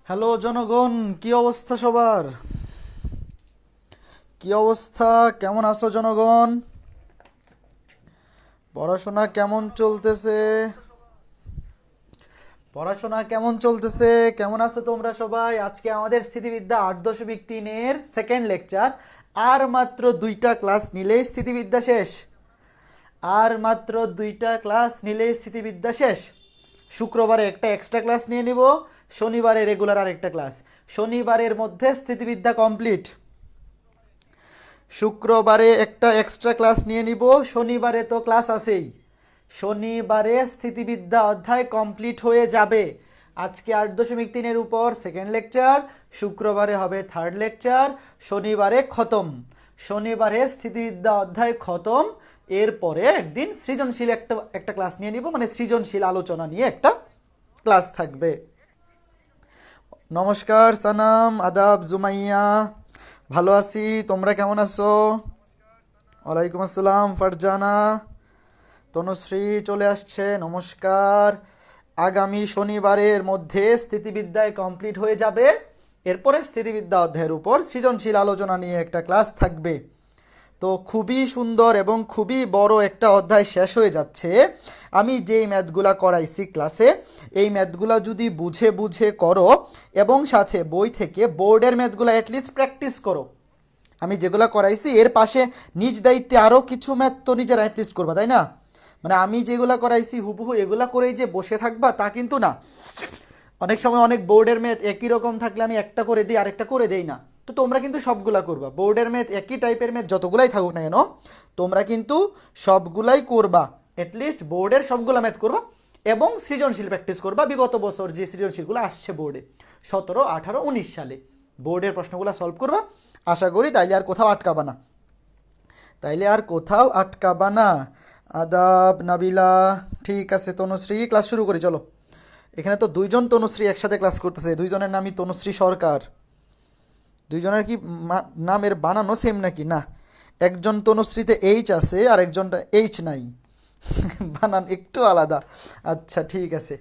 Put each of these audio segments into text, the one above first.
Hello জনগণ, কি অবস্থা সবার? কি অবস্থা? কেমন আছো জনগণ? পড়াশোনা কেমন চলতেছে? পড়াশোনা কেমন চলতেছে? কেমন আছো তোমরা সবাই? আজকে আমাদের স্থিতিবিদ্যা 8.3-এর সেকেন্ড লেকচার। আর মাত্র 2টা ক্লাস নিলেই স্থিতিবিদ্যা শেষ। আর মাত্র 2টা ক্লাস নিলেই স্থিতিবিদ্যা শেষ। শুক্রবারে একটা এক্সট্রা ক্লাস নিয়ে নিব, শনিবারে রেগুলার আরেকটা ক্লাস। শনিবারের মধ্যে স্থিতিবিদ্যা কমপ্লিট। শুক্রবারে একটা এক্সট্রা ক্লাস নিয়ে নিব, শনিবারে তো ক্লাস আছেই। শনিবারে স্থিতিবিদ্যা অধ্যায় কমপ্লিট হয়ে যাবে। আজকে 8.3-এর উপর সেকেন্ড লেকচার, শুক্রবারে হবে থার্ড লেকচার, শনিবারে খতম। শনিবারে স্থিতিবিদ্যা অধ্যায় খতম। এরপরে একদিন সৃজনশীল একটা একটা ক্লাস নিয়ে নিব, মানে সৃজনশীল আলোচনা নিয়ে একটা ক্লাস থাকবে। নমস্কার সানাম, আদাব জুমাইয়া। ভালো আছি, তোমরা কেমন আছো? ওয়ালাইকুম আসসালাম ফারজানা। তনুশ্রী চলে আসছে, নমস্কার। আগামী শনিবারের মধ্যে স্থিতিবিদ্যায় কমপ্লিট হয়ে যাবে। এরপরে স্থিতিবিদ্যা অধ্যায়ের উপর সৃজনশীল আলোচনা নিয়ে একটা ক্লাস থাকবে। তো খুবই সুন্দর এবং খুবই বড় একটা অধ্যায় শেষ হয়ে যাচ্ছে। আমি যেই ম্যাথগুলা করাইছি ক্লাসে, এই ম্যাথগুলা যদি বুঝে বুঝে করো এবং সাথে বই থেকে বোর্ডের ম্যাথগুলা অ্যাটলিস্ট প্র্যাকটিস করো। আমি যেগুলো করাইছি এর পাশে নিজ দায়িত্বে আরও কিছু ম্যাথ তো নিজেরা অ্যাটলিস্ট করবা, তাই না? মানে আমি যেগুলো করাইছি হুবহু এগুলা করেই যে বসে থাকবা তা কিন্তু না। অনেক সময় অনেক বোর্ডের ম্যাথ একই রকম থাকলে আমি একটা করে দিই, আরেকটা করে দেই না। তো তোমরা কিন্তু সবগুলা করবা, বোর্ডের ম্যাথ একই টাইপের ম্যাথ যতগুলাই থাকুক না কেন তোমরা কিন্তু সবগুলাই করবা। অ্যাটলিস্ট বোর্ডের সবগুলা ম্যাথ করবা এবং সৃজনশীল প্র্যাকটিস করবা। বিগত বছর যে সৃজনশীলগুলো আসছে বোর্ডে 17, 18, 19 সালে বোর্ডের প্রশ্নগুলো সলভ করবা। আশা করি তাইলে আর কোথাও আটকাবা না। আদাব নাবিলা। ঠিক আছে তনুশ্রী, ক্লাস শুরু করি চলো। এখানে তো দুইজন তনুশ্রী একসাথে ক্লাস করতেছে, দুইজনের নামই তনুশ্রী সরকার। দুইজনের কি নামের বানানো সেম নাকি? না, একজন তনুশ্রীতে এইচ আছে আর একজনটা এইচ নাই। বানান একটু আলাদা। আচ্ছা ঠিক আছে,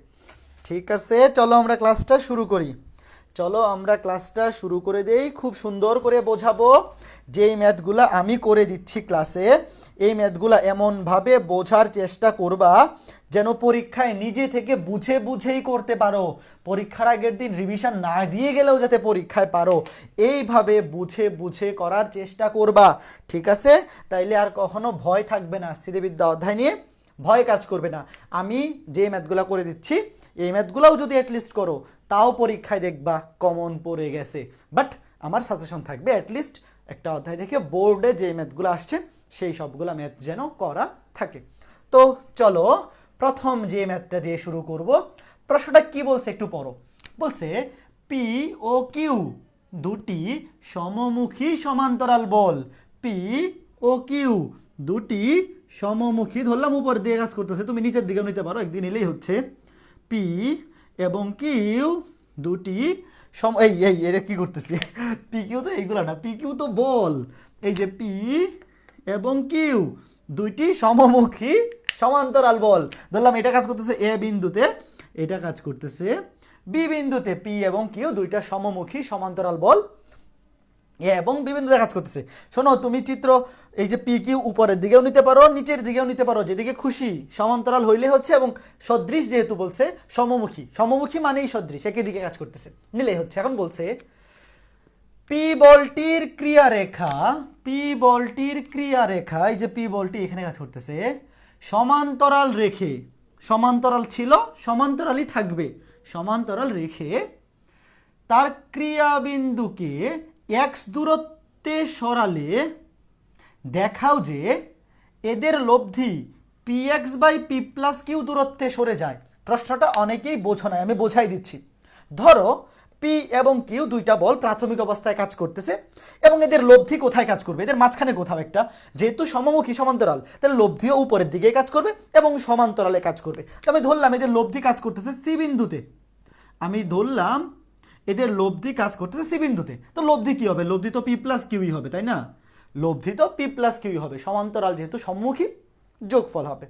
ঠিক আছে, চলো আমরা ক্লাসটা শুরু করি। চলো আমরা ক্লাসটা শুরু করে দেই। খুব সুন্দর করে বোঝাবো। যেই ম্যাথগুলা আমি করে দিচ্ছি ক্লাসে, এই ম্যাথগুলা এমনভাবে বোঝার চেষ্টা করবা যেন পরীক্ষায় নিজে থেকে বুঝে বুঝেই করতে পারো। পরীক্ষার আগের দিন রিভিশন না দিয়ে গেলেও যাতে পরীক্ষায় পারো, এইভাবে বুঝে বুঝে করার চেষ্টা করবা। ঠিক আছে? তাইলে আর কখনো ভয় থাকবে না, স্থিতিবিদ্যা অধ্যায় নিয়ে ভয় কাজ করবে না। আমি যে ম্যাথগুলো করে দিচ্ছি এই ম্যাথগুলোও যদি অ্যাটলিস্ট করো তাও পরীক্ষায় দেখবা কমন পড়ে গেছে। বাট আমার সাজেশন থাকবে অ্যাটলিস্ট একটা অধ্যায় থেকে বোর্ডে যে ম্যাথগুলো আসছে সেই সবগুলো ম্যাথ যেন করা থাকে। তো চলো প্রথম যে ম্যাথটা দিয়ে শুরু করব। প্রশ্নটা কি বলছে একটু পড়ো। বলছে পি ও কিউ দুটি সমমুখী সমান্তরাল বল। পি ও কিউ দুটি সমমুখী, ধরলাম উপর দিয়ে কাজ করতেছে, তুমি নিচের দিকেও নিতে পারো, একদিন নিলেই হচ্ছে। পি এবং কিউ দুটি এই এই এটা কি করতেছি? পি কিউ তো এইগুলো না, পি কিউ তো বল। এই যে পি এবং কিউ দুইটি সমমুখী সমান্তরাল বল। ধরলাম এটা কাজ করতেছে এ বিন্দুতে, এটা কাজ করতেছে বি বিন্দুতে। পি এবং কিউ দুইটা সমমুখী সমান্তরাল বল এ এবং বি বিন্দুতে কাজ করতেছে। শোনো, তুমি চিত্র এই যে পি কিউ উপরের দিকেও নিতে পারো, নিচের দিকেও নিতে পারো, যেদিকে খুশি। সমান্তরাল হইলে হচ্ছে, এবং সদৃশ যেহেতু বলছে সমমুখী, সমমুখী মানেই সদৃশ, একই দিকে কাজ করতেছে, নিলেই হচ্ছে। এখন বলছে পি বলটির ক্রিয়ারেখা, পি বলটির ক্রিয়ারেখা, এই যে পি বলটি এখানে কাজ করতেছে সমান্তরাল রেখে, সমান্তরাল ছিল সমান্তরালই থাকবে, সমান্তরাল রেখে তার ক্রিয়াবিন্দুকে এক্স দূরত্বে সরালে দেখাও যে এদের লব্ধি P x by P plus Q দূরত্বে সরে যায়। প্রশ্নটা অনেকেই বোঝো না, আমি বোঝাই দিচ্ছি। ধরো পি এবং কিউ দুইটা বল প্রাথমিক অবস্থায় কাজ করতেছে এবং এদের লব্ধি কোথায় কাজ করবে? এদের মাঝখানে কোথাও একটা, যেহেতু সমমুখী সমান্তরাল তাহলে লব্ধিও উপরের দিকে কাজ করবে এবং সমান্তরালে কাজ করবে। তো আমি ধরলাম এদের লব্ধি কাজ করতেছে সি বিন্দুতে, আমি ধরলাম এদের লব্ধি কাজ করতেছে সি বিন্দুতে। তো লব্ধি কি হবে? লব্ধি তো পি প্লাস কিউই হবে, তাই না? লব্ধি তো পি প্লাস কিউই হবে, সমান্তরাল যেহেতু সম্মুখী যোগফল হবে।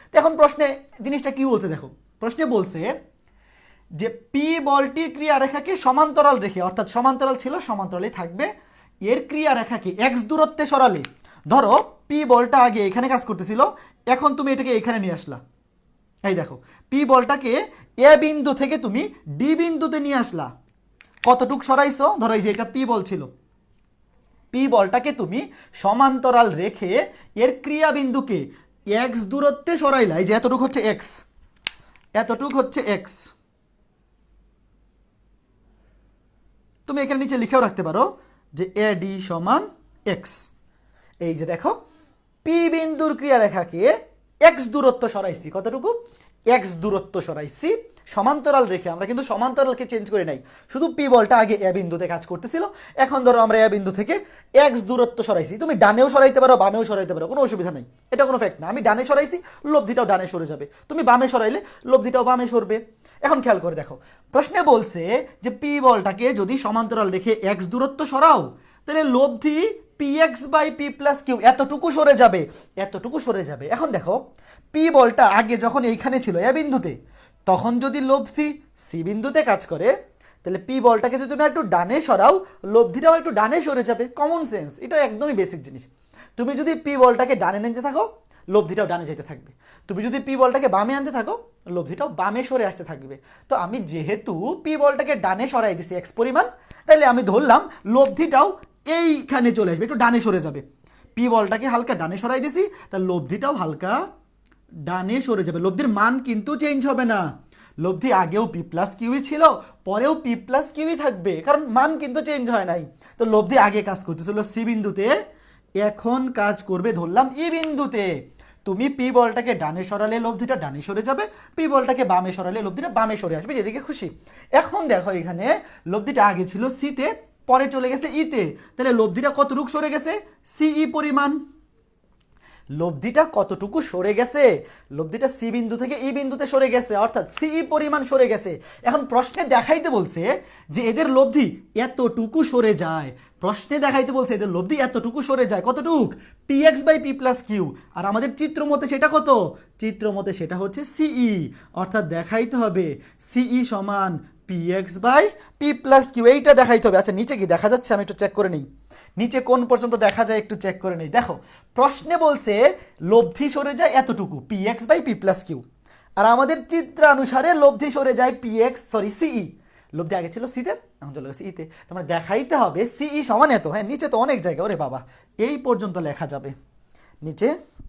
তো এখন প্রশ্নে জিনিসটা কি বলছে দেখো, প্রশ্নে বলছে যে পি বলটির ক্রিয়া রেখাকে সমান্তরাল রেখে, অর্থাৎ সমান্তরাল ছিল সমান্তরালই থাকবে, এর ক্রিয়া রেখাকে এক্স দূরত্বে সরালে, ধরো পি বলটা আগে এখানে কাজ করতেছিল, এখন তুমি এটাকে এখানে নিয়ে আসলা, এই দেখো পি বলটাকে এ বিন্দু থেকে তুমি ডি বিন্দুতে নিয়ে আসলা, কতটুক সরাইছো, ধরো এই যে এটা পি বল ছিল, পি বলটাকে তুমি সমান্তরাল রেখে এর ক্রিয়া বিন্দুকে এক্স দূরত্বে সরাইলা, এই যে এতটুক হচ্ছে এক্স, এতটুক হচ্ছে এক্স, তুমি এখানে নিচে লিখেও রাখতে পারো যে এ ডি সমান এক্স। এই যে দেখো পি বিন্দুর ক্রিয়া রেখাকে এক্স দূরত্ব সরাইছি, কতটুকু এক্স দূরত্ব সরাইছি সমান্তরাল রেখে, আমরা কিন্তু সমান্তরালকে চেঞ্জ করে নাই, শুধু পি বলটা আগে এ বিন্দুতে কাজ করতেছিল, এখন ধরো আমরা এ বিন্দু থেকে এক্স দূরত্ব সরাইছি, তুমি ডানেও সরাইতে পারো বামেও সরাইতে পারো, কোনো অসুবিধা নেই, এটা কোনো ফ্যাক্ট না, আমি ডানে সরাইছি লব্ধিটাও ডানে সরে যাবে, তুমি বামে সরাইলে লব্ধিটাও বামে সরবে। এখন খেয়াল করে দেখো প্রশ্নে বলছে যে পি বলটাকে যদি সমান্তরাল রেখে এক্স দূরত্ব সরাও, তাহলে লব্ধি P x by P plus Q এতটুকু সরে যাবে, এতটুকু সরে যাবে। এখন দেখো পি বলটা আগে যখন এইখানে ছিল এ বিন্দুতে, তখন যদি লব্ধি সি বিন্দুতে কাজ করে, তাহলে পি বলটাকে যদি তুমি একটু ডানে সরাও, লব্ধিটাও একটু ডানে সরে যাবে, কমন সেন্স, এটা একদমই বেসিক জিনিস। তুমি যদি পি বলটাকে ডানে নিতে থাকো, লব্ধিটাও ডানে যেতে থাকবে, তুমি যদি পি বলটাকে বামে আনতে থাকো, লব্ধিটাও বামে সরে আসতে থাকবে। তো আমি যেহেতু পি বলটাকে ডানে সরাই দিছি এক্স পরিমাণ, তাহলে আমি ধরলাম লব্ধিটাও এইখানে চলে আসবে, একটু ডানে সরে যাবে, পি বলটাকে হালকা ডানে সরাই দিছি, তার লব্ধিটাও হালকা ডানে সরে যাবে, লব্ধির মান কিন্তু চেঞ্জ হবে না, লব্ধি আগেও পি প্লাস কিউই ছিল, পরেও পি প্লাস কিউই থাকবে, কারণ মান কিন্তু চেঞ্জ হয় নাই। তো লব্ধি আগে কাজ করতেছিল সি বিন্দুতে, এখন কাজ করবে ধরলাম ই বিন্দুতে, তুমি পি বলটাকে ডানে সরালে লব্ধিটা ডানে সরে যাবে, পি বলটাকে বামে সরালে লব্ধিটা বামে সরে আসবে, যেদিকে খুশি। এখন দেখো এখানে লব্ধিটা আগে ছিল সিতে, পরে চলে গেছে ইতে, তাহলে লব্ধিটা কতটুকু সরে গেছে, সিই পরিমাণ, লব্ধিটা কতটুকু সরে গেছে, লব্ধিটা সি বিন্দু থেকে ই বিন্দুতে সরে গেছে, অর্থাৎ সিই পরিমাণ সরে গেছে। এখন প্রশ্নে দেখাইতে বলছে যে এদের লব্ধি এতটুকু সরে যায়, প্রশ্নে দেখাইতে বলছে এদের লব্ধি এতটুকু সরে যায়, কতটুক p x by P plus q, আর আমাদের চিত্র মতে সেটা কত, চিত্র মতে সেটা হচ্ছে সিই, অর্থাৎ দেখাইতে হবে সিই সমান P x by P plus Q, এইটা দেখাইতে হবে। আচ্ছা নিচে কি দেখা যাচ্ছে, আমি একটু চেক করে নিই, নিচে কোন পর্যন্ত দেখা যায় একটু চেক করে নিই। দেখো প্রশ্নে বলছে লব্ধি সরে যায় এতটুকু p x by P plus q, আর আমাদের চিত্রানুসারে লব্ধি সরে যায় পি এক্স সিই, লব্ধি আগে ছিল সিতে, এখন চলে গেছে ইতে, তোমার দেখাইতে হবে সিই সমান এত। হ্যাঁ নিচে তো অনেক জায়গা, ওরে বাবা এই পর্যন্ত লেখা যাবে, নিচে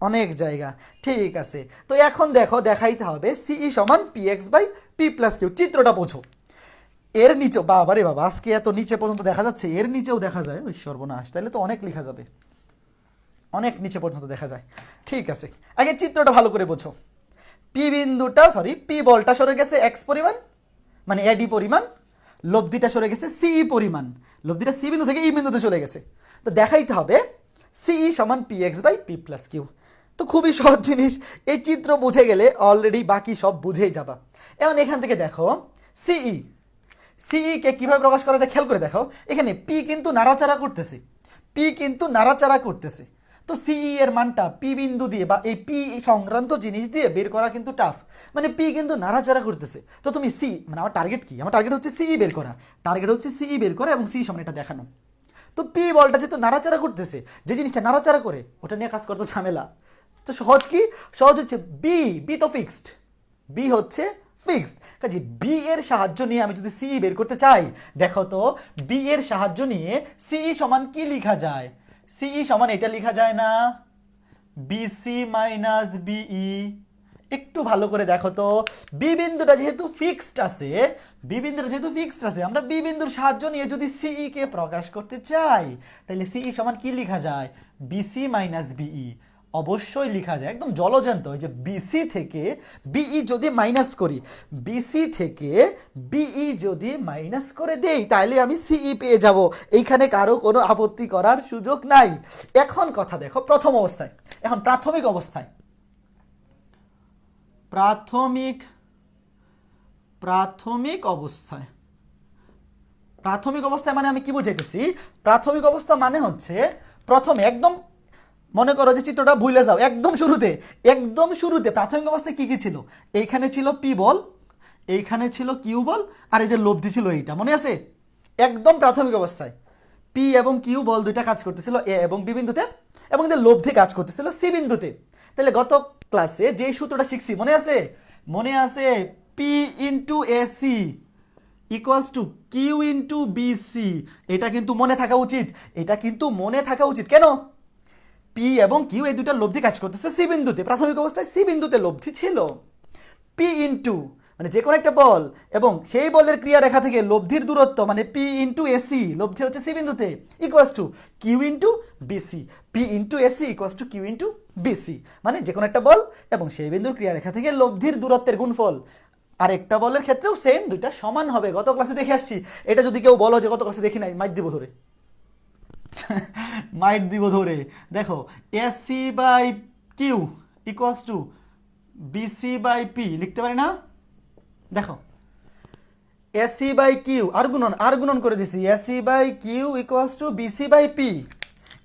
অনেক জায়গা, ঠিক আছে। তো এখন দেখো দেখাইতে হবে সিই সমান P x by P plus Q, চিত্রটা বোঝো। এর নিচে বাবা রে বাবা, আজকে এত নিচে পর্যন্ত দেখা যাচ্ছে, এর নিচেও দেখা যায়, ওই সর্বনাশ, তাহলে তো অনেক লেখা যাবে, অনেক নিচে পর্যন্ত দেখা যায়। ঠিক আছে, আগে চিত্রটা ভালো করে বোঝো, পি বিন্দুটা পি বলটা সরে গেছে এক্স পরিমাণ, মানে এডি পরিমাণ, লব্ধিটা সরে গেছে সিই পরিমাণ, লব্ধিটা সি বিন্দু থেকে ই বিন্দুতে চলে গেছে, তো দেখাইতে হবে সিই সমান P x by P plus Q. তো খুবই সহজ জিনিস, এই চিত্র বুঝে গেলে অলরেডি বাকি সব বুঝেই যাবা। এখন এখান থেকে দেখো সিই, সিই কে কিভাবে প্রকাশ করা যায় খেয়াল করে দেখো, এখানে পি কিন্তু নাড়াচাড়া করতেছে, পি কিন্তু নাড়াচাড়া করতেছে, তো সিই এর মানটা পি বিন্দু দিয়ে বা এই পি সংক্রান্ত জিনিস দিয়ে বের করা কিন্তু টাফ, মানে পি কিন্তু নাড়াচাড়া করতেছে, তো তুমি সি, মানে আমার টার্গেট কি, আমার টার্গেট হচ্ছে সিই বের করা, টার্গেট হচ্ছে সিই বের করা এবং সিই সামনে এটা দেখানো। তো পি বলটা যেহেতু নাড়াচাড়া করতেছে, যে জিনিসটা নাড়াচাড়া করে ওটা নিয়ে কাজ করতে ঝামেলা, তো সহজ কি, সহজ হচ্ছে বি, বি তো ফিক্সড, বি হচ্ছে ফিক্সড, কাজে বি এর সাহায্য নিয়ে আমি যদি সিই বের করতে চাই, দেখো তো বি এর সাহায্য নিয়ে সিই সমান কি লেখা যায়, সিই সমান এটা লেখা যায় না, বিসি মাইনাস বিই, একটু ভালো করে দেখো তো, বি বিন্দুটা যেহেতু ফিক্সড আছে, বি বিন্দুটা যেহেতু ফিক্সড আছে, আমরা বি বিন্দুর সাহায্য নিয়ে যদি সিই কে প্রকাশ করতে চাই, তাহলে সিই সমান কি লেখা যায়, বিসি মাইনাস বিই, অবশ্যই লেখা যায় একদম জলজান্ত, যে বিসি থেকে বিই যদি মাইনাস করি, বিসি থেকে বিই যদি মাইনাস করে দেই, তাহলে আমি সিই পেয়ে যাব, এইখানে কারো কোনো আপত্তি করার সুযোগ নাই। এখন কথা দেখো প্রথম অবস্থায়, এখন প্রাথমিক অবস্থায়, প্রাথমিক অবস্থায়, প্রাথমিক অবস্থায় মানে আমি কি বুঝাইতেছি, প্রাথমিক অবস্থা মানে হচ্ছে প্রথমে একদম মনে করো যে চিত্রটা ভুলে যাও, একদম শুরুতে প্রাথমিক অবস্থায় কি কি ছিল, এইখানে ছিল পি বল, এইখানে ছিল কিউ বল আর এদের লব্ধি ছিল এইটা, মনে আছে? একদম প্রাথমিক অবস্থায় পি এবং কিউ বল দুইটা কাজ করতেছিল এ এবং বি বিন্দুতে, এবং এদের লব্ধি কাজ করতেছিল সি বিন্দুতে। তাহলে গত ক্লাসে যে সূত্রটা শিখছি মনে আছে? মনে আছে? P into A C equals to Q into BC. এটা কিন্তু মনে থাকা উচিত, এটা কিন্তু মনে থাকা উচিত। কেন? পি এবং কিউ এই দুইটা লব্ধি কাজ করতেছে সি বিন্দুতে, প্রাথমিক অবস্থায় সি বিন্দুতে লব্ধি ছিল। পি ইন্টু মানে যে কোনো একটা বল এবং সেই বলের ক্রিয়া রেখা থেকে লব্ধির দূরত্ব মানে পি ইন্টু এসি, লব্ধি হচ্ছে সি বিন্দুতে, equals to Q into BC. P into AC equals to Q into BC, মানে যে কোনো একটা বল এবং সেই বিন্দুর ক্রিয়া রেখা থেকে লব্ধির দূরত্বের গুণফল। আর একটা বলের ক্ষেত্রেও সেম, দুইটা সমান হবে। গত ক্লাসে দেখে আসছি। এটা যদি কেউ বলো যে গত ক্লাসে দেখি নাই, মাইট দিব ধরে মাইট দিব ধরে। দেখো AC by Q equals to BC by P লিখতে পারি না? দেখো এসি বাই কিউ আর গুণন করে দিছি, AC by Q equals to BC by P.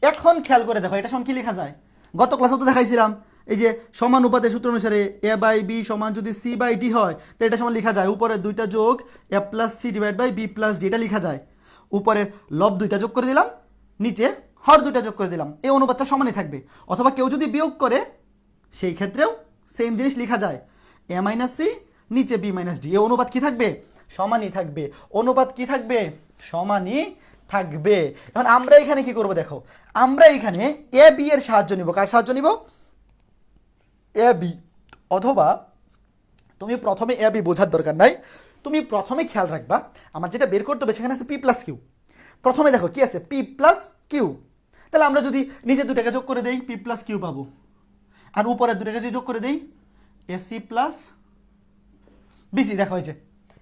এখন খেয়াল করে দেখো এটা সমান কি লেখা যায়? গত ক্লাসে তো দেখাইছিলাম এই যে সমানুপাতের সূত্র অনুসারে এ বাই বি সমান যদি সি বাই ডি হয় তো এটা সমান লেখা যায় উপরের দুইটা যোগ a plus c divide by b plus d, এটা লেখা যায়। উপরের লব দুইটা যোগ করে দিলাম, নিচে হর দুইটা যোগ করে দিলাম, এই অনুপাতটা সমানই থাকবে। অথবা কেউ যদি বিয়োগ করে সেই ক্ষেত্রেও সেম জিনিস লেখা যায়, এ মাইনাস সি নিচে বি মাইনাস ডি। এই অনুপাত কি থাকবে? সমানই থাকবে। অনুপাত কি থাকবে? সমানই থাকবে। এখন আমরা এখানে কি করব দেখো, আমরা এখানে এ বি এর সাহায্য নিব। কার সাহায্য নিব? A B. অথবা তুমি প্রথমে এ বি বোঝার দরকার নাই, তুমি প্রথমে খেয়াল রাখবা আমার যেটা বের করতে হবে সেখানে আছে পি প্লাস কিউ। প্রথমে দেখো কি আছে? P plus Q. তাহলে আমরা যদি নিচে দুটাকে যোগ করে দেই পি প্লাস কিউ পাবো, আর উপরের দুটাকে যদি যোগ করে দেই এসি প্লাস বিসি। দেখো হয়েছে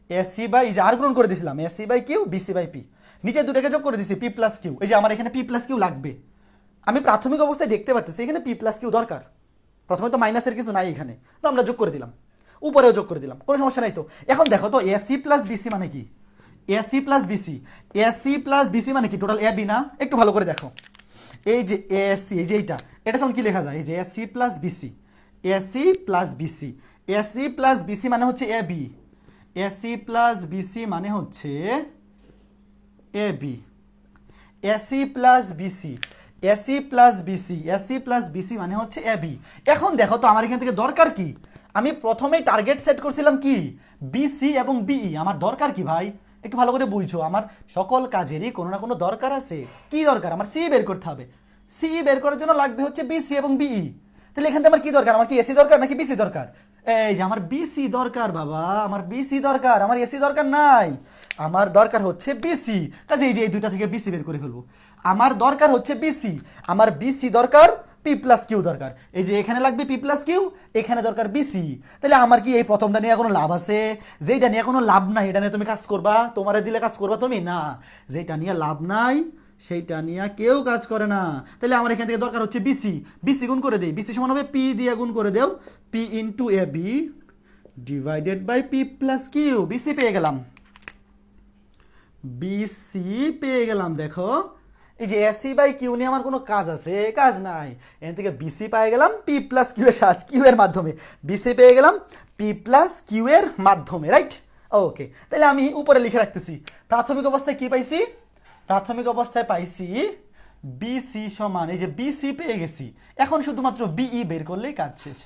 এসি বাই, যে আর গ্রহণ করে দিয়েছিলাম AC by Q BC by P, নিচে দুটাকে যোগ করে দিছি পি প্লাস কিউ। এই যে আমার এখানে পি প্লাস কিউ লাগবে, আমি প্রাথমিক অবস্থায় দেখতে পারতেছি এখানে পি প্লাস কিউ দরকার। প্রথমে তো মাইনাসের কিছু নাই এখানে, তো আমরা যোগ করে দিলাম, উপরেও যোগ করে দিলাম, কোনো সমস্যা নাই তো। এখন দেখো তো এসি প্লাস বিসি মানে কি? AC plus BC, AC plus BC মানে কি? টোটাল এ বি না? একটু ভালো করে দেখো, এই যে এসি, এই যে এটা সমান কি লেখা যায়? এই যে AC plus BC, AC plus BC, AC plus BC মানে হচ্ছে A B, AC plus BC মানে হচ্ছে A B, AC plus BC, AC plus BC, AC plus BC মানে হচ্ছে এ বি। এখন দেখো তো আমার এখান থেকে দরকার কি? আমি প্রথমেই টার্গেট সেট করছিলাম কি? বিসি এবং বিই। আমার দরকার কি ভাই? একটু ভালো করে বুঝছো, আমার সকল কাজেরই কোনো না কোনো দরকার আছে। কি দরকার? আমার সি বের করতে হবে। সি বের করার জন্য লাগবে হচ্ছে বিসি এবং বিই। তাহলে এখান থেকে আমার কি দরকার? আমার কি এসি দরকার নাকি বিসি দরকার? এই যে আমার বিসি দরকার বাবা, আমার বিসি দরকার, আমার এসি দরকার নাই। আমার দরকার হচ্ছে বিসি, কাজে এই যে এই দুইটা থেকে বিসি বের করে ফেলবো। আমার দরকার হচ্ছে বিসি, আমার বিসি দরকার, পি প্লাস কিউ দরকার। এই যে এখানে লাগবে পি প্লাস কিউ, এখানে দরকার বিসি। তাহলে আমার কি এই প্রথমটা নিয়ে কোনো লাভ আছে? যেটা নিয়ে কোনো লাভ নাই এটা নিয়ে তুমি কাজ করবা? তোমারে দিলে কাজ করবা তুমি? না, যেটা নিয়ে লাভ নাই সেইটা নিয়ে কেউ কাজ করে না। তাহলে আমার এখান থেকে দরকার হচ্ছে বিসি, বিসি গুণ করে দেই। বিসি সমান হবে পি দিয়ে গুণ করে দেও, P into A B divided by P plus Q. BC পেয়ে গেলাম, বিসি পেয়ে গেলাম। দেখো এই যে এসি বাই কিউ নিয়ে আমার কোনো কাজ আছে? কাজ নাই। এখান থেকে বিসি পেয়ে গেলাম পি প্লাস কিউ এর সাহায্যে, কিউ এর মাধ্যমে। বিসি পেয়ে গেলাম পি প্লাস কিউ এর মাধ্যমে, রাইট? ওকে, তাহলে আমি উপরে লিখে রাখতেছি প্রাথমিক অবস্থায় কি পাইছি? প্রাথমিক অবস্থায় পাইছি বিসি সমান, এই যে বিসি পেয়ে গেছি। এখন শুধুমাত্র বিই বের করলেই কাজ শেষ।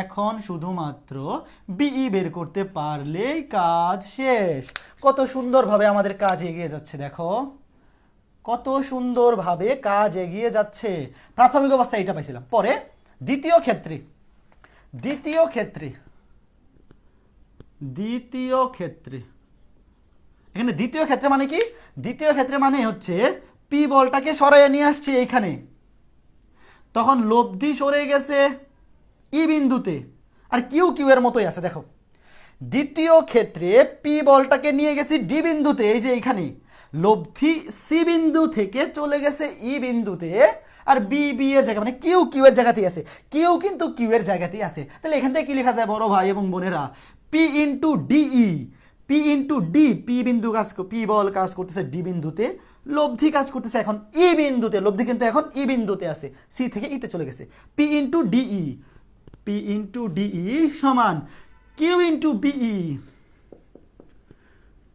এখন শুধুমাত্র বিই বের করতে পারলেই কাজ শেষ। কত সুন্দরভাবে আমাদের কাজ এগিয়ে যাচ্ছে দেখো, কত সুন্দরভাবে কাজ এগিয়ে যাচ্ছে। প্রাথমিক অবস্থায় এটা পাইছিলাম। পরে দ্বিতীয় ক্ষেত্রে, দ্বিতীয় ক্ষেত্রে এখানে দ্বিতীয় ক্ষেত্রে মানে কি? দ্বিতীয় ক্ষেত্রে মানে হচ্ছে পি বলটাকে সরাইয়ে নিয়ে আসছি এইখানে, তখন লব্ধি সরে গেছে ই বিন্দুতে, আর কিউ কিউ এর মতোই আছে। দেখো দ্বিতীয় ক্ষেত্রে পি বলটাকে নিয়ে গেছি ডি বিন্দুতে, এই যে এইখানে লব্ধি সি বিন্দু থেকে চলে গেছে ই বিন্দুতে, আর বি বি এর জায়গা মানে কিউ কিউ এর জায়গাতেই আছে, কিউ কিন্তু কিউ এর জায়গাতেই আছে। তাহলে এখান থেকে কি লেখা যায় বড় ভাই এবং বোনেরা? P into DE, P into D, P বিন্দু কাজ, পি বল কাজ করতেছে ডি বিন্দুতে, লব্ধি কাজ করতেছে এখন ই বিন্দুতে। লব্ধি কিন্তু এখন ই বিন্দুতে আছে, সি থেকে ইতে চলে গেছে। P into DE, P into DE সমান Q into BE,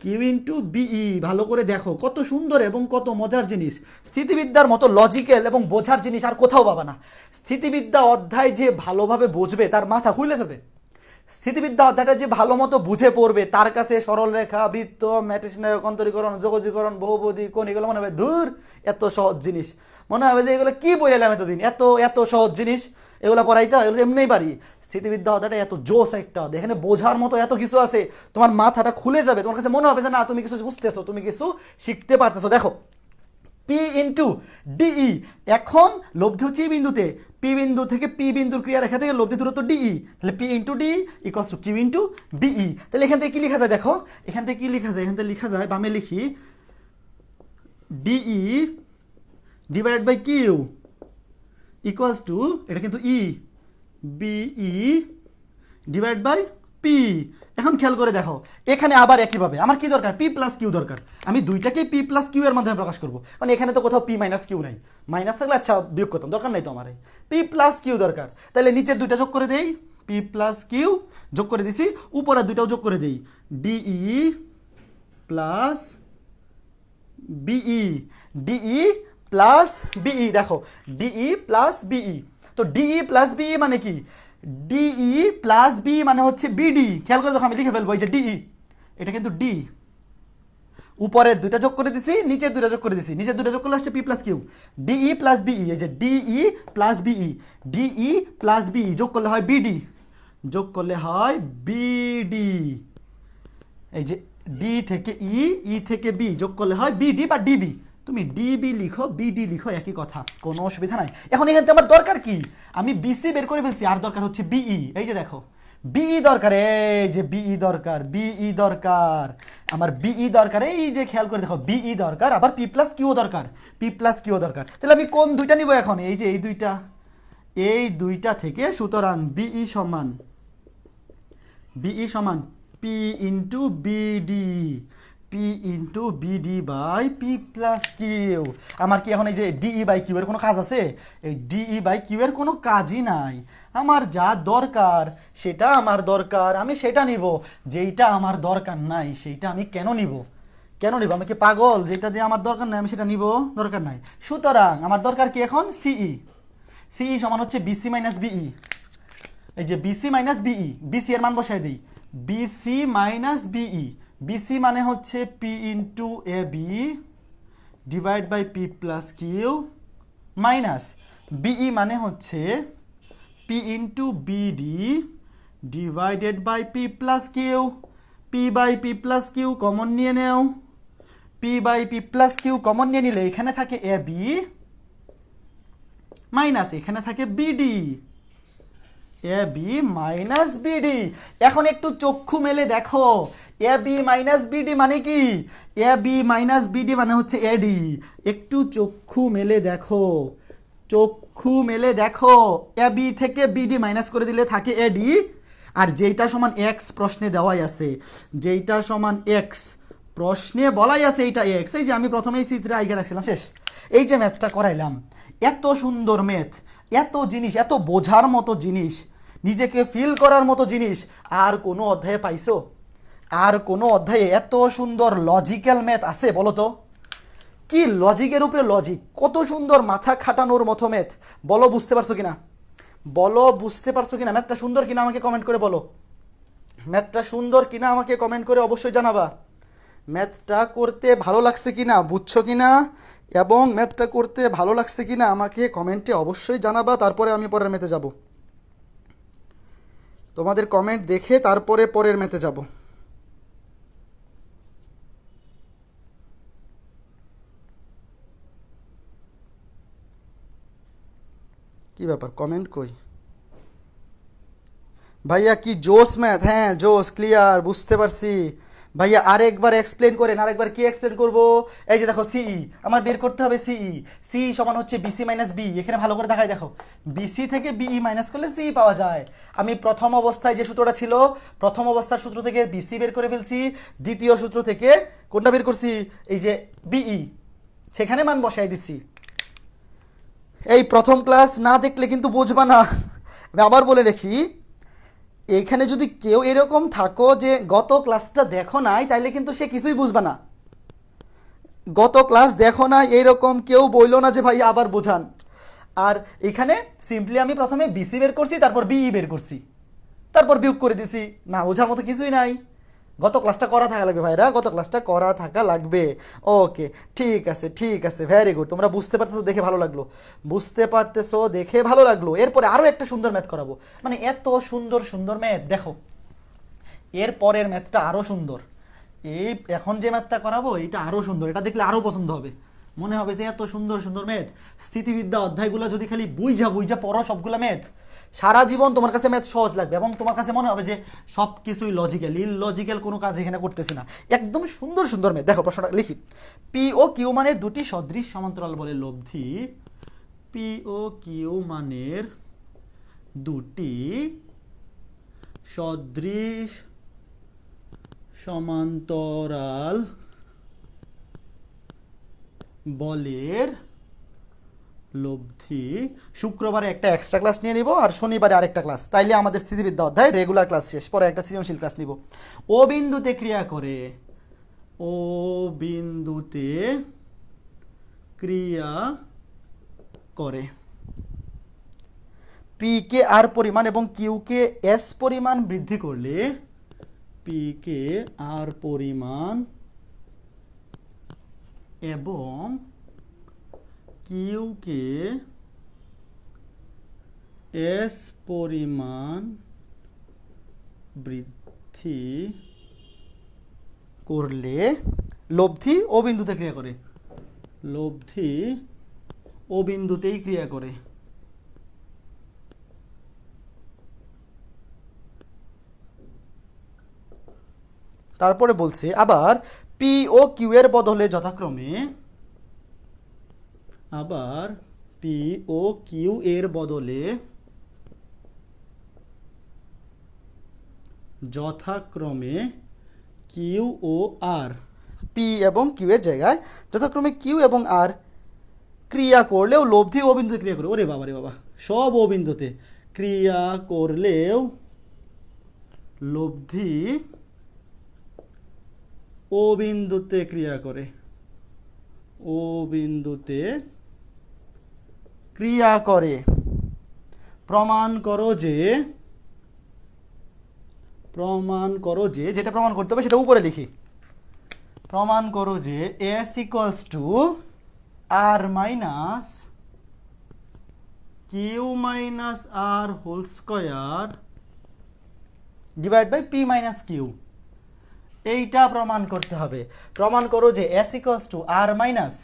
Q into BE, ভালো করে দেখো কত সুন্দর এবং কত মজার জিনিস। স্থিতিবিদ্যার মতো লজিক্যাল এবং বোঝার জিনিস আর কোথাও পাবা না। স্থিতিবিদ্যা অধ্যায় যে ভালোভাবে বুঝবে তার মাথা খুলে যাবে। স্থিতিবিদ্যা অধ্যায়টা যে ভালো মতো বুঝে পড়বে তার কাছে সরলরেখা, বৃত্ত, ম্যাট্রিক্স অন্তরীকরণ, যোগজীকরণ, বহুপদী, কোণ, এগুলো মনে হবে দূর, এত সহজ জিনিস। মনে হবে যে এগুলো কি পড়াইলাম এতদিন, এত এত সহজ জিনিস এগুলো পড়াইতে হয়, এগুলো এমনিই পারি। স্থিতিবিদ্যা অধ্যায়টা এত জোস একটা অধ্যায়, এখানে বোঝার মতো এত কিছু আছে, তোমার মাথাটা খুলে যাবে, তোমার কাছে মনে হবে যে না তুমি কিছু বুঝতেছো, তুমি কিছু শিখতে পারতেছো। দেখো পি ইন্টু ডিই, এখন লব্ধি হচ্ছে এই বিন্দুতে, পি বিন্দু থেকে পি বিন্দুর ক্রিয়া রেখা থেকে লব্ধি দূরত্ব ডিই, তাহলে P into D equals to Q into BE. তাহলে এখান থেকে কি লেখা যায় দেখো, এখান থেকে কি লেখা যায়, এখান থেকে লেখা যায়, বামে লিখি DE divided by Q equals to, এটা কিন্তু E, BE divide by P. এখন খেয়াল করে দেখো এখানে আবার একইভাবে আমার কি দরকার, পি প্লাস কিউ দরকার। আমি দুইটাকেই পি প্লাস কিউ এর মাধ্যমে প্রকাশ করবো, কারণ এখানে তো কোথাও পি মাইনাস কিউ নাই। মাইনাস থাকলে আচ্ছা বিয়োগ করতাম, দরকার নাই তো আমার। পি প্লাস কিউ দরকার, তাহলে নিচের দুইটা যোগ করে দেই, পি প্লাস কিউ যোগ করে দিছি, উপরের দুইটাও যোগ করে দেই, DE plus BE, DE plus BE. দেখো ডিই প্লাস বিই, তো ডিই প্লাস বিই মানে কি, ডিই প্লাস বি মানে হচ্ছে বিডি। খেয়াল করে দেখো আমি লিখে ফেলবো, এই যে ডিই, এটা কিন্তু ডি, উপরের দুইটা যোগ করে দিছি, নিচের দুইটা যোগ করে দিছি, নিচের দুইটা যোগ করলে আসছে P plus Q, DE plus BE, এই যে DE plus BE, DE plus BE যোগ করলে হয় বিডি, যোগ করলে হয় বিডি। এই যে ডি থেকে ই থেকে বি যোগ করলে হয় বিডি বা ডিবি। তুমি ডিবি লিখো, বিডি লিখো, একই কথা, কোনো অসুবিধা নাই। এখন এখান থেকে আমার দরকার কি, আমি বিসি বের করে ফেলছি, আর দরকার হচ্ছে বিই। এই যে দেখো বিই দরকার, এই যে বিই দরকার, বিই দরকার, আমার বিই দরকার, এই যে খেয়াল করে দেখো বিই দরকার, আবার পি প্লাস কিউ দরকার, পি প্লাস কিউ দরকার। তাহলে আমি কোন দুইটা নিব এখন, এই যে এই দুইটা থেকে, সুতরাং বিই সমান, বিই সমান P into BD, P into BD by P plus Q. আমার কি এখন এই যে ডিই বাই কিউ এর কোনো কাজ আছে, এই ডিই বাই কিউ এর কোনো কাজই নাই। আমার যা দরকার সেটা আমার দরকার, আমি সেটা নিব, যেইটা আমার দরকার নাই সেইটা আমি কেন নিব, কেন নিব, আমি কি পাগল, যেটা দিয়ে আমার দরকার নাই আমি সেটা নিব, দরকার নাই। সুতরাং আমার দরকার কি এখন, সিই, সিই সমান হচ্ছে বিসি মাইনাস বিই, এই যে বিসি মাইনাস বিই, বিসি এর মান বসাই দিই, বিসি মাইনাস বিই, বিসি মানে হচ্ছে P into A B divide by P plus Q, minus BE মানে হচ্ছে P into BD divided by P plus Q. P by P plus Q common নিয়ে নেও, P by P plus Q common নিয়ে নিলে এখানে থাকে A B minus এখানে থাকে BD, A B minus BD. এখন একটু চক্ষু মেলে দেখো, এ বি মাইনাস বিডি মানে কি, এ বি মাইনাস বিডি মানে হচ্ছে এডি। একটু চক্ষু মেলে দেখো, চক্ষু মেলে দেখো, এ বি থেকে বিডি মাইনাস করে দিলে থাকে এডি, আর যেইটা সমান এক্স প্রশ্নে দেওয়াই আছে, যেইটা সমান এক্স প্রশ্নে বলাই আছে এইটা এক্স। এই যে আমি প্রথমেই চিত্রে আইগে রাখছিলাম, শেষ। এই যে ম্যাথটা করাইলাম, এত সুন্দর ম্যাথ, এত জিনিস, এত বোঝার মতো জিনিস, নিজেকে ফিল করার মতো জিনিস আর কোনো অধ্যায়ে পাইছো, আর কোনো অধ্যায়ে এত সুন্দর লজিক্যাল ম্যাথ আছে বলো তো, কি লজিকের উপরে লজিক, কত সুন্দর মাথা খাটানোর মতো ম্যাথ, বলো বুঝতে পারছো কিনা, বলো বুঝতে পারছো কিনা, ম্যাথটা সুন্দর কিনা আমাকে কমেন্ট করে বলো, ম্যাথটা সুন্দর কিনা আমাকে কমেন্ট করে অবশ্যই জানাবা, ম্যাথটা করতে ভালো লাগছে কিনা, বুঝছো কিনা, এবং ম্যাথটা করতে ভালো লাগছে কিনা আমাকে কমেন্টে অবশ্যই জানাবা। তারপরে আমি পরের ম্যাথে যাব, তোমাদের কমেন্ট দেখে তারপরে পরের ম্যাথে যাব। কি ব্যাপার, কমেন্ট কই ভাইয়া, কি জোস ম্যাথ, হ্যাঁ জোস, ক্লিয়ার, বুঝতে পারছি ভাইয়া। আরেকবার এক্সপ্লেন করেন, আরেকবার কি এক্সপ্লেন করব, এই যে দেখো সিই আমার বের করতে হবে, সিই, সিই সমান হচ্ছে বিসি মাইনাস বি, এখানে ভালো করে দেখাই দেখো, বিসি থেকে বিই মাইনাস করলে সিই পাওয়া যায়। আমি প্রথম অবস্থায় যে সূত্রটা ছিল, প্রথম অবস্থার সূত্র থেকে বিসি বের করে ফেলছি, দ্বিতীয় সূত্র থেকে কোনটা বের করছি, এই যে বিই, সেখানে মান বসাই দিচ্ছি। এই প্রথম ক্লাস না দেখলে কিন্তু বুঝবা না, আমি আবার বলে রাখি, এখানে যদি কেউ এরকম থাকো যে গত ক্লাসটা দেখো নাই, তাইলে কিন্তু সে কিছুই বুঝবে না। গত ক্লাস দেখো না এইরকম কেউ বইলো না যে ভাই আবার বোঝান। আর এখানে সিম্পলি আমি প্রথমে বিসি বের করছি, তারপর বিই বের করছি, তারপর বিয়োগ করে দিছি। না বোঝার মতো কিছুই নাই। গত ক্লাসটা করা থাকা লাগবে ভাইরা, গত ক্লাসটা করা থাকা লাগবে। ওকে, ঠিক আছে, ভেরি গুড। তোমরা বুঝতে পারতেছো দেখে ভালো লাগলো, বুঝতে পারতেছো দেখে ভালো লাগলো। এরপরে আরও একটা সুন্দর ম্যাথ করাবো, মানে এত সুন্দর সুন্দর ম্যাথ। দেখো এর পরের ম্যাথটা আরও সুন্দর। এই এখন যে ম্যাথটা করাবো এটা আরও সুন্দর, এটা দেখলে আরও পছন্দ হবে। মনে হবে যে এত সুন্দর সুন্দর ম্যাথ, স্থিতিবিদ্যা অধ্যায়গুলো যদি খালি বুঝা বুঝা পড়ো সবগুলো ম্যাথ, সারা জীবন তোমার কাছে ম্যাথ সহজ লাগবে এবং তোমার কাছে মনে হবে যে সব কিছুই লজিক্যাল, ইললজিক্যাল কোনো কাজ এখানে করতেছি না। একদম সুন্দর সুন্দর ম্যাথ। দেখো প্রশ্নটা লিখি। পি ও কিউ মানের দুটি সদৃশ সমান্তরাল বলে লব্ধি, পি ও কিউ মানের দুটি সদৃশ সমান্তরাল বলের লব্ধি। শুক্রবারে একটা এক্সট্রা ক্লাস নিয়ে নিব আর শনিবারে আরেকটা ক্লাস, তাইলে আমাদের স্থিতিবিদ্যা অধ্যায় রেগুলার ক্লাস শেষ। পরে একটা সৃজনশীল ক্লাস নিব। ও বিন্দুতে ক্রিয়া করে, ও বিন্দুতে ক্রিয়া করে পি কে আর পরিমাণ এবং কিউ কে এস পরিমাণ বৃদ্ধি করলে, পি কে আর পরিমাণ এবং কিউ কে এস পরিমাণ বৃদ্ধি করলে লব্ধি ও বিন্দুতে ক্রিয়া করে, লব্ধি ও বিন্দুতেই ক্রিয়া করে। তারপরে বলছে আবার পি ও কিউ এর বদলে যথাক্রমে, আবার পি ও কিউ এর বদলে যথাক্রমে কিউ ও আর, পি এবং কিউ এর জায়গায় যথাক্রমে কিউ এবং আর ক্রিয়া করলেও লব্ধি ও বিন্দুতে ক্রিয়া করে। ওরে বাবা রে বাবা, সব ও বিন্দুতে ক্রিয়া করলেও লব্ধি ও বিন্দুতে ক্রিয়া করে, ও বিন্দুতে ক্রিয়া করে। প্রমাণ করো যে, যেটা প্রমাণ করতে হবে সেটা উপরে লিখি। প্রমাণ করো যে S equals to R minus Q minus R whole square divide by P minus Q. এইটা প্রমাণ করতে হবে। প্রমাণ করো যে S equals to R minus,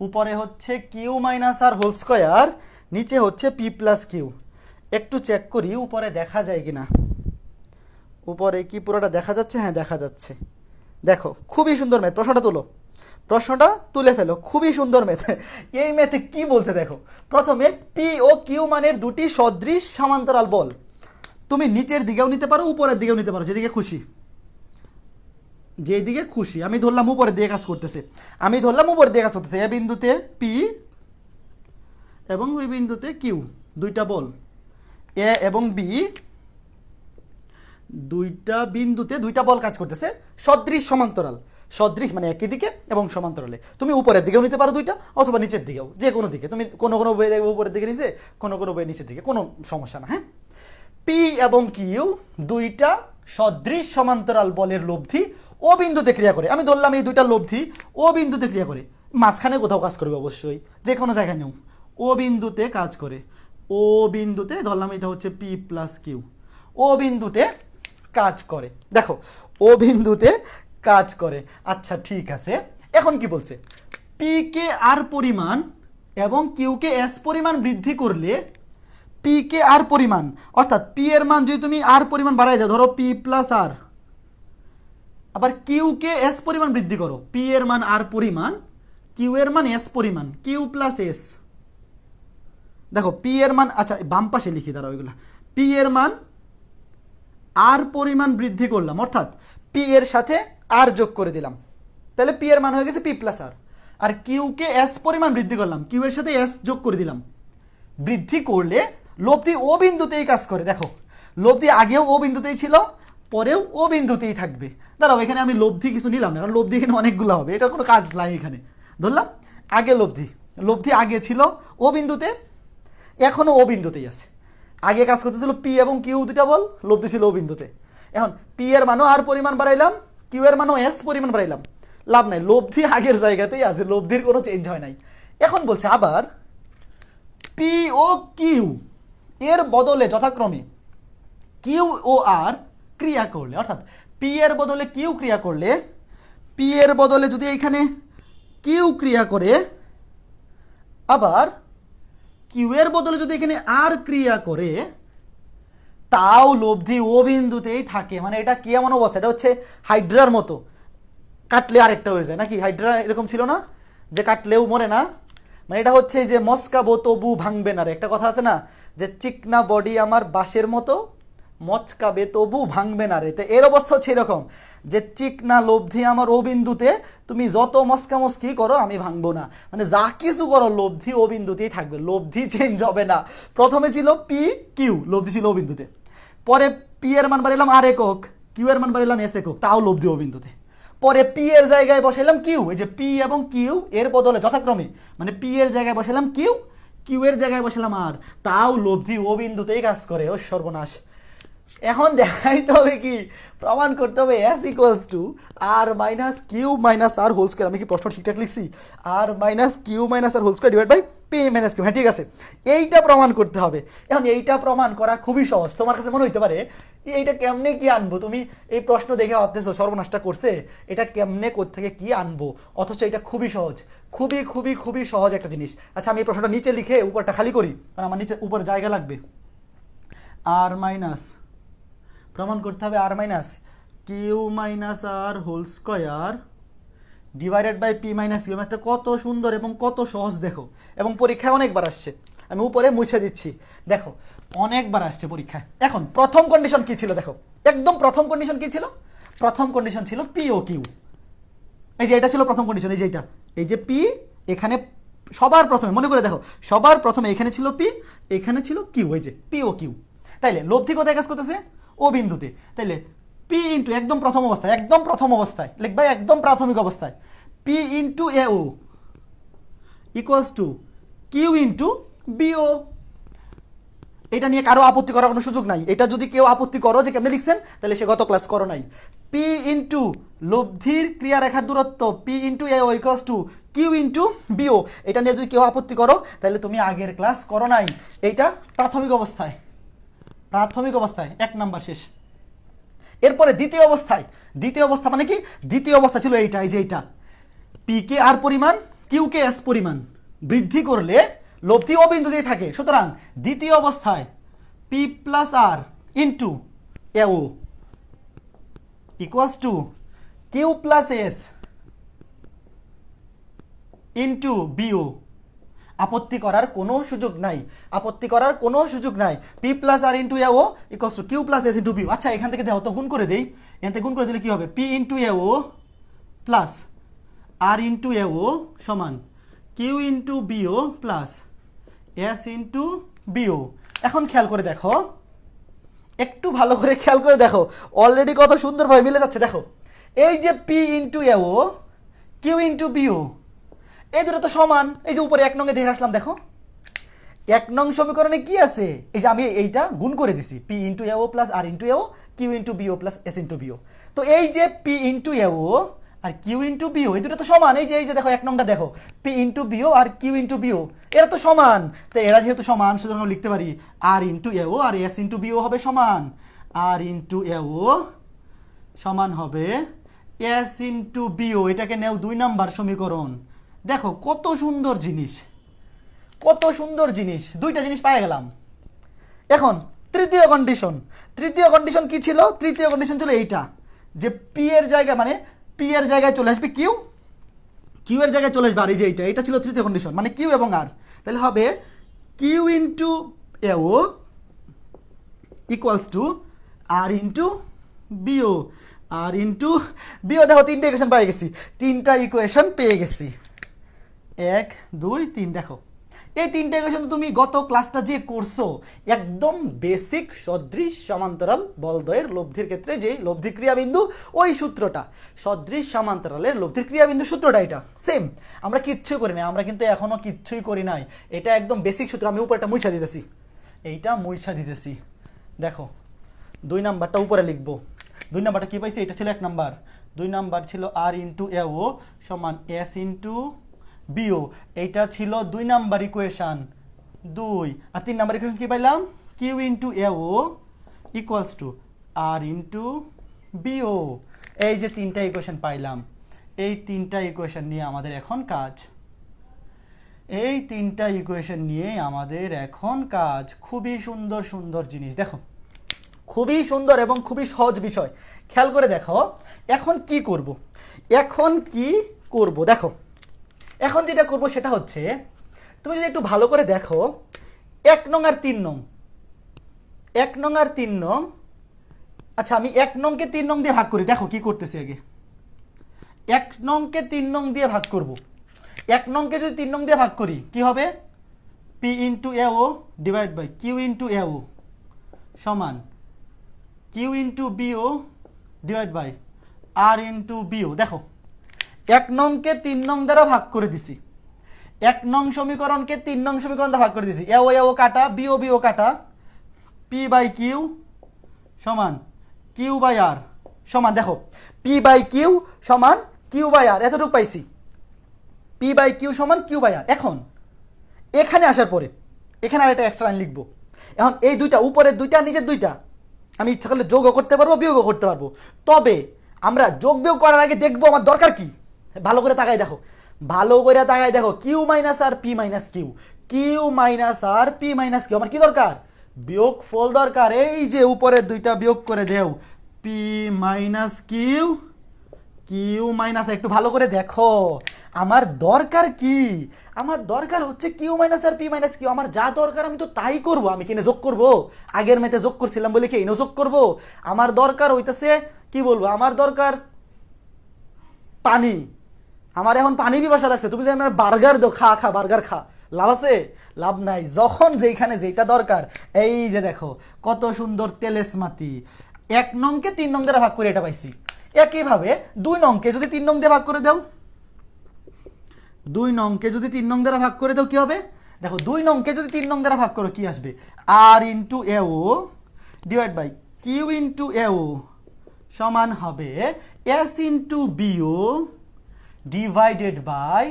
উপরে হচ্ছে কিউ মাইনাস আর হোল স্কোয়ার, নিচে হচ্ছে পি প্লাস কিউ। একটু চেক করি উপরে দেখা যায় কিনা। উপরে কি পুরোটা দেখা যাচ্ছে? হ্যাঁ দেখা যাচ্ছে। দেখো খুবই সুন্দর ম্যাথ। প্রশ্নটা তুলো, প্রশ্নটা তুলে ফেলো। খুবই সুন্দর ম্যাথ। এই ম্যাথে কি বলছে দেখো। প্রথমে পি ও কিউ মানের দুটি সদৃশ সমান্তরাল বল। তুমি নিচের দিকেও নিতে পারো, উপরের দিকেও নিতে পারো, যেদিকে খুশি, যেদিকে খুশি। আমি ধরলাম উপরের দিকে কাজ করতেছে, এ বিন্দুতে পি এবং বি বিন্দুতে কিউ, দুইটা বল এ এবং বি, দুইটা বিন্দুতে দুইটা বল কাজ করতেছে সদৃশ সমান্তরাল। সদৃশ মানে একই দিকে এবং সমান্তরালে। তুমি উপরের দিকেও নিতে পারো দুইটা, অথবা নিচের দিকেও, যে কোনো দিকে। তুমি কোনো বইয়ে দেখবে উপরের দিকে নিচে, কোনো বইয়ে নিচের দিকে, কোনো সমস্যা না। হ্যাঁ, পি এবং কিউ দুইটা সদৃশ সমান্তরাল বলের লব্ধি ও বিন্দুতে ক্রিয়া করে। আমি ধরলাম এই দুইটা লব্ধি ও বিন্দুতে ক্রিয়া করে, মাঝখানে কোথাও কাজ করবে অবশ্যই, যে কোনো জায়গায় নেও। ও বিন্দুতে কাজ করে, ও বিন্দুতে ধরলাম এটা হচ্ছে পি প্লাস কিউ, ও বিন্দুতে কাজ করে। দেখো ও বিন্দুতে কাজ করে। আচ্ছা ঠিক আছে, এখন কি বলছে? পি কে আর পরিমাণ এবং কিউ কে এস পরিমাণ বৃদ্ধি করলে, পি কে আর পরিমাণ অর্থাৎ পি এর মান যদি তুমি আর পরিমাণ বাড়াই দাও, ধরো পি প্লাস আর, আবার কিউ কে এস পরিমাণ বৃদ্ধি করো, পি এর মান আর পরিমাণ, কিউ এর মান এস পরিমাণ, কিউ প্লাস এস। দেখো পি এর মান, আচ্ছা বাম পাশে লিখি দাঁড়াও ওইগুলা। পি এর মান আর পরিমাণ বৃদ্ধি করলাম, অর্থাৎ পি এর সাথে আর যোগ করে দিলাম, তাহলে পি এর মান হয়ে গেছে পি প্লাস আর। আর কিউ কে এস পরিমাণ বৃদ্ধি করলাম, কিউ এর সাথে এস যোগ করে দিলাম। বৃদ্ধি করলে লব্ধি ও বিন্দুতেই কাজ করে। দেখো লব্ধি আগেও ও বিন্দুতেই ছিল, পরেও ও বিন্দুতেই থাকবে। দাঁড়াও, এখানে আমি লব্ধি কিছু নিলাম না, কারণ লব্ধি এখানে অনেকগুলো হবে, এটার কোনো কাজ নাই এখানে। ধরলাম আগে লব্ধি আগে ছিল ও বিন্দুতে, এখনও ও বিন্দুতেই আছে। আগে কাজ করতেছিল পি এবং কিউ দুটা বল, লব্ধি ছিল ও বিন্দুতে। এখন পি এর মানও আর পরিমাণ বাড়াইলাম, কিউ এর মানও এস পরিমাণ বাড়াইলাম, লাভ নাই, লব্ধি আগের জায়গাতেই আছে, লব্ধির কোনো চেঞ্জ হয় নাই। এখন বলছে আবার পি ও কিউ এর বদলে যথাক্রমে কিউ ও আর ক্রিয়া করলে, অর্থাৎ পি এর বদলে কিউ ক্রিয়া করলে, পি এর বদলে যদি এইখানে কিউ ক্রিয়া করে, আবার কিউ এর বদলে যদি এখানে আর ক্রিয়া করে, তাও লব্ধি ও বিন্দুতেই থাকে। মানে এটা কি এমন অবস্থা, এটা হচ্ছে হাইড্রার মতো, কাটলে আরেকটা হয়ে যায় নাকি? হাইড্রা এরকম ছিল না যে কাটলেও মরে না? মানে এটা হচ্ছে যে মস্কাবো তবু ভাঙবে না রে, একটা কথা আছে না যে চিকনা বডি আমার বাঁশের মতো, মচকাবে তবু ভাঙবে না রে। তো এর অবস্থা হচ্ছে এরকম যে চিকনা লব্ধি আমার ও বিন্দুতে, তুমি যত মস্কামস্কি করো আমি ভাঙবো না, মানে যা কিছু করো লব্ধি ও বিন্দুতেই থাকবে, লব্ধি চেঞ্জ হবে না। প্রথমে ছিল পি কিউ, লব্ধি ছিল ও বিন্দুতে, পরে পি এর মান বাড়াইলাম আর একক, কিউ এর মান বাড়াইলাম এস একক, তাও লব্ধি ও বিন্দুতে। পরে পি এর জায়গায় বসাইলাম কিউ, এই যে পি এবং কিউ এর বদলে যথাক্রমে, মানে পি এর জায়গায় বসাইলাম কিউ, কিউ এর জায়গায় বসাইলাম আর, তাও লব্ধি ও বিন্দুতেই কাজ করে। ও সর্বনাশ! এখন দেখাইতে হবে কি, প্রমাণ করতে হবে s equals to R minus Q minus R whole square. আমি কি প্রশ্ন ঠিকঠাক লিখছি? R minus Q minus R whole square divide by P minus q. হ্যাঁ ঠিক আছে, এইটা প্রমাণ করতে হবে। এখন এইটা প্রমাণ করা খুবই সহজ। তোমার কাছে মনে হইতে পারে এইটা কেমনে কি আনবো, তুমি এই প্রশ্ন দেখে ভাবতেছো সর্বনাশটা করছে, এটা কেমনে কোত্থেকে কি আনবো, অথচ এটা খুবই সহজ, খুবই খুবই খুবই সহজ একটা জিনিস। আচ্ছা, আমি এই প্রশ্নটা নিচে লিখে উপরটা খালি করি, কারণ আমার নিচে উপর জায়গা লাগবে। আর মাইনাস, প্রমাণ করতে হবে r minus Q minus R whole square divided by P minus q. ম্যাথটা কত সুন্দর এবং কত সহজ দেখো, এবং পরীক্ষায় অনেকবার আসছে, আমি উপরে মুছে দিচ্ছি, দেখো অনেকবার আসছে পরীক্ষায়। এখন প্রথম কন্ডিশন কি ছিল দেখো, একদম প্রথম কন্ডিশন কি ছিল? প্রথম কন্ডিশন ছিল পি ও কিউ, এই যে এটা ছিল প্রথম কন্ডিশন, এই যে এটা, এই যে পি, এখানে সবার প্রথমে মনে করে দেখো, সবার প্রথমে এখানে ছিল পি, এখানে ছিল কিউ, এই যে পি ও কিউ। তাইলে লব্ধি কোথায় কাজ করতেছে? ও বিন্দুতে। তাইলে পি ইন্টু একদম প্রথম অবস্থায়, একদম প্রথম অবস্থায় লিখবা, একদম প্রাথমিক অবস্থায়, P into A O equals to Q into BO. এটা নিয়ে কারো আপত্তি করার কোনো সুযোগ নাই। এটা যদি কেউ আপত্তি করো যে কেমনে লিখছেন, তাহলে সে গত ক্লাস করো নাই। পি ইন্টু লব্ধির ক্রিয়া রেখার দূরত্ব P into A O equals to Q into BO, এটা নিয়ে যদি কেউ আপত্তি করো তাহলে তুমি আগের ক্লাস করো নাই। এইটা প্রাথমিক অবস্থায়, প্রাথমিক অবস্থায় 1 নাম্বার শেষ। এরপরে দ্বিতীয় অবস্থায়, দ্বিতীয় অবস্থা মানে কি? দ্বিতীয় অবস্থা ছিল এইটা, এই যে এইটা, পি কে আর পরিমাণ, কিউ কে এস পরিমাণ বৃদ্ধি করলে লব্ধি ও বিন্দুতেই থাকে। সুতরাং দ্বিতীয় অবস্থায় P plus R into A O equals to Q plus S into BO. আপত্তি করার কোনো সুযোগ নাই, আপত্তি করার কোনো সুযোগ নাই। P plus R into A O equals to Q plus S into BO. আচ্ছা, এখান থেকে দেখো তো গুণ করে দেই, এখান থেকে গুণ করে দিলে কি হবে? P into A O plus R into A O সমান Q into BO plus S into BO. এখন খেয়াল করে দেখো, একটু ভালো করে খেয়াল করে দেখো, অলরেডি কত সুন্দরভাবে মিলে যাচ্ছে। দেখো এই যে p into A O q into BO, এই দুটো তো সমান। এই যে উপরে 1 নং এ দেখে আসলাম, দেখো 1 নং সমীকরণে কি আছে? এই যে আমি এইটা গুণ করে দিছি, p into A O plus R into A O q into BO plus S into BO. তো এই যে পি ইন্টু এ ও আর কিউ ইন্টু বিও, এই দুটো তো সমান। এই যে দেখো 1 নংটা দেখো, পি ইন্টু বিও আর কিউ ইন্টু বিও, এরা তো সমান। তো এরা যেহেতু সমান, সুতরাং আমরা লিখতে পারি আর into A O R S into bio হবে সমান, আর ইন্টু এ ও সমান হবে এস ইন্টু বিও। এটাকে নেও 2 নাম্বার সমীকরণ। দেখো কত সুন্দর জিনিস, কত সুন্দর জিনিস, দুইটা জিনিস পেয়ে গেলাম। এখন তৃতীয় কন্ডিশন, তৃতীয় কন্ডিশন কি ছিল? তৃতীয় কন্ডিশন ছিল এইটা, যে পি এর জায়গায়, মানে পি এর জায়গায় চলে আসবে কিউ, কিউ এর জায়গায় চলে আসবে আর, এই যে এইটা, এটা ছিল তৃতীয় কন্ডিশন, মানে কিউ এবং আর। তাহলে হবে Q into A O equals to R into BO, R into BO. দেখো 3টা ইকুয়েশন পেয়ে গেছি, 3টা ইকুয়েশন পেয়ে গেছি, 1 2 3। দেখো এই তিনটা ইকুয়েশন তুমি গত ক্লাসটা যে করছো, একদম বেসিক সদৃশ সমান্তরাল বলদ্বয়ের লব্ধির ক্ষেত্রে যে লব্ধি ক্রিয়াবিন্দু, ওই সূত্রটা, সদৃশ সমান্তরালের লব্ধির ক্রিয়াবিন্দু সূত্রটা এটা সেম। আমরা কিচ্ছুই করি নাই, আমরা কিন্তু এখনো কিচ্ছুই করি নাই, এটা একদম বেসিক সূত্র। আমি উপরটা মুছা দিতেছি, এইটা মুছা দিতেছি। দেখো 2 নাম্বারটা উপরে লিখবো। 2 নাম্বারটা কী পাইছি? এটা ছিল 1 নাম্বার। 2 নাম্বার ছিল আর ইন্টু এও সমান এস ইন্টু বিও, এইটা ছিল 2 নাম্বার ইকুয়েশান 2। আর 3 নাম্বার ইকুয়েশন কী পাইলাম? Q into AO equals to R into BO. এই যে 3টা ইকুয়েশন পাইলাম, এই 3টা ইকুয়েশন নিয়ে আমাদের এখন কাজ। এই 3টা ইকুয়েশন নিয়ে আমাদের এখন কাজ। খুবই সুন্দর সুন্দর জিনিস, দেখো খুবই সুন্দর এবং খুবই সহজ বিষয়। খেয়াল করে দেখো এখন কি করব। এখন কি করব দেখো, এখন যেটা করব সেটা হচ্ছে, তুমি যদি একটু ভালো করে দেখো 1 নং আর 3 নং, 1 নং আর 3 নং। আচ্ছা আমি 1 নংকে 3 নং দিয়ে ভাগ করি। দেখো কি করতেছি, আগে 1 নংকে 3 নং দিয়ে ভাগ করব। 1 নংকে যদি 3 নং দিয়ে ভাগ করি কি হবে? P into AO divide by Q into AO সমান Q into BO divide by R into BO. দেখো 1 নংকে 3 নং দ্বারা ভাগ করে দিছি, 1 নং সমীকরণকে 3 নং সমীকরণ দ্বারা ভাগ করে দিছি। এও এও কাটা, বিও বিও কাটা, পি বাই কিউ সমান কিউ বাই আর সমান, দেখো পি বাই কিউ সমান কিউ বাই আর, এতটুকু পাইছি। পি বাই কিউ সমান কিউ বাই আর। এখন এখানে আসার পরে এখানে আর একটা এক্সট্রা লাইন লিখবো। এখন এই দুইটা, উপরের দুইটা নিচের দুইটা, আমি ইচ্ছা করলে যোগও করতে পারবো, বিয়োগও করতে পারবো। তবে আমরা যোগ বিয়োগ করার আগে দেখবো আমার দরকার কি। ভালো করে তাকাই দেখো, ভালো করে তাকাই দেখো, q minus r p minus Q, Q minus r p minus q, আমার কি দরকার? বিয়োগ ফল দরকার। এই যে উপরের দুইটা বিয়োগ করে দেও, P minus Q, Q minus. একটু ভালো করে দেখো আমার দরকার কি। আমার দরকার হচ্ছে Q minus r p minus q. আমার যা দরকার আমি তো তাই করব। আমি কিনে যোগ করব? আগের মেতে যোগ করছিলাম বলে কি এনে যোগ করব? আমার দরকার হইতেছে কি বলবো, আমার দরকার পানি। আমার এখন পানি পিপাসা লাগছে। তুমি যে আমার বার্গার দাও, খা খা বার্গার খা, লাভ আছে? লাভ নাই। যখন যেখানে যেটা দরকার, এই যে দেখো কত সুন্দর তেলেসমাতি। 1 নংকে 3 নং দ্বারা ভাগ করে এটা পাইছি। একইভাবে 2 নংকে যদি 3 নং দিয়ে ভাগ করে দাও, 2 নংকে যদি 3 নং দ্বারা ভাগ করে দাও কি হবে? দেখো 2 নংকে যদি 3 নং দ্বারা ভাগ করো কি আসবে? R into AO divide by Q into AO সমান হবে S into BO divided by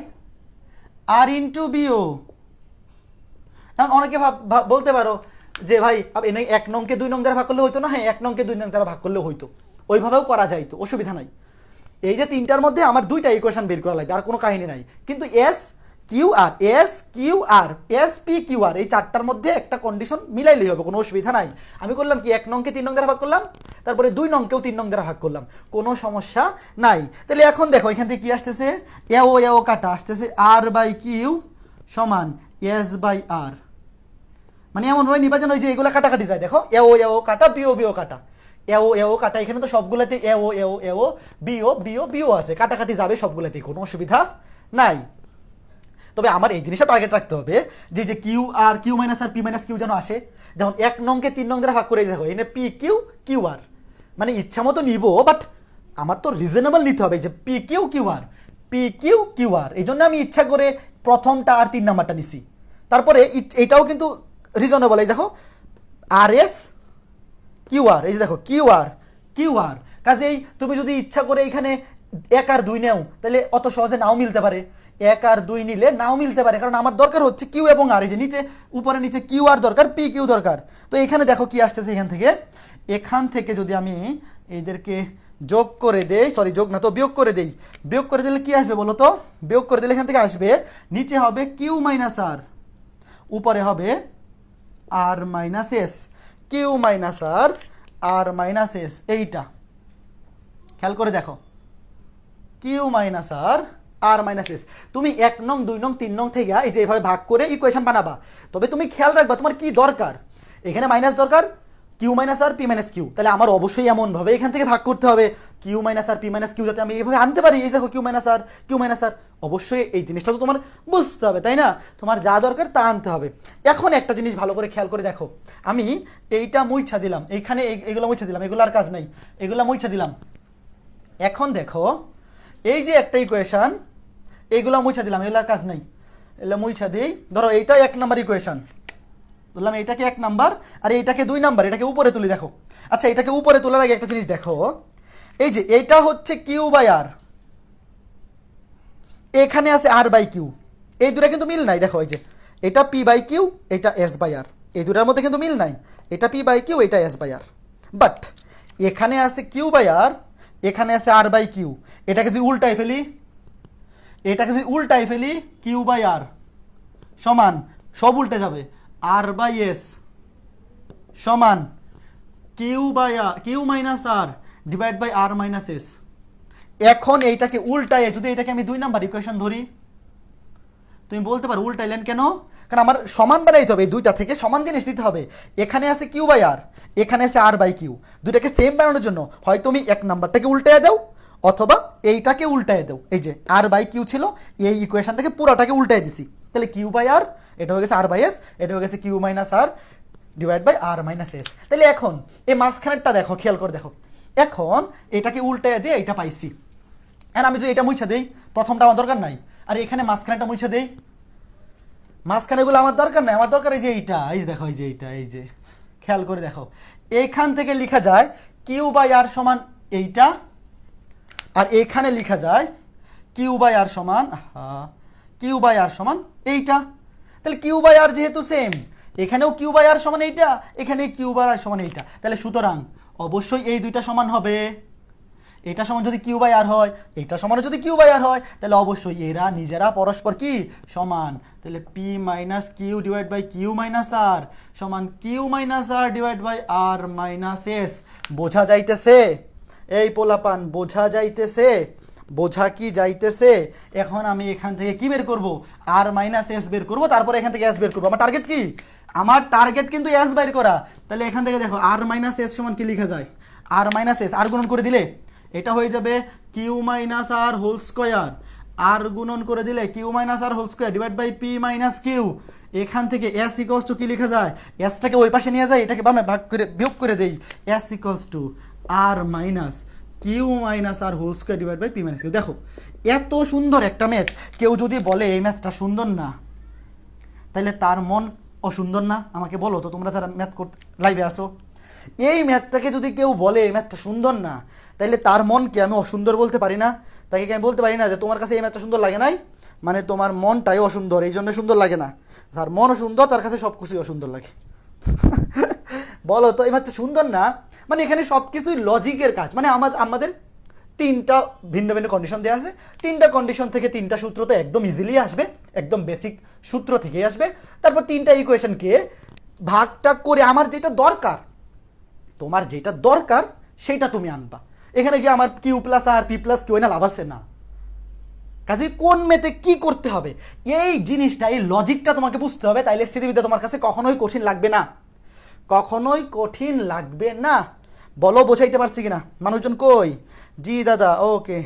R into BO. এখন অনেকে বলতে পারো যে ভাই 1 নংকে 2 নং দ্বারা ভাগ করলে হইতো না? হ্যাঁ, 1 নংকে 2 নং দ্বারা ভাগ করলে হইতো, ওইভাবেও করা যাইতো, অসুবিধা নাই। এই যে 3টার মধ্যে আমার 2টা ইকুয়েশন বের করা লাগবে, আর কোনো কাহিনী নাই। কিন্তু S Q R, S Q R, S P Q R, এই 4টার মধ্যে একটা কন্ডিশন মিলাইলেই হবে, কোনো অসুবিধা নাই। আমি করলাম কি 1 নংকে 3 নং দ্বারা ভাগ করলাম, তারপরে 2 নংকেও 3 নং দ্বারা ভাগ করলাম, কোনো সমস্যা নাই। তাহলে এখন দেখো এখান থেকে কি আসতেছে? এও এও কাটা আসতেছে আর বাই কিউ সমান এস বাই আর। মানে এমনভাবে নিবা যেন ওই যে এগুলো কাটাকাটি যায়। দেখো এও এও কাটা, বিও বিও কাটা, এও এও কাটা, এখানে তো সবগুলোতে এও এও এও, বিও বিও বিও আছে, কাটাকাটি যাবে সবগুলোতে, কোনো অসুবিধা নাই। তবে আমার এই জিনিসটা টার্গেট রাখতে হবে যে যে Q R, Q minus r p minus Q যেন আসে। যেমন 1 নংকে 3 নং দ্বারা ভাগ করে দেখো, এখানে পি কিউ কিউ আর, মানে ইচ্ছা মতো নিব, বাট আমার তো রিজনেবল নিতে হবে যে P Q Q R, P Q Q R. এই জন্য আমি ইচ্ছা করে প্রথমটা আর 3 নাম্বারটা নিছি। তারপরে এটাও কিন্তু রিজনেবল। এই দেখো আর এস কিউ আর, এই যে দেখো কিউ আর কিউ আর। কাজেই তুমি যদি ইচ্ছা করে এখানে 1 আর 2 নেও, তাহলে অত সহজে নাও মিলতে পারে। 1 আর 2 নিলে নাও মিলতে পারে, কারণ আমার দরকার হচ্ছে কিউ এবং আর। এই যে নিচে, উপরে নিচে কিউ আর দরকার, পি কিউ দরকার। তো এখানে দেখো কি আসতেছে, এখান থেকে যদি আমি এদেরকে যোগ করে দেই, সরি যোগ না তো বিয়োগ করে দেই, বিয়োগ করে দিলে কি আসবে বলো তো? বিয়োগ করে দিলে এখান থেকে আসবে, নিচে হবে কিউ মাইনাস আর, উপরে হবে r minus S, Q minus আর, আর মাইনাস এস। এইটা খেয়াল করে দেখো, কিউ মাইনাস আর, আর মাইনাস এস। তুমি 1 নং 2 নং 3 নং থেকে এই যে এভাবে ভাগ করে ইকুয়েশন বানাবা। তবে তুমি খেয়াল রাখবা তোমার কি দরকার। এখানে মাইনাস দরকার, Q minus r p minus Q, তাহলে আমার অবশ্যই এমনভাবে এখান থেকে ভাগ করতে হবে Q minus r p minus Q, যাতে আমি এইভাবে আনতে পারি। এই দেখো কিউ মাইনাস আর, অবশ্যই এই জিনিসটা তো তোমার বুঝতে হবে, তাই না? তোমার যা দরকার তা আনতে হবে। এখন একটা জিনিস ভালো করে খেয়াল করে দেখো, আমি এইটা মুইছা দিলাম, এইখানে এগুলো মুইছা দিলাম, এগুলো আর কাজ নাই, এগুলো মুইছা দিলাম। এখন দেখো এই যে একটা ইকুয়েশন, এইগুলো মুইছা দিলাম, এগুলো আর কাজ নাই, এগুলো মুইছা দিই। ধরো এইটা 1 নাম্বার ইকুয়েশন, বললাম এইটাকে 1 নাম্বার আর এইটাকে 2 নাম্বার, এটাকে উপরে তুলি। দেখো আচ্ছা, এটাকে উপরে তোলার আগে একটা জিনিস দেখো, এই যে এইটা হচ্ছে কিউ বাই আর, এখানে আছে আর বাই কিউ, এই দুটা কিন্তু মিল নাই। দেখো এই যে এটা পি বাই কিউ, এটা এস বাই আর, এই দুটার মধ্যে কিন্তু মিল নাই, এটা পি বাই কিউ, এটা এস বাই আর। বাট এখানে আছে কিউ বাই আর, এখানে আছে আর বাই কিউ, এটাকে যদি উল্টাই ফেলি, কিউ বাই আর সমান, সব উল্টে যাবে, আর বাই এস সমান Q minus R divide by R minus S. এখন এইটাকে উল্টায় যদি এটাকে আমি 2 নাম্বার ইকুয়েশন ধরি, তুমি বলতে পারো উল্টাইলেন কেন? কারণ আমার সমান বানাইতে হবে, এই দুইটা থেকে সমান জিনিস নিতে হবে। এখানে আছে কিউ বাই আর, এখানে আছে আর বাই কিউ, দুইটাকে সেম বানানোর জন্য হয় তুমি 1 নাম্বারটাকে উল্টায় দাও অথবা এইটাকে উল্টায় দাও। এই যে আর বাই কিউ ছিল, এই ইকুয়েশনটাকে পুরোটাকে উল্টায় দিছি, তাহলে কিউ বাই আর, এটা হয়ে গেছে আর বাই এস, এটা হয়ে গেছে Q minus R divide by R minus S. তাহলে এখন এই মাঝখানেরটা দেখো, খেয়াল করে দেখো, এখন এটাকে উল্টায় দিয়ে এটা পাইছি। আর আমি যদি এটা মুছা দেই, প্রথমটা আমার দরকার নাই, আর এখানে মাঝখানেটা মুছা দেই, মাঝখানেগুলো আমার দরকার নাই, আমার দরকার এই যে এইটা, এই যে দেখো এই যে এইটা, এই যে খেয়াল করে দেখো, এইখান থেকে লেখা যায় কিউ বাই আর সমান এইটা, আর এখানে লেখা যায় কিউ বাই আর সমান এইটা। তাহলে কিউ বাই আর যেহেতু সেম, এখানেও কিউ বাই আর সমান এইটা, এখানে কিউ বাই আর সমান এইটা, তাহলে সুতরাং অবশ্যই এই দুইটা সমান হবে। এটা সমান যদি কিউ বাই আর হয়, এটা সমান যদি কিউ বাই আর হয়, তাহলে অবশ্যই এরা নিজেরা পরস্পর কি সমান। তাহলে p minus q divide by q minus r সমান Q minus R divide by R minus s. বোঝা যাইতেছে এই পোলাপান? বোঝা যাইতেছে? বোঝা কি যাইতেছে? এখন আমি এখান থেকে কি বের করব? আর মাইনাস এস বের করব, তারপরে এখান থেকে এস বের করব। আমার টার্গেট কি? আমার টার্গেট কিন্তু এস বের করা। তাহলে এখান থেকে দেখো আর মাইনাস এস সমান কি লেখা যায়? আর মাইনাস এস, আর গুণন করে দিলে এটা হয়ে যাবে কিউ মাইনাস আর হোল স্কোয়ার, আর গুণন করে দিলে Q minus R whole square divide by P minus Q. এখান থেকে এস ইকলস টু কি লেখা যায়? এসটাকে ওই পাশে নিয়ে যায়, এটাকে বামে ভাগ করে বিয়োগ করে দেই, S equals to R minus Q minus R whole square divide by P minus Q. দেখো এত সুন্দর একটা ম্যাথ, কেউ যদি বলে এই ম্যাথটা সুন্দর না, তাহলে তার মন অসুন্দর না? আমাকে বলো তো, তোমরা যারা ম্যাথ করতে লাইভে আসো, এই ম্যাথটাকে যদি কেউ বলে এই ম্যাথটা সুন্দর না, তাইলে তার মনকে আমি অসুন্দর বলতে পারি না? তাকে কি আমি বলতে পারি না যে তোমার কাছে এই ম্যাথটা সুন্দর লাগে নাই, মানে তোমার মনটাই অসুন্দর, এই জন্য সুন্দর লাগে না? যার মন সুন্দর তার কাছে সব কিছুই অসুন্দর লাগে। বলো তো এই ম্যাথটা সুন্দর না, মানে এখানে সব কিছুই লজিকের কাজ। মানে আমাদের 3টা ভিন্ন ভিন্ন কন্ডিশন দেওয়া আছে, 3টা কন্ডিশন থেকে 3টা সূত্র তো একদম ইজিলি আসবে, একদম বেসিক সূত্র থেকেই আসবে। তারপর 3টা ইকুয়েশনকে ভাগটা করে আমার যেটা দরকার, তোমার যেটা দরকার সেইটা তুমি আনবা। এখানে কি আমার কিউ প্লাস আর পি প্লাস কিউ না লাভ আছে না? কাজে কোন মেতে কি করতে হবে এই জিনিসটা, এই লজিকটা তোমাকে বুঝতে হবে, তাইলে স্থিতিবিদ্যা তোমার কাছে কখনোই কঠিন লাগবে না, কখনোই কঠিন লাগবে না। বলো বোঝাইতে পারছি কিনা? মানুষজন কই? জি দাদা, ওকে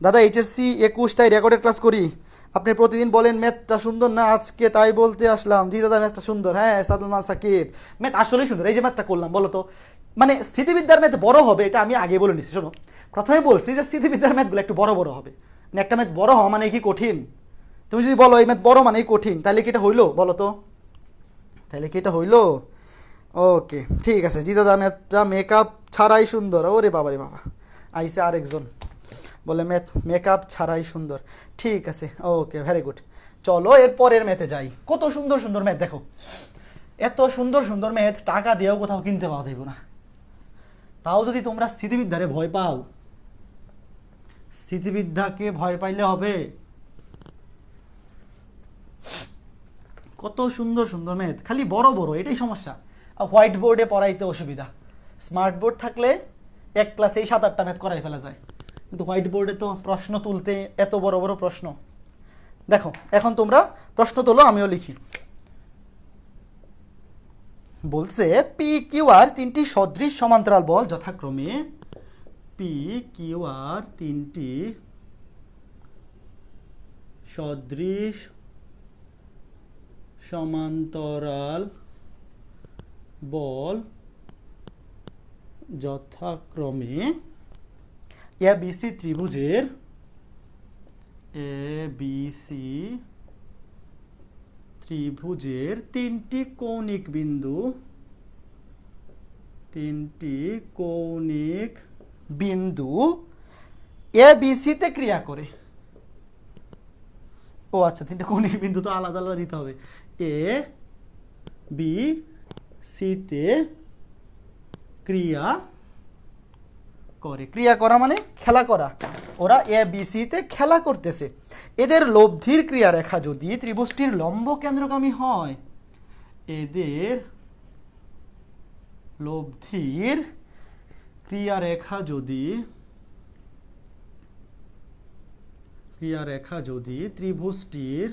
দাদা, এইচএসসি 21টায় রেকর্ডেড ক্লাস করি, আপনি প্রতিদিন বলেন ম্যাথটা সুন্দর না, আজকে তাই বলতে আসলাম। জি দাদা ম্যাথটা সুন্দর, হ্যাঁ সাদুলমান সাকিব, ম্যাথ আসলেই সুন্দর। এই যে ম্যাথটা করলাম, বলো তো, মানে স্থিতিবিদ্যার ম্যাথ বড় হবে এটা আমি আগে বলে নিচ্ছি। শোনো, প্রথমে বলছি যে স্থিতিবিদ্যার ম্যাথগুলো একটু বড় বড় হবে, মানে একটা ম্যাথ বড় হওয়া মানে কি কঠিন? তুমি যদি বলো এই ম্যাথ বড় মানেই কঠিন, তাহলে কি এটা হইলো? বলো তো, তাহলে কি এটা হইলো? ওকে ঠিক আছে। জি দাদা ম্যাথটা মেকআপ ছাড়াই সুন্দর। ওরে বাবা রে বাবা, আইসে আরেকজন বলে ম্যাথ মেকআপ ছাড়াই সুন্দর। ঠিক আছে, ওকে ভেরি গুড। চলো এর পরের ম্যাথে যাই। কত সুন্দর সুন্দর ম্যাথ দেখো, এত সুন্দর সুন্দর ম্যাথ টাকা দিয়েও কোথাও কিনতে পাওয়া যাইব না। তাও যদি তোমরা স্থিতিবিদ্যারে ভয় পাও, স্থিতিবিদ্যাকে ভয় পাইলে হবে? কত সুন্দর সুন্দর ম্যাথ, খালি বড় বড়, এটাই সমস্যা। আর হোয়াইট বোর্ডে পড়াইতে অসুবিধা। স্মার্ট বোর্ড থাকলে এক ক্লাসেই 7-8টা ম্যাথ করাই ফেলা যায়, কিন্তু হোয়াইট বোর্ডে তো প্রশ্ন তুলতে এত বড় বড় প্রশ্ন। দেখো এখন তোমরা প্রশ্ন তোলো, আমিও লিখি। বলছে পি কিউ আর তিনটি সদৃশ সমান্তরাল বল যথাক্রমে পি কিউ আর তিনটি সদৃশ সমান্তরাল বল যথাক্রমে এ বি সি ত্রিভুজের তিনটি কৌণিক বিন্দু এ বি সিতে ক্রিয়া করে। ও আচ্ছা, তিনটে কৌণিক বিন্দু তো আলাদা আলাদা নিতে হবে। এ বি সিতে ক্রিয়া করে। ক্রিয়া করা মানে খেলা করা। ওরা এ বি সিতে খেলা করতেছে। এদের লব্ধির ক্রিয়ারেখা যদি ত্রিভুজটির লম্ব কেন্দ্রগামী হয়, এদের লব্ধির ক্রিয়ারেখা যদি ত্রিভুজটির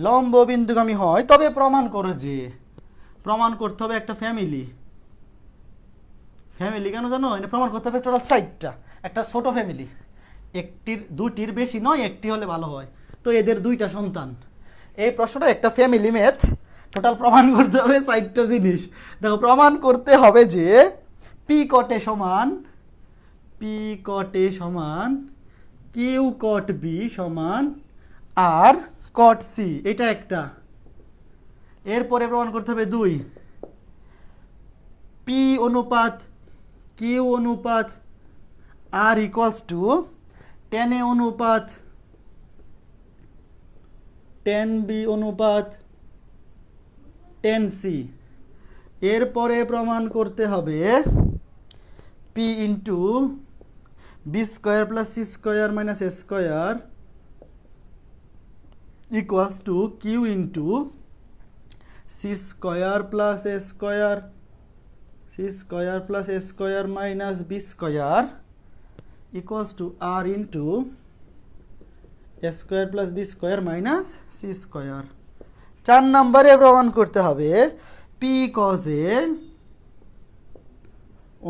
লম্ববিন্দুগামী হয় তবে প্রমাণ করতে হবে একটা ফ্যামিলি কেন জানো? এটা প্রমাণ করতে হবে টোটাল 4টা, একটা ছোট ফ্যামিলি, দুটির বেশি নয়, একটি হলে ভালো হয়। তো এদের 2টা সন্তান। এই প্রশ্নটা একটা ফ্যামিলি ম্যাথ, টোটাল প্রমাণ করতে হবে 4টা জিনিস। দেখো, প্রমাণ করতে হবে যে পি কটে সমান কিউ কট বি সমান আর কট সি, এটা একটা। এরপরে প্রমাণ করতে হবে 2, পি অনুপাত কিউ অনুপাত আর ইকুয়ালস টু tan A অনুপাত tan B অনুপাত tan C। এরপরে প্রমাণ করতে হবে P into B square plus C square minus A square equals to Q into C square plus A square minus B square equals to r into a square plus b square minus c square। 4 নম্বরে প্রমাণ করতে হবে p cos a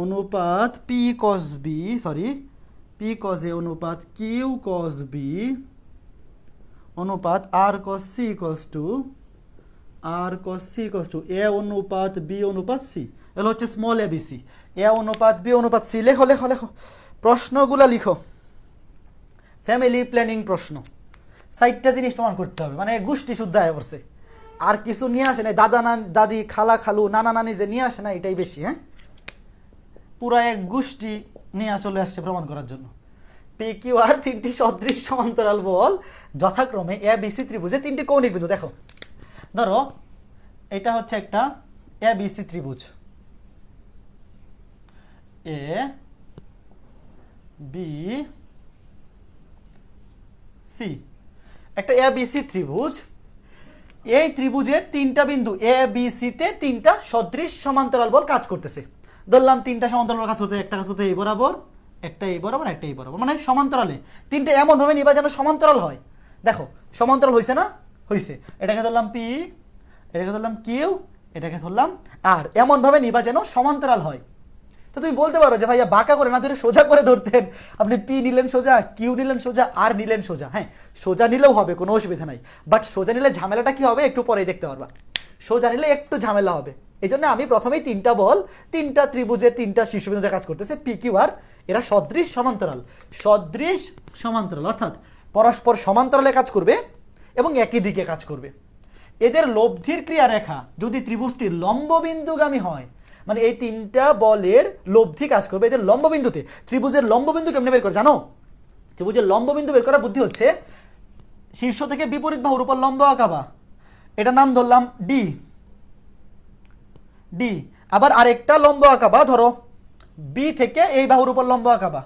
অনুপাত p cos a অনুপাত q cos b অনুপাত r cos c equals to a অনুপাত b অনুপাত c। এগুলো হচ্ছে স্মল abc। a অনুপাত b অনুপাত c। লেখো প্রশ্নগুলো লিখো। ফ্যামিলি প্ল্যানিং প্রশ্ন, 4টা জিনিস প্রমাণ করতে হবে, মানে গোষ্ঠী শুদ্ধ হয়ে পড়ছে। আর কিছু নিয়ে আসে না, দাদি খালা খালু নানা নানি যে নিয়ে আসে না, এটাই বেশি। হ্যাঁ, পুরো এক গোষ্ঠী নিয়ে চলে আসছে প্রমাণ করার জন্য। পি কিউ আর তিনটি সদৃশ সমান্তরাল বল যথাক্রমে এ বি সি ত্রিভুজে 3টি কৌণিক বিন্দু। দেখো, ধরো এটা হচ্ছে একটা এ বি সি ত্রিভুজ, এ বি সি, একটা এ বি সি ত্রিভুজ। এই ত্রিভুজের 3টা বিন্দু এ বি সিতে 3টা সদৃশ সমান্তরাল বল কাজ করতেছে। ধরলাম 3টা সমান্তরাল কাজ করতে, একটা কাজ করতে এই বরাবর, একটা এই বরাবর, একটা এই বরাবর, মানে সমান্তরালে 3টে এমন ভাবে নিবা যেন সমান্তরাল হয়। দেখো, সমান্তরাল হয়েছে না? হয়েছে। এটাকে ধরলাম পি, এটাকে ধরলাম কিউ, এটাকে ধরলাম আর, এমন ভাবে নিবা যেন সমান্তরাল হয়। তো তুমি বলতে পারো যে ভাইয়া বাঁকা করে না ধরে সোজা করে ধরতেন, আপনি পি নিলেন সোজা, কিউ নিলেন সোজা, আর নিলেন সোজা। হ্যাঁ, সোজা নিলেও হবে, কোনো অসুবিধা নাই, বাট সোজা নিলে ঝামেলাটা কি হবে একটু পরেই দেখতে পারবা। সোজা নিলে একটু ঝামেলা হবে। এই জন্য আমি প্রথমেই 3টা বল 3টা ত্রিভুজের 3টা শীর্ষবিন্দুতে কাজ করতেছে পি কিউ আর। এরা সদৃশ সমান্তরাল অর্থাৎ পরস্পর সমান্তরালে কাজ করবে এবং একই দিকে কাজ করবে। এদের লব্ধির ক্রিয়ারেখা যদি ত্রিভুজটির লম্ববিন্দুগামী হয়, মানে এই 3টা বলের লব্ধি কাজ করবে এদের লম্ববিন্দুতে। ত্রিভুজের লম্ববিন্দু কেমনে বের করে জানো? ত্রিভুজের লম্ববিন্দু বের করার বুদ্ধি হচ্ছে শীর্ষ থেকে বিপরীত বাহুর উপর লম্ব আঁকাবা, এটা নাম ধরলাম ডি। আবার আরেকটা লম্ব আঁকাবা, ধরো বি থেকে এই বাহুর উপর লম্ব আঁকাবা,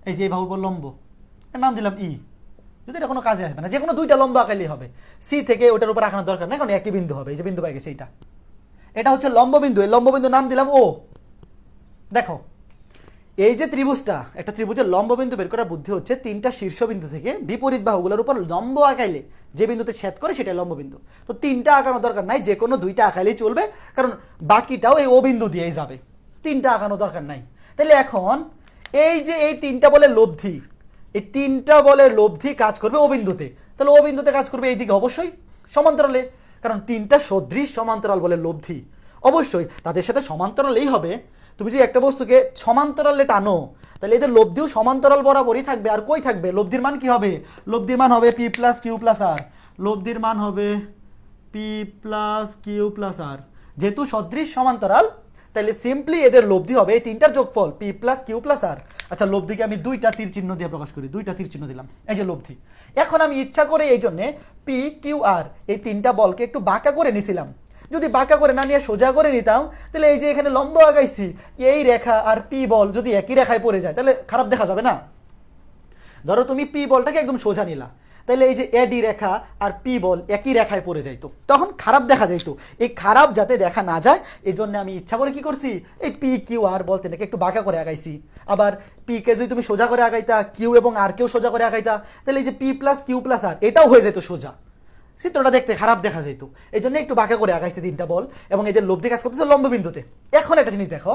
এই যে এই বাহুর উপর লম্ব, এর নাম দিলাম ই। যদি এটা কোনো কাজে আসবে না, যে কোনো 2টা লম্ব আঁকালেই হবে। সি থেকে ওটার উপর আঁকানোর দরকার নেই, কারণ একই বিন্দু হবে। এই যে বিন্দু পাই গেছে, এটা হচ্ছে লম্ববিন্দু। এই লম্ববিন্দু নাম দিলাম ও। দেখো, এই যে ত্রিভুজটা, একটা ত্রিভুজের লম্ব বিন্দু বের করার বুদ্ধি হচ্ছে তিনটা শীর্ষবিন্দু থেকে বিপরীত বাহুগুলোর উপর লম্ব আঁকাইলে যে বিন্দুতে ছেদ করে সেটাই লম্ব বিন্দু। তো তিনটা আঁকানোর দরকার নাই, যে কোনো দুইটা আঁকাইলেই চলবে, কারণ বাকিটাও এই ও বিন্দু দিয়েই যাবে, তিনটা আঁকানোর দরকার নাই। তাহলে এখন এই যে এই তিনটা বলের লব্ধি, এই তিনটা বলের লব্ধি কাজ করবে ও বিন্দুতে, তাহলে ও বিন্দুতে কাজ করবে এইদিকে অবশ্যই সমান্তরালে, কারণ তিনটা সদৃশ সমান্তরাল বলের লব্ধি অবশ্যই তাদের সাথে সমান্তরালেই হবে। তুমি যদি একটা বস্তুকে সমান্তরালে টানো তাহলে এদের লব্ধিও সমান্তরাল বরাবরই থাকবে। আর কই থাকবে? লব্ধির মান কি হবে? লব্ধির মান হবে পি প্লাস কিউ প্লাস আর, লব্ধির মান হবে পি প্লাস কিউ প্লাস আর। যেহেতু সদৃশ সমান্তরাল তাহলে সিম্পলি এদের লব্ধি হবে এই তিনটার যোগফল পি প্লাস কিউ প্লাস আর। আচ্ছা, লব্ধিকে আমি দুইটা তীর চিহ্ন দিয়ে প্রকাশ করি, দুইটা তীর চিহ্ন দিলাম, এই যে লব্ধি। এখন আমি ইচ্ছা করে এই জন্যে পি কিউ আর এই তিনটা বলকে একটু বাঁকা করে নিছিলাম। যদি বাঁকা করে না নিয়ে সোজা করে নিতাম তাহলে এই যে এখানে লম্ব আঁকাইছি, এই রেখা আর পি বল যদি একই রেখায় পড়ে যায় তাহলে খারাপ দেখা যাবে না? ধরো তুমি পি বলটাকে একদম সোজা নিলা, তাহলে এই যে এডি রেখা আর পি বল একই রেখায় পড়ে যাইতো, তখন খারাপ দেখা যাইতো। এই খারাপ যাতে দেখা না যায় এই জন্য আমি ইচ্ছা করে কি করছি, এই পি কিউ আর বলতে নাকি একটু বাঁকা করে আঁকাইছি। আবার পি কে যদি তুমি সোজা করে আঁকাইতা, কিউ এবং আর কেও সোজা করে আঁকাইতা, তাহলে এই যে পি প্লাস কিউ প্লাস আর এটাও হয়ে যেত সোজা, চিত্রটা দেখতে খারাপ দেখা যেত। এই জন্য একটু বাঁকা করে আঁকাইছে তিনটা বল, এবং এদের লব্ধি কাজ করতেছে লম্ব বিন্দুতে। এখন একটা জিনিস দেখো,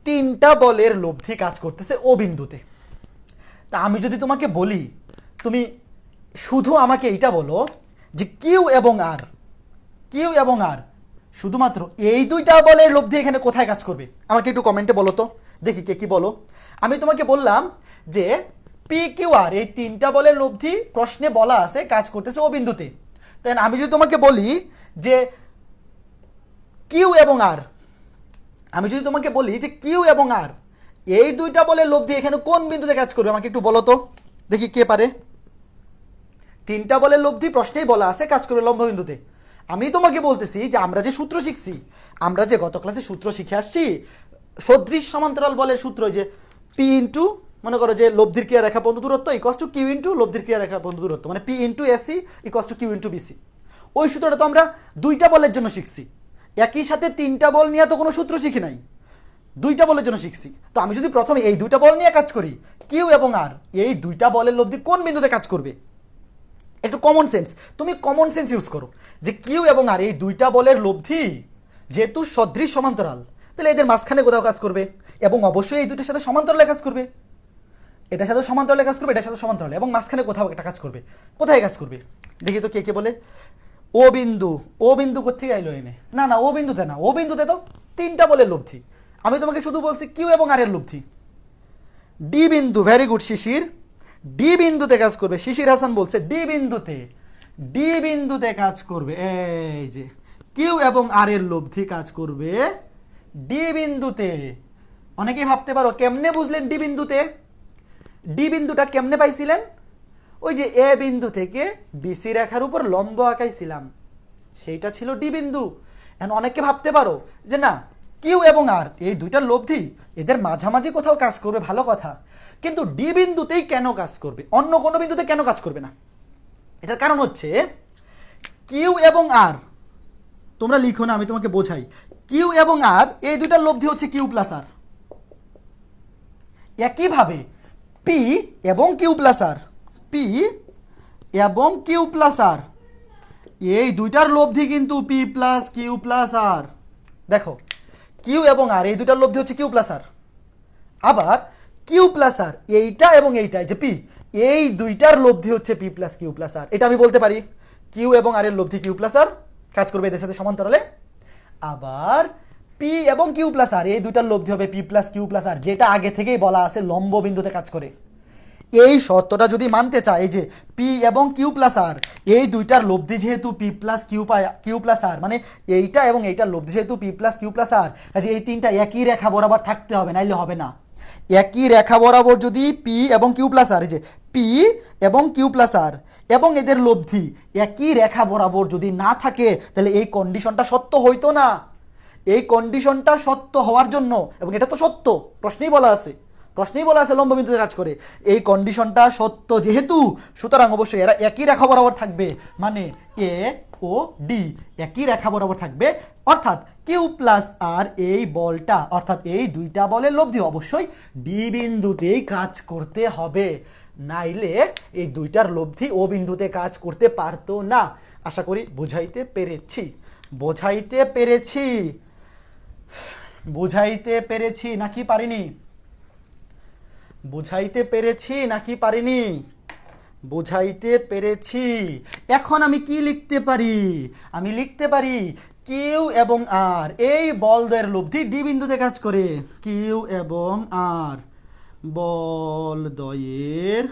তিনটা বলের লব্ধি কাজ করতেছে ও বিন্দুতে। তা আমি যদি তোমাকে বলি, তুমি শুধু আমাকে এইটা বলো যে কিউ এবং আর, কিউ এবং আর শুধুমাত্র এই দুইটা বলের লব্ধি এখানে কোথায় কাজ করবে, আমাকে একটু কমেন্টে বলো তো, দেখি কে কি বলো। আমি তোমাকে বললাম যে পি কিউ আর এই তিনটা বলের লব্ধি প্রশ্নে বলা আছে কাজ করতেছে ও বিন্দুতে। তাই আমি যদি তোমাকে বলি যে কিউ এবং আর, আমি যদি তোমাকে বলি যে কিউ এবং আর এই দুইটা বলের লব্ধি এখানে কোন বিন্দুতে কাজ করবে, আমাকে একটু বলো তো, দেখি কে পারে। তিনটা বলের লব্ধি প্রশ্নেই বলা আছে কাজ করবে লম্ব বিন্দুতে। আমি তোমাকে বলতেছি যে আমরা যে সূত্র শিখছি, আমরা যে গত ক্লাসে সূত্র শিখে আসছি, সদৃশ সমান্তরাল বলের সূত্র, যে পি ইন্টু, মনে করো যে লব্ধির ক্রিয়া রেখা পর্যন্ত দূরত্ব ইকুয়ালস টু কিউ ইন্টু লব্ধির ক্রিয়া রেখা পর্যন্ত দূরত্ব, মানে P into AC equals to Q into BC. ওই সূত্রটা তো আমরা দুইটা বলের জন্য শিখছি, একই সাথে তিনটা বল নিয়ে তো কোনো সূত্র শিখি নাই, দুইটা বলের জন্য শিখছি। তো আমি যদি প্রথমে এই দুইটা বল নিয়ে কাজ করি, কিউ এবং আর এই দুইটা বলের লব্ধি কোন বিন্দুতে কাজ করবে, একটু কমন সেন্স, তুমি কমন সেন্স ইউজ করো যে কিউ এবং আর এই দুইটা বলের লব্ধি যেহেতু সদৃশ সমান্তরাল তাহলে এদের মাঝখানে কোথাও কাজ করবে, এবং অবশ্যই এই দুইটার সাথে সমান্তরালে কাজ করবে, এটার সাথে সমান্তরালে কাজ করবে, এটার সাথে সমান্তরালে, এবং মাঝখানে কোথাও একটা কাজ করবে। কোথায় কাজ করবে দেখি তো কে কে বলে। ও বিন্দু, ও বিন্দু কোথেকে আইলো এনে? না না, ও বিন্দুতে না, ও বিন্দুতে তো তিনটা বলের লব্ধি। আমি তোমাকে শুধু বলছি কিউ এবং আর এর লব্ধি। ডি বিন্দু, ভেরি গুড শিশির, ডি বিন্দুতে কাজ করবে। শিশির হাসান বলছে ডি বিন্দুতে, ডি বিন্দুতে কাজ করবে। এই যে কিউ এবং আর এর লব্ধি কাজ করবে ডি বিন্দুতে। অনেকেই ভাবতে পারো কেমনে বুঝলেন ডি বিন্দুতে? ডি বিন্দুটা কেমনে পাইছিলেন? ওই যে এ বিন্দু থেকে বিসি রেখার উপর লম্ব আঁকাইছিলাম, সেইটা ছিল ডি বিন্দু। এখন অনেকে ভাবতে পারো যে না, কিউ এবং আর এই দুইটার লব্ধি এদের মাঝামাঝি কোথাও কাজ করবে, ভালো কথা, কিন্তু ডি বিন্দুতেই কেন কাজ করবে, অন্য কোনো বিন্দুতে কেন কাজ করবে না? এটার কারণ হচ্ছে কিউ এবং আর, তোমরা লিখো না, আমি তোমাকে বোঝাই। কিউ এবং আর এই দুইটার লব্ধি হচ্ছে কিউ প্লাস আর। একইভাবে পি এবং কিউ প্লাস আর, পি এবং কিউ প্লাস আর এই দুইটার লব্ধি কিন্তু পি প্লাস কিউ প্লাস আর। দেখো কিউ এবং আর এই দুইটার লব্ধি হচ্ছে কিউ প্লাস আর। আবার কিউ প্লাস আর এইটা এবং এইটা, যে পি, এই দুইটার লব্ধি হচ্ছে পি প্লাস কিউ প্লাস আর। এটা আমি বলতে পারি কিউ এবং আর এর লব্ধি কিউ প্লাস আর, কাজ করবে এদের সাথে সমান্তরালে। আবার পি এবং কিউ প্লাস আর এই দুইটার লব্ধি হবে পি প্লাস কিউ প্লাস আর, যেটা আগে থেকেই বলা আছে লম্ব বিন্দুতে কাজ করে। এই শর্তটা যদি মানতে চায়, এই যে পি এবং কিউ প্লাস আর এই দুইটার লব্ধি যেহেতু পি প্লাস কিউ প্লাস আর, মানে এইটা এবং এইটার লব্ধি যেহেতু পি প্লাস কিউ প্লাস আর, কাজে এই তিনটা একই রেখা বরাবর থাকতে হবে, নাইলে হবে না। একই রেখা বরাবর যদি পি এবং কিউ প্লাস আর, এই যে পি এবং কিউ প্লাস আর এবং এদের লব্ধি একই রেখা বরাবর যদি না থাকে তাহলে এই কন্ডিশনটা সত্য হইতো না। এই কন্ডিশনটা সত্য হওয়ার জন্য, এবং এটা তো সত্য, প্রশ্নেই বলা আছে, প্রশ্নেই বলা আছে লম্ব বিন্দুতে কাজ করে, এই কন্ডিশনটা সত্য যেহেতু, সুতরাং অবশ্যই এরা একই রেখা বরাবর থাকবে, মানে এ ও ডি একই রেখা বরাবর থাকবে, অর্থাৎ কিউ প্লাস আর এই বলটা অর্থাৎ এই দুইটা বলের লব্ধি অবশ্যই ডি বিন্দুতেই কাজ করতে হবে, নাইলে এই দুইটার লব্ধি ও বিন্দুতে কাজ করতে পারতো না। আশা করি বুঝাইতে পেরেছি, বোঝাইতে পেরেছি, বুঝাইতে পেরেছি নাকি পারিনি, বুঝাইতে পেরেছি নাকি পারিনি, বুঝাইতে পেরেছি। এখন আমি কি লিখতে পারি, আমি লিখতে পারি কিউ এবং আর এই বলদ্বয়ের লব্ধি ডি বিন্দুতে কাজ করে, কিউ এবং আর বলদ্বয়ের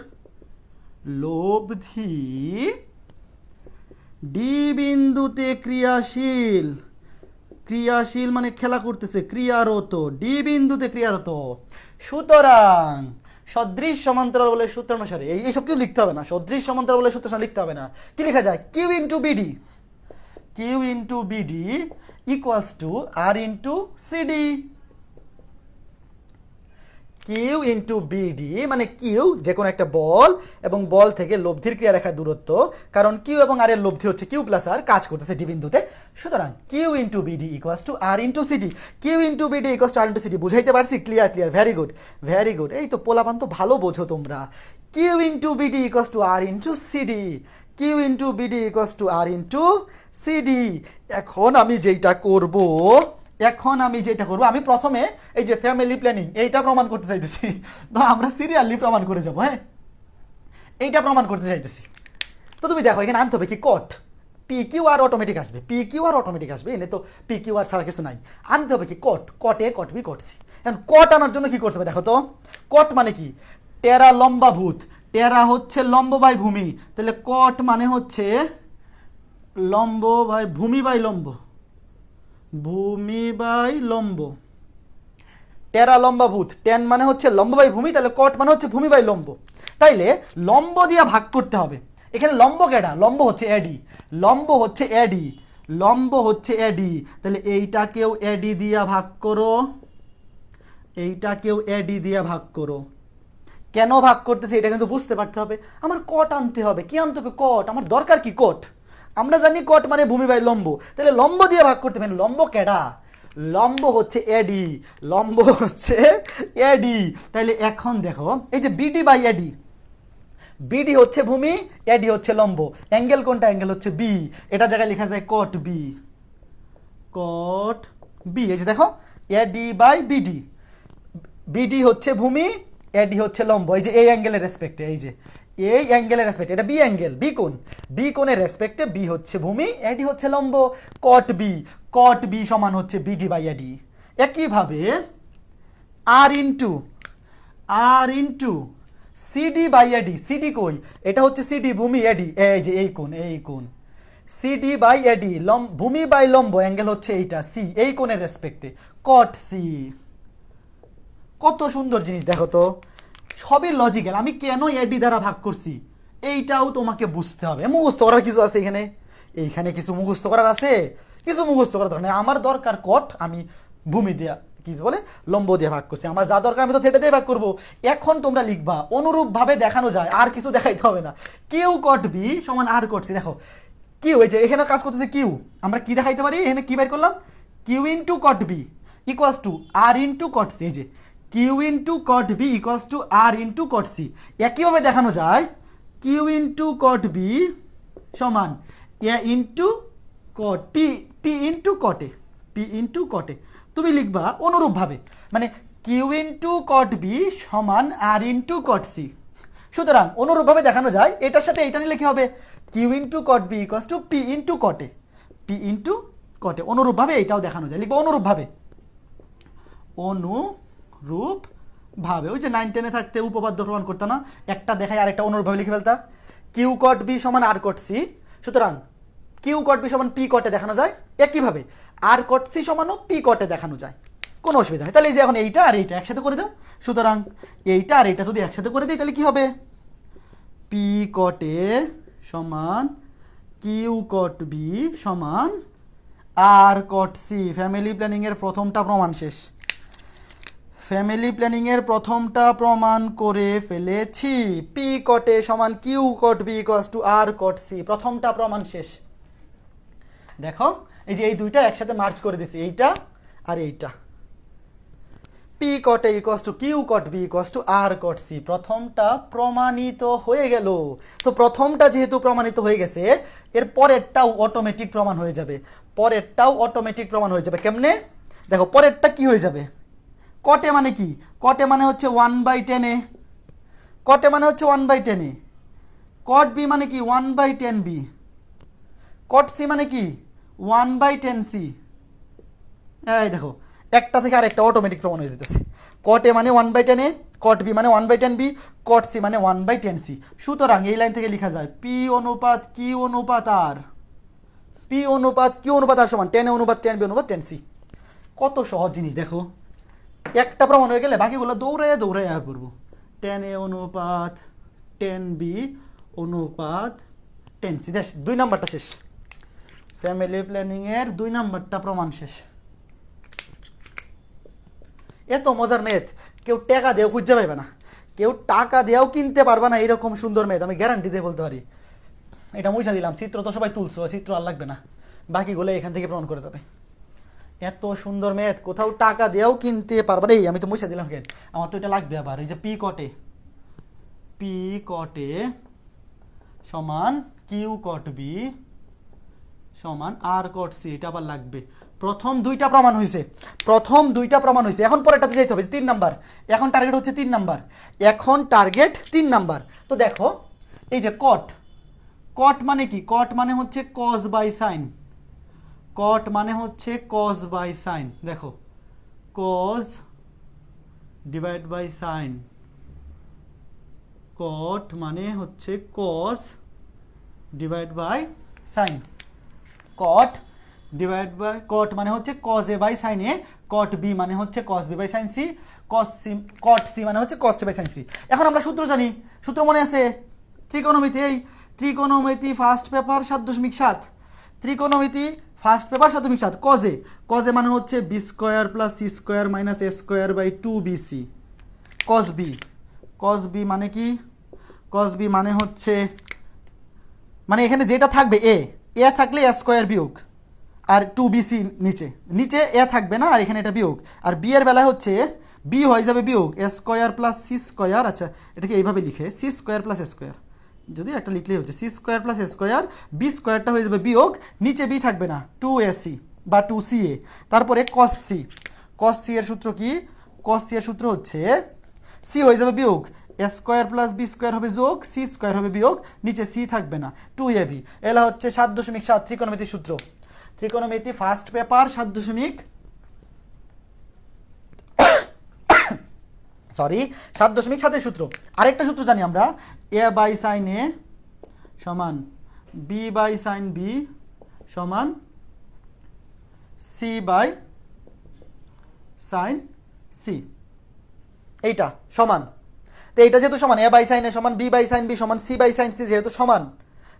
লব্ধি ডি বিন্দুতে ক্রিয়াশীল, ক্রিয়াশীল মানে খেলা করতেছে, ক্রিয়ারত, ডি বিন্দুতে ক্রিয়ারত। সুতরাং সদৃশ সমান্তরাল বলে সূত্র অনুসারে এইসব কিছু লিখতে হবে না, সদৃশ সমান্তরাল বলে সূত্র লিখতে হবে না, কি লেখা যায়, Q into BD, Q into BD equals to R into CD. Q into BD মানে কিউ যে কোনো একটা বল এবং বল থেকে লব্ধির ক্রিয়া রেখার দূরত্ব, কারণ কিউ এবং আর এর লব্ধি হচ্ছে কিউ প্লাস আর, কাজ করতেছে ডি বিন্দুতে। সুতরাং Q into BD equals to R into CD, Q into BD equals to R into CD. বুঝাইতে পারছি? Clear clear, very good very good. এই তো পোলাপান তো ভালো বোঝো তোমরা। Q into BD equals to R into CD, Q into BD equals to R into CD. এখন আমি যেটা করব, আমি প্রথমে এই যে ফ্যামিলি প্ল্যানিং এইটা প্রমাণ করতে চাইতেছি, তো আমরা সিরিয়ালি প্রমাণ করে যাবো। হ্যাঁ, এইটা প্রমাণ করতে চাইতেছি। তো তুমি দেখো এখানে আনতে হবে কি কট, পি কিউ আর অটোমেটিক আসবে, পি কিউ আর অটোমেটিক আসবে, এনে তো পি কিউ আর ছাড়া কিছু নাই। আনতে হবে কি কট, কট A cot B cot C. এখন কট আনার জন্য কি করতে হবে দেখো তো, কট মানে কি, টেরা লম্বা ভূত, টেরা হচ্ছে লম্ব বাই ভূমি, তাহলে কট মানে হচ্ছে লম্ব বাই ভূমি বাই লম্ব, ভূমি বাই লম্ব। টেরা লম্বা ভূত, টেন মানে হচ্ছে লম্ব বাই ভূমি, তাহলে কট মানে হচ্ছে ভূমি বাই লম্ব। তাইলে লম্ব দিয়া ভাগ করতে হবে। এখানে লম্ব কেডা, লম্ব হচ্ছে এডি, লম্ব হচ্ছে এডি, লম্ব হচ্ছে এডি, তাহলে এইটাকেও এডি দিয়া ভাগ করো, এইটাকেও এডি দিয়া ভাগ করো। কেন ভাগ করতেছে এটা কিন্তু বুঝতে পারতে হবে। আমার কট আনতে হবে, কি আনতে হবে, কট। আমার দরকার কি, কট। আমরা জানি কট মানে ভূমি বাই লম্ব, তাহলে লম্ব দিয়ে ভাগ করতে হবে। লম্ব কেডা, লম্ব হচ্ছে এডি, লম্ব হচ্ছে এডি। তাহলে এখন দেখো এই যে বিডি বাই এডি, বিডি হচ্ছে ভূমি, এডি হচ্ছে লম্ব, অ্যাঙ্গেল কোনটা, অ্যাঙ্গেল হচ্ছে বি, এটা জায়গায় লেখা যায় কট বি, কট বি। এই যে দেখো এডি বাই বিডি, বিডি হচ্ছে ভূমি, এডি হচ্ছে লম্ব, এই যে এই অ্যাঙ্গেলের রেসপেক্টে, এই যে এই অ্যাঙ্গেলের রেসপেক্টে, এটা বি অ্যাঙ্গেল, বি কোণ, বি কোণের রেসপেক্টে বি হচ্ছে ভূমি, এডি হচ্ছে লম্ব, কট বি, কট বি সমান হচ্ছে বিডি বাই এডি। একইভাবে r into CD by AD, CD কই, এটা হচ্ছে সিডি ভূমি, এডি এই যে এই কোণ, এই কোণ, সিডি বাই এডি ভূমি বাই লম্ব, অ্যাঙ্গেল হচ্ছে এইটা সি, এই কোণের রেসপেক্টে কট সি। কত সুন্দর জিনিস দেখো তো, সবই লজিক্যাল। আমি কেন এডি দ্বারা ভাগ করছি এইটাও তোমাকে বুঝতে হবে। মুখস্থ করার কিছু আছে এখানে, এইখানে কিছু মুখস্থ করার আছে, কিছু মুখস্থ করার দরকার নেই। আমার দরকার কট, আমি ভূমি দিয়া কি বলে লম্ব দিয়ে ভাগ করছি, আমার যা দরকার আমি তো সেটা দিয়ে ভাগ করবো। এখন তোমরা লিখবা অনুরূপভাবে দেখানো যায়, আর কিছু দেখাইতে হবে না। কিউ কট বি সমান আর কট সি। দেখো কিউ, এই যে এখানে কাজ করতেছে কিউ, আমরা কি দেখাইতে পারি, এখানে কি বের করলাম, q into cot B equals to R into cot C. এই যে q into cot B equals to R into cot C. একইভাবে দেখানো যায় কিউ ইন্টু কট বি সমান a into cot P, p into কটে, P into কটে। তুমি লিখবা অনুরূপভাবে, মানে কিউ ইন্টু কট বি সমান আর ইন্টু কট সি। সুতরাং অনুরূপভাবে দেখানো যায়, এটার সাথে এইটা নিলে কি হবে, Q into cot B equals to P into কটে, P into cot A. অনুরূপভাবে এটাও দেখানো যায়, লিখবো অনুরূপভাবে, অনুরূপভাবে। ওই যে 9 10-এ থাকতে উপপাদ্য প্রমাণ করতে না, একটা দেখায় আরেকটা অনুরূপভাবে লিখে ফেলতা। কিউ কট বি সমান আর কট সি, সুতরাং কিউ কট বি সমান পি কটে দেখানো যায়। একইভাবে আর কট সি সমানও পি কটে দেখানো যায়, কোনো অসুবিধা নেই। তাহলে এই যে এখন এইটা আর এইটা একসাথে করে দাও। সুতরাং এইটা আর এইটা যদি একসাথে করে দিই তাহলে কি হবে, পি কটে সমান কিউ কট বি সমান আর কট সি। ফ্যামিলি প্ল্যানিংয়ের প্রথমটা প্রমাণ শেষ, ফ্যামিলি প্ল্যানিংয়ের প্রথমটা প্রমাণ করে ফেলেছি। পি কটে সমান Q cot B equals to R cot C, প্রথমটা প্রমাণ শেষ। দেখো এই যে এই দুইটা একসাথে মার্চ করে দিছি, এইটা আর এইটা। P cot A equals to Q cot B equals to R cot C. প্রথমটা প্রমাণিত হয়ে গেল। তো প্রথমটা যেহেতু প্রমাণিত হয়ে গেছে, এর পরেরটাও অটোমেটিক প্রমাণ হয়ে যাবে। পরেরটাও অটোমেটিক প্রমাণ হয়ে যাবে। কেমনে? দেখো পরেরটা কি হয়ে যাবে, কটে মানে কি, কটে মানে হচ্ছে 1/10a, কটে মানে হচ্ছে 1/10a, কট বি মানে কি 1/10b, কট সি মানে কি 1/10c। এই দেখো একটা থেকে আরেকটা অটোমেটিক প্রমাণ হয়ে যেতেছে। কট এ মানে 1/10a, কট বি মানে 1/10b, কট সি মানে 1/10c। সুতরাং এই লাইন থেকে লেখা যায় পি অনুপাত কিউ অনুপাত আর, পি অনুপাত কিউ অনুপাত আর সমান 10a অনুপাত 10b অনুপাত 10c। কত সহজ জিনিস দেখো, একটা প্রমাণ হয়ে গেলে বাকিগুলো দৌড়ায় দৌড়ায় আয় করবো। 10a অনুপাত 10b অনুপাত 10c। দেখ 2 নাম্বারটা শেষ, ফ্যামিলি প্ল্যানিংয়ের 2 নাম্বারটা প্রমাণ শেষ। এত মজার ম্যাথ কেউ টাকা দিয়েও খুঁজে পাইবে না, কেউ টাকা দিয়েও কিনতে পারবে না এরকম সুন্দর ম্যাথ, আমি গ্যারান্টি দিয়ে বলতে পারি। এটা মুছা দিলাম, চিত্র তো সবাই তুলছো, চিত্র আর লাগবে না, বাকিগুলো এখান থেকে প্রমাণ করে যাবে। এত সুন্দর ম্যাথ কোথাও টাকা দিয়েও কিনতে পারবে না। এই আমি তো মুছা দিলাম, কেন আমার তো এটা লাগবে আবার। এই যে পি কটে সমান কিউ কট বি সমান আর কট সি, এটা আবার লাগবে। প্রথম দুইটা প্রমাণ হয়েছে, প্রথম দুইটা প্রমাণ হয়েছে, এখন পরেরটাতে যাইতে হবে 3 নাম্বার। এখন টার্গেট হচ্ছে 3 নাম্বার, এখন টার্গেট 3 নাম্বার। তো দেখো এই যে কট, কট মানে কি, কট মানে হচ্ছে কজ বাই সাইন, কট মানে হচ্ছে কজ বাই সাইন। দেখো cos divide by sine, cot মানে হচ্ছে cos divide by sine, cot divide by cot মানে হচ্ছে cos A by sine A, cot B মানে হচ্ছে cos B by sine C, cos C cot C মানে হচ্ছে cos C by sine C. এখন আমরা সূত্র জানি, সূত্র মনে আছে ত্রিকোণমিতি, এই ত্রিকোণমিতি ফার্স্ট পেপার 7.7, ত্রিকোণমিতি ফার্স্ট পেপার 7.7। কজে, কজে মানে হচ্ছে B square plus C square minus A square by 2bc। Cos B, cos B মানে কি, কস বি মানে হচ্ছে, মানে এখানে যেটা থাকবে এ থাকলে এ স্কোয়ার বিয়োগ আর 2bc নিচে, নিচে এ থাকবে না আর এখানে এটা বিয়োগ, আর বি এর বেলায় হচ্ছে বি হয়ে যাবে বিয়োগ এ স্কোয়ার প্লাস সি স্কোয়ার। আচ্ছা এটাকে এইভাবে লিখে সি স্কোয়ার প্লাস এ স্কোয়ার, যদি একটা লিখলেই হচ্ছে সি স্কোয়ার প্লাস এ স্কোয়ার, বি স্কোয়ারটা হয়ে যাবে বিয়োগ, নিচে বি থাকবে না 2ac বা 2ca, তারপরে কস সি, কস সি এর সূত্র কি, কস সি এর সূত্র হচ্ছে সি হয়ে যাবে বিয়োগ এ স্কোয়ার প্লাস বি স্কোয়ার হবে যোগ সি স্কোয়ার হবে বিয়োগ, নিচে সি থাকবে না 2ab। এলা হচ্ছে 7.7 ত্রিকোণমিতির সূত্র, ত্রিকোণমিতি ফার্স্ট পেপার 7.7 সূত্র। আরেকটা সূত্র জানি আমরা, এ বাই সাইন এ সমান বি বাই সাইন বি সমান সি বাই সাইন সি, এইটা সমান। তো এইটা যেহেতু সমান, এ বাই সাইন এ সমান বি বাই সাইন বি সমান সি বাই সাইন সি যেহেতু সমান,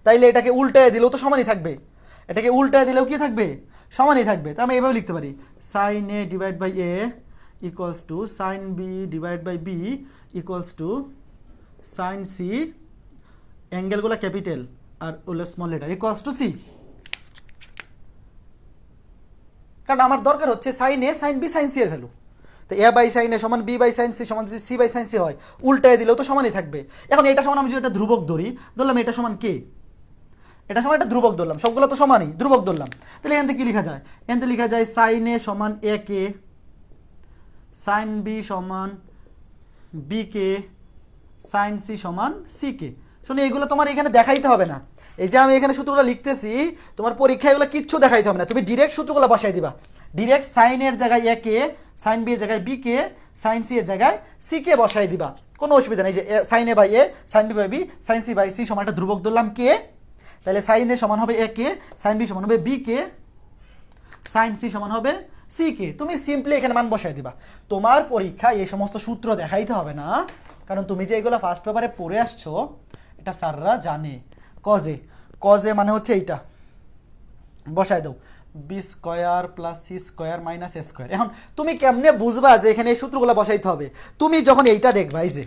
তাইলে এটাকে উল্টায় দিলেও তো সমানই থাকবে, এটাকে উল্টায় দিলেও কি থাকবে, সমানই থাকবে। তো আমি এইভাবে লিখতে পারি sine A divide by a equals to sine B divide by B equals to sine C, অ্যাঙ্গেলগুলো ক্যাপিটাল আর ওগুলো small letter, equals to c. কারণ আমার দরকার হচ্ছে sine A sine B sine C এর ভ্যালু। তো এ বাই সাইন এ সমান বি বাই সাইন সি সমান সি বাই সাইন সি হয়, উল্টায় দিলেও তো সমানই থাকবে। এখন এটা সমান আমি যদি একটা ধ্রুবক ধরি, ধরলাম এটা সমান কে, এটা সমান একটা ধ্রুবক ধরলাম, সবগুলো তো সমানই, ধ্রুবক ধরলাম, তাহলে এখান থেকে কী লেখা যায়, এখান থেকে লেখা যায় সাইন এ সমান এ কে, সাইন বি সমান বি কে, সাইন সি সমান সি কে। শোনো এগুলো তোমার এখানে দেখাইতে হবে না, এই যে আমি এখানে সূত্রগুলো লিখতেছি তোমার পরীক্ষায় এগুলো কিচ্ছু দেখাইতে হবে না, তুমি ডিরেক্ট সূত্রগুলো বসাই দিবা, ডিরেক্ট সাইনের জায়গায় এ কে, সাইন বি এর জায়গায় বি কে, সাইন সি এর জায়গায় সি কে বসাই দিবা, কোনো অসুবিধা নেই। যে sine A by A, sine B by B, sine C by C সমান একটা ধ্রুবক ধরলাম কে, তাহলে সাইন এ সমান হবে এ কে, সাইন বি সমান হবে বি কে, সাইন সি সমান হবে সি কে। তুমি সিম্পলি এখানে মান বসাই দিবা, তোমার পরীক্ষায় এই সমস্ত সূত্র দেখাইতে হবে না, কারণ তুমি যে এগুলো ফার্স্ট পেপারে পড়ে আসছো এটা স্যাররা জানে। কজে, কজে মানে হচ্ছে এইটা বসাই দাও b square plus C square minus এ স্কোয়ার। এখন তুমি কেমনে বুঝবা যে এখানে এই সূত্রগুলো বসাইতে হবে, তুমি যখন এইটা দেখবা, এই যে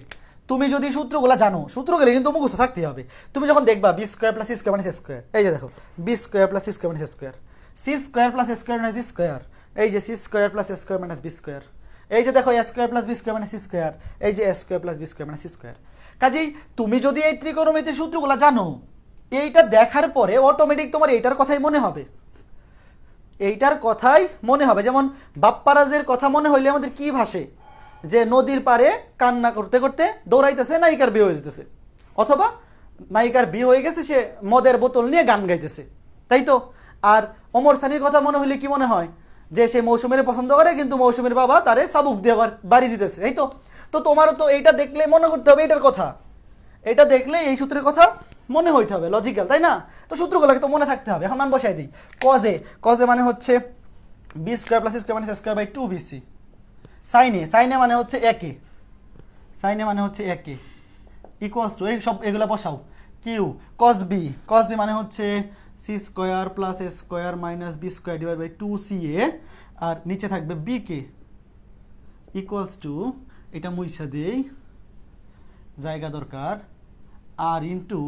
তুমি যদি সূত্রগুলো জানো, সূত্রগুলো কিন্তু মুখস্থ থাকতেই হবে, তুমি যখন দেখবা b square plus C square minus এ স্কোয়ার, এই যে দেখো b square plus C square minus এ স্কোয়ার, সি স্কোয়ার প্লাস এ স্কোয়ার মাইনাস বি স্কোয়ার, এই যে সি স্কোয়ার প্লাস এ স্কোয়ার মাইনাস বি স্কোয়ার, এই যে দেখো a square plus b square minus c square, এই যে a square plus b square minus c square. কাজেই তুমি যদি এই ত্রিকোণমিতির সূত্রগুলো জানো, এইটা দেখার পরে অটোমেটিক তোমার এইটার কথাই মনে হবে, এইটার কথাই মনে হবে। যেমন বাপ্পারাজের কথা মনে হইলে আমাদের কি ভাসে, যে নদীর পাড়ে কান্না করতে করতে দৌড়াইতেছে, নায়িকার বিয়ে হয়ে যেতেছে, অথবা নায়িকার বিয়ে হয়ে গেছে, সে মদের বোতল নিয়ে গান গাইতেছে, তাই তো। আর ওমর সানির কথা মনে হইলে কি মনে হয়, যে সে মৌসুমীর পছন্দ করে কিন্তু মৌসুমীর বাবা তারে চাবুক দিয়ে বাড়ি দিতেছে, এই তো। তো তোমারও তো এইটা দেখলে মনে করতে হবে এইটার কথা, এটা দেখলে এই সূত্রের কথা মনে হইতে হবে, লজিক্যাল, তাই না? তো সূত্রগুলোকে তো মনে থাকতে হবে। এখন মান বসাই দিই। কজে, কজে মানে হচ্ছে B square plus square minus square by 2bc। Sine A, সাইনে মানে হচ্ছে একে, সাইনে মানে হচ্ছে একে, ইকুয়ালস টু এই সব এগুলো বসাও, Q cos B, cos B মানে হচ্ছে C square plus A square minus B square divide by 2ca, আর নিচে থাকবে বি কে, ইকুয়ালস টু, এটা মুইসা দেই, জায়গা দরকার, আর ইন্টু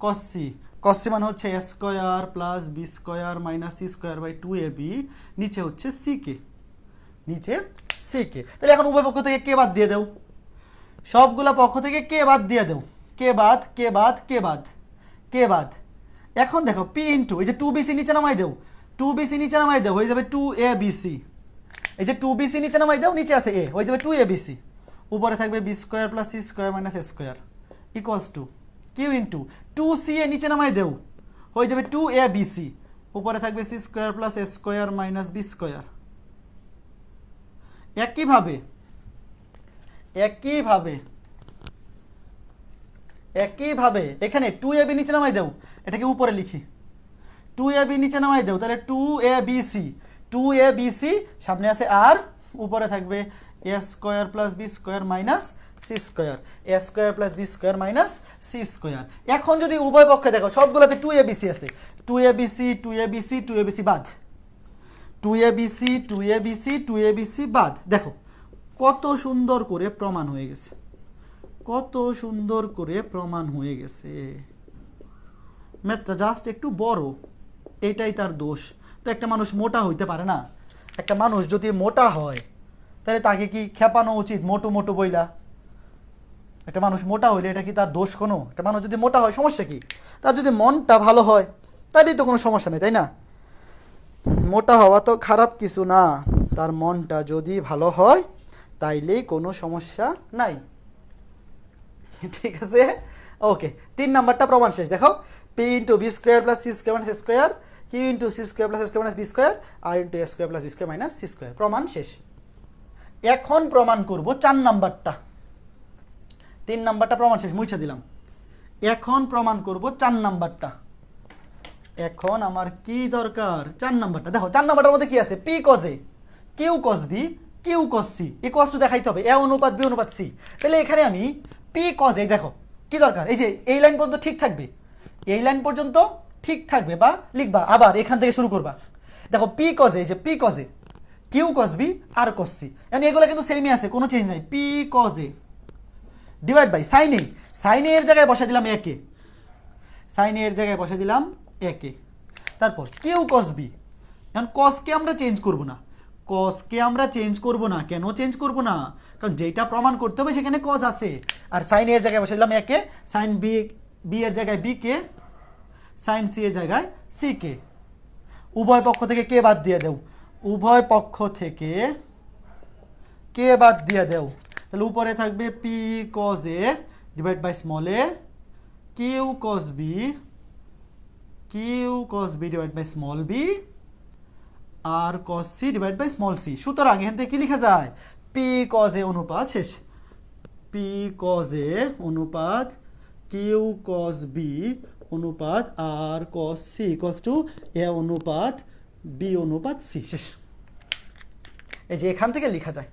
কসি, কসি মানে হচ্ছে a square plus b square minus c square by 2ab, নিচে হচ্ছে সি কে, নিচে সি কে। তাহলে এখন উভয় পক্ষ থেকে কে বাদ দিয়ে দেও, সবগুলা পক্ষ থেকে কে বাদ দিয়ে দেও, কে বাদ, কে বাদ, কে বাদ, কে বাদ। এখন দেখো পি ইন্টু এই যে 2bc নিচে নামাই দেও, 2bc নিচে নামাই দেও, হয়ে যাবে 2abc, এই যে 2bc নিচে নামাই দেও, নিচে আছে এ, হয়ে যাবে 2abc, উপরে থাকবে B square plus C square minus A square equals to Q into 2ca নিচে নামাই দেও, হয়ে যাবে 2abc, উপরে থাকবে সি স্কোয়ার প্লাস এ স্কোয়ার মাইনাস বি স্কোয়ার। একইভাবে একইভাবে একইভাবে এখানে 2ab নিচে নামাই দেও, এটাকে উপরে লিখি, 2ab নিচে নামাই দেও, তাহলে 2abc, 2abc, সামনে আছে আর, উপরে থাকবে a square plus b square minus c square, a square plus b square minus c square. এখন যদি উভয় পক্ষে দেখো সবগুলোতে 2abc আছে, 2abc, 2abc, 2abc বাদ, 2abc, 2abc, 2abc বাদ। দেখো কত সুন্দর করে প্রমাণ হয়ে গেছে, কত সুন্দর করে প্রমাণ হয়ে গেছে। ম্যাথটা জাস্ট একটু বড়, এটাই তার দোষ। তো একটা মানুষ মোটা হইতে পারে না, একটা মানুষ যদি মোটা হয় তাহলে তাকে কি খেপানো উচিত মোটু মোটু বইলা? একটা মানুষ মোটা হইলে এটা কি তার দোষ কোনো? একটা মানুষ যদি মোটা হয় সমস্যা কি? তার যদি মনটা ভালো হয় তাহলেই তো কোনো সমস্যা নেই, তাই না? মোটা হওয়া তো খারাপ কিছু না, তার মনটা যদি ভালো হয় তাইলেই কোনো সমস্যা নাই। ঠিক আছে, ওকে। 3 নাম্বারটা প্রমাণ শেষ। দেখো P into B square plus C square minus square, q into C square plus square minus B square, r into a square plus b square minus c square. প্রমাণ শেষ। এখন প্রমাণ করব 4 নাম্বারটা। 3 নাম্বারটা প্রমাণ শেষ, মুছে দিলাম। এখন প্রমাণ করব 4 নাম্বারটা। এখন আমার কি দরকার? 4 নাম্বারটা। দেখো 4 নাম্বারটার মধ্যে কি আছে? P cos A, Q cos B, Q cos C equals to দেখাইতে হবে এ অনুপাত বি অনুপাত সি। তাহলে এখানে আমি পি কজ এ, দেখো কি দরকার, এই যে এই লাইন পর্যন্ত ঠিক থাকবে, এই লাইন পর্যন্ত ঠিক থাকবে, বা লিখবা আবার এখান থেকে শুরু করবা। দেখো পি কজ এ, যে P cos A, Q cos B R cos C, মানে এগুলো কিন্তু সেমই আছে, কোনো চেঞ্জ নাই। P cos A divide by sine A, sine এর জায়গায় বসে দিলাম একে, সাইন এর জায়গায় বসে দিলাম একে। তারপর কিউ কস বি, এখন কসকে আমরা চেঞ্জ করব না, কসকে আমরা চেঞ্জ করব না। কেন চেঞ্জ করব না? কারণ যেটা প্রমাণ করতে হবে সেখানে কজ আছে। আর সাইন এর জায়গায় বসে দিলাম একে, সাইন বি, বি এর জায়গায় বি কে, সাইন সি এর জায়গায় সি কে। উভয় পক্ষ থেকে কে বাদ দিয়ে দেও, উভয় পক্ষ থেকে কে বাদ দিয়ে দেও। তাহলে উপরে থাকবে P cos A divide by small A, Q cos B, Q cos B divide by small B, R cos C divide by small C. সুতরাং এখান থেকে কি লেখা যায়? পি কজ এ অনুপাত শেষ, পি কজ এ অনুপাত কিউ কজ বি অনুপাত আর cos C equals to a অনুপাত বি অনুপাত সি শেষ। এই যে এখান থেকে লেখা যায়,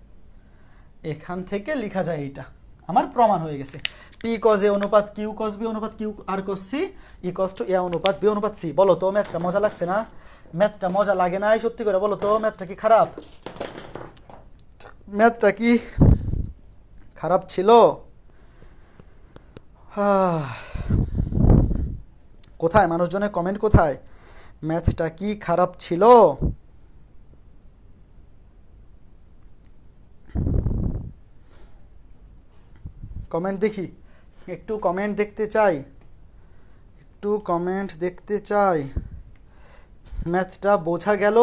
এখান থেকে লেখা যায়, এইটা আমার প্রমাণ হয়ে গেছে। পি কজ এ অনুপাত কিউ কজ বি অনুপাত q r cos C equals to a অনুপাত বি অনুপাত সি। বলো তো ম্যাথটা মজা লাগছে না? ম্যাথটা মজা লাগে না? সত্যি করে বলো তো, ম্যাথটা কি খারাপ? ম্যাথটা কি খারাপ ছিল? কোথায় মানুষজনের কমেন্ট কোথায়? ম্যাথটা কি খারাপ ছিল? কমেন্ট দেখি, একটু কমেন্ট দেখতে চাই, একটু কমেন্ট দেখতে চাই। ম্যাথটা বোঝা গেল?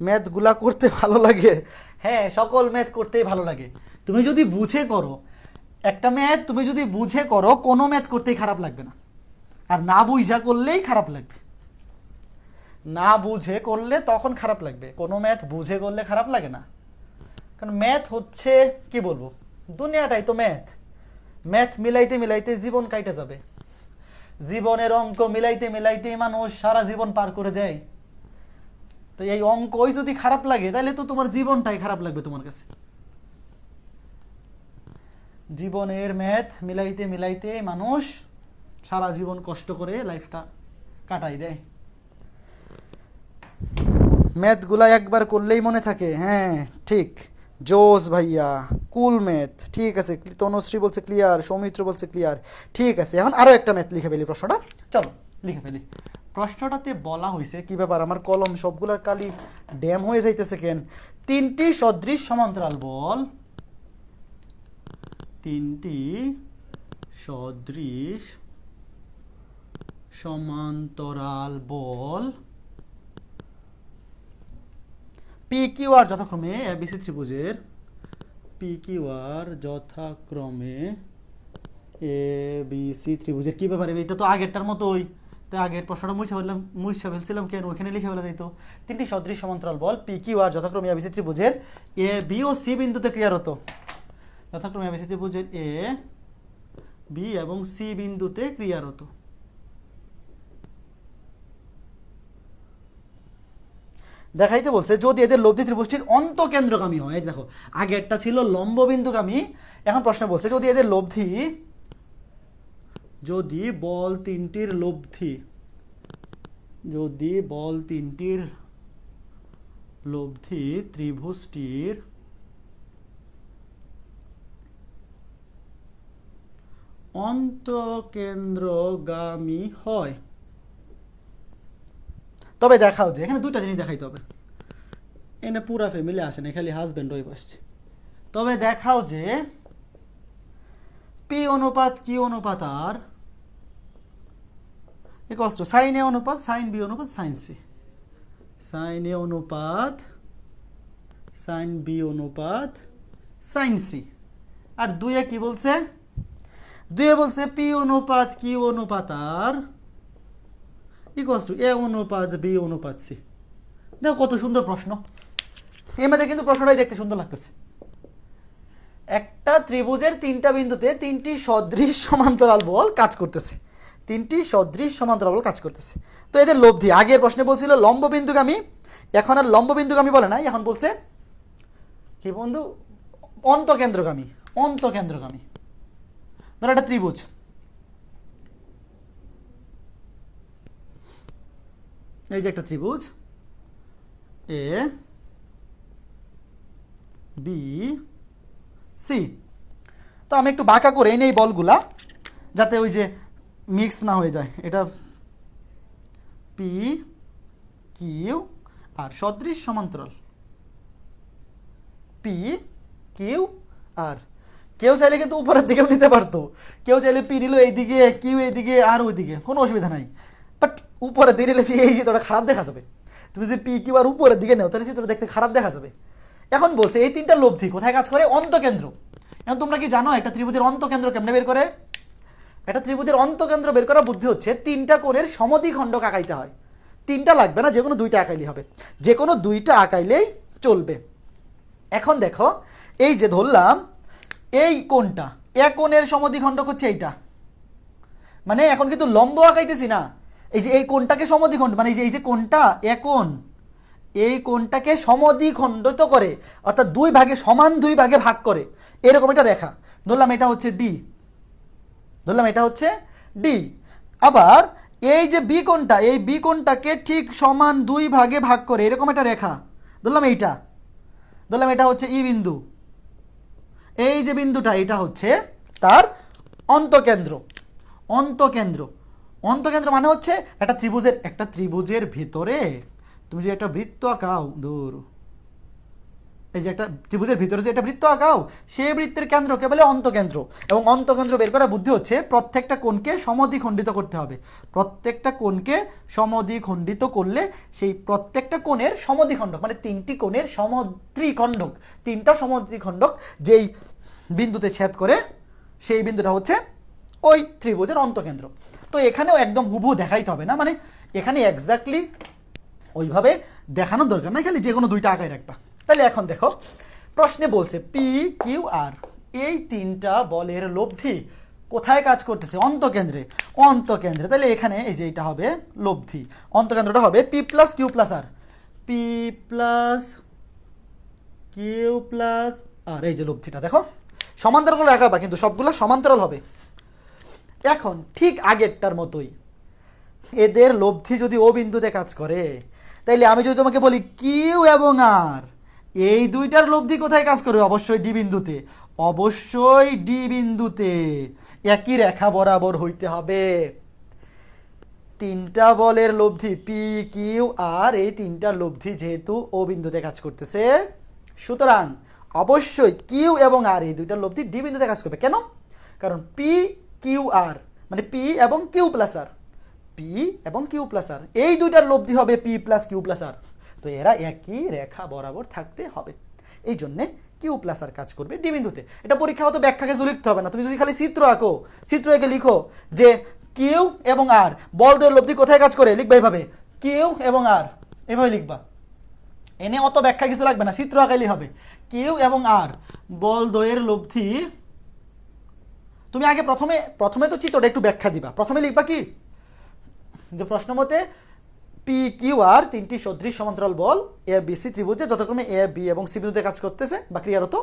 ম্যাথগুলা করতে ভালো লাগে? হ্যাঁ, সকল ম্যাথ করতেই ভালো লাগে। তুমি যদি বুঝে করো একটা ম্যাথ, তুমি যদি বুঝে করো কোনো ম্যাথ করতেই খারাপ লাগবে না। আর না বুঝা করলেই খারাপ লাগবে। না বুঝে করলে তখন খারাপ লাগবে, কোনো ম্যাথ বুঝে করলে খারাপ লাগে না। কারণ ম্যাথ হচ্ছে কি বলবো, দুনিয়াটাই তো ম্যাথ। ম্যাথ মিলাইতে মিলাইতে জীবন কাইটে যাবে। জীবনের অঙ্ক মিলাইতে মিলাইতেই মানুষ সারা জীবন পার করে দেয়। তো এই অঙ্কই যদি খারাপ লাগে তাহলে তো তোমার জীবনটাই খারাপ লাগবে তোমার কাছে। জীবনের ম্যাথ মিলাইতে মিলাইতে মানুষ সারা জীবন কষ্ট করে লাইফটা কাটাই দেয়। ম্যাথগুলা একবার করলেই মনে থাকে। হ্যাঁ ঠিক, জোস ভাইয়া, কুল ম্যাথ। ঠিক আছে, তনুশ্রী বলছে ক্লিয়ার, সৌমিত্র বলছে ক্লিয়ার। ঠিক আছে, এখন আরও একটা ম্যাথ লিখে ফেলি প্রশ্নটা। চলো লিখে ফেলি। প্রশ্নটাতে বলা হয়েছে কি ব্যাপার, আমার কলম সবগুলার কালি ড্যাম হয়ে যাইতেছে কেন? তিনটি সদৃশ সমান্তরাল বল, তিনটি সদৃশ সমান্তরাল বল পি কিউ আর যথাক্রমে এবিসি ত্রিভুজের, পি কিউ আর যথাক্রমে এবিসি ত্রিভুজের কি ব্যাপারে? এটা তো আগেরটার মতোই। তাই আগের প্রশ্নটা মুছে ফেলছিলাম কেন, ওখানে লিখে ফেলা যাইতো। তিনটি সদৃশ সমান্তরাল বল পি কিউ আর যথাক্রমে এবিসি ত্রিভুজের এ বি ও সি বিন্দুতে ক্রিয়ারত। যথাক্রমে এবিসি ত্রিভুজের এ বি এবং সি বিন্দুতে ক্রিয়ারত। দেখাইতে বলছে যদি এদের লব্ধি ত্রিভুজটির অন্তঃকেন্দ্রগামী হয়। দেখো আগেরটা ছিল লম্ববিন্দুগামী, এখন প্রশ্ন বলছে যদি এদের লব্ধি, যদি বল তিনটির লব্ধি, যদি বল তিনটির লব্ধি ত্রিভুজটির অন্তঃকেন্দ্রগামী হয়, তবে দেখাও যে, এখানে দুইটা জিনিস দেখাইতে হবে। এনে পুরা ফ্যামিলি আসে না, খালি হাজব্যান্ড ওই বসছে। তবে দেখাও যে পি অনুপাত কি অনুপাত আর ইকুয়ালস টু সাইন এ অনুপাত সাইন বি অনুপাত সাইন সি। সাইন এ অনুপাত সাইন বি অনুপাত সাইন সি। আর দুইয়ে কি বলছে? দুইয়ে বলছে পি অনুপাত কি অনুপাত আর ইকুয়ালস টু এ অনুপাত বি অনুপাত সি। দেখো কত সুন্দর প্রশ্ন। এই মধ্যে কিন্তু প্রশ্নটাই দেখতে সুন্দর লাগতেছে। একটা ত্রিভুজের তিনটা বিন্দুতে তিনটি সদৃশ সমান্তরাল বল কাজ করতেছে, তিনটি সদৃশ সমান্তরাল বল কাজ করতেছে। তো এদের লব্ধি, আগের প্রশ্নে বলছিল লম্ব বিন্দুগামী, এখন আর লম্ব বিন্দুগামী বলে না, এখন বলছে কি বন্ধু, অন্তঃকেন্দ্রগামী। অন্তঃকেন্দ্রগামী ধরো একটা ত্রিভুজ, এই যে একটা ত্রিভুজ এ বি সি। তো আমি একটু বাঁকা করে নেই বলগুলা, যাতে ওই যে মিক্স না হয়ে যায়। এটা পি কিউ আর সদৃশ সমান্তরাল পি কিউ আর। কেউ চাইলে কিন্তু উপরের দিকেও নিতে পারতো, কেউ চাইলে পি নিল এইদিকে, কিউ এইদিকে আর ওইদিকে, কোনো অসুবিধা নাই। বাট উপরের দিকে নিলে এই চিত্রটা খারাপ দেখা যাবে। তুমি যদি পি কিউ আর উপরের দিকে নেও তাহলে চিত্রটা দেখতে খারাপ দেখা যাবে। এখন বলছে এই তিনটা লব্ধি কোথায় কাজ করে? অন্তঃকেন্দ্র। এখন তোমরা কি জানো একটা ত্রিভুজের অন্তঃকেন্দ্র কেমনে বের করে? একটা ত্রিভুজের অন্তঃকেন্দ্র বের করার বুদ্ধি হচ্ছে তিনটা কোণের সমদ্বিখণ্ডক আঁকাইতে হয়। তিনটা লাগবে না, যে কোনো দুইটা আঁকাইলেই হবে, যে কোনো দুইটা আঁকাইলেই চলবে। এখন দেখো এই যে ধরলাম এই কোণটা, এ কোণের সমদ্বিখণ্ডক হচ্ছে এইটা, মানে এখন কিন্তু লম্ব আঁকাইতেছি না, এই যে এই কোণটাকে সমদ্বিখণ্ড, মানে এই যে কোণটা এ কোণ, এই কোণটাকে সমদ্বিখণ্ডিত করে, অর্থাৎ দুই ভাগে, সমান দুই ভাগে ভাগ করে, এরকম একটা রেখা ধরলাম, এটা হচ্ছে ডি, ধরলাম এটা হচ্ছে ডি। আবার এই যে বি কোণটা, এই বি কোণটাকে ঠিক সমান দুই ভাগে ভাগ করে এরকম একটা রেখা ধরলাম, এইটা ধরলাম, এটা হচ্ছে ই বিন্দু। এই যে বিন্দুটা এটা হচ্ছে তার অন্তঃকেন্দ্র। অন্তঃকেন্দ্র অন্তকেন্দ্র মানে হচ্ছে একটা ত্রিভুজের ভিতরে তুমি যদি একটা বৃত্ত আঁকাও, দূর, এই যে একটা ত্রিভুজের ভিতরে যে একটা বৃত্ত আঁকাও, সেই বৃত্তের কেন্দ্রকে বলে অন্তকেন্দ্র। এবং অন্তকেন্দ্র বের করার বুদ্ধি হচ্ছে প্রত্যেকটা কোণকে সমদ্বিখণ্ডিত করতে হবে। প্রত্যেকটা কোণকে সমদ্বিখণ্ডিত করলে সেই প্রত্যেকটা কোণের সমদ্বিখণ্ডক, মানে তিনটি কোণের সমদ্বিখণ্ডক, তিনটা সমদ্বিখণ্ডক যেই বিন্দুতে ছেদ করে, সেই বিন্দুটা হচ্ছে ওই ত্রিভুজের অন্তকেন্দ্র। তো এখানেও একদম হুবহু দেখাইতে হবে না, মানে এখানে এক্স্যাক্টলি ওইভাবে দেখানোর দরকার নাই, খালি যে কোনো দুইটা আঁকায় রাখবা। তাহলে এখন দেখো প্রশ্নে বলছে পি কিউ আর এই তিনটা বলের লব্ধি কোথায় কাজ করতেছে? অন্তকেন্দ্রে। অন্তকেন্দ্রে তাহলে এখানে এই যে এটা হবে লব্ধি, অন্তকেন্দ্রটা হবে পি প্লাস কিউ প্লাস আর, পি প্লাস কিউ প্লাস আর, এই যে লব্ধিটা দেখো সমান্তরাল আঁকাবা, কিন্তু সবগুলো সমান্তরাল হবে। এখন ঠিক আগেরটার মতোই এদের লব্ধি যদি ও বিন্দুতে কাজ করে, তাইলে আমি যদি তোমাকে বলি কিউ এবং আর এই দুইটার লব্ধি কোথায় কাজ করবে? অবশ্যই ডি বিন্দুতে, অবশ্যই ডি বিন্দুতে একই রেখা বরাবর হইতে হবে। তিনটা বলের লব্ধি পি কিউ আর, এই তিনটার লব্ধি যেহেতু ও বিন্দুতে কাজ করতেছে, সুতরাং অবশ্যই কিউ এবং আর এই দুইটার লব্ধি ডি বিন্দুতে কাজ করবে। কেন? কারণ পি কিউ আর মানে পি এবং কিউ প্লাস আর, পি এবং কিউ প্লাস আর এই দুইটার লব্ধি হবে পি প্লাস কিউ প্লাস আর। তো এরা একই রেখা বরাবর থাকতে হবে, এই জন্যে কিউ প্লাস আর কাজ করবে ডি বিন্দুতে। এটা পরীক্ষা হতো ব্যাখ্যা কিছু লিখতে হবে না, তুমি যদি খালি চিত্র আঁকো, চিত্র এঁকে লিখো যে কিউ এবং আর বল দ্বয়ের লব্ধি কোথায় কাজ করে, লিখবা এইভাবে কিউ এবং আর, এভাবে লিখবা, এনে অত ব্যাখ্যা কিছু লাগবে না, চিত্র আঁকাইলেই হবে। কিউ এবং আর বল দ্বয়ের লব্ধি, তুমি আগে প্রথমে তো চিত্রটা একটু ব্যাখ্যা দিবা, প্রথমে লিখবা কি যে প্রশ্ন মতে পি কিউ আর তিনটি সদৃশ সমান্তরাল বল এ বি সি ত্রিভুজে যথাক্রমে এ বি এবং সি বিন্দুতে কাজ করতেছে বা ক্রিয়ারত,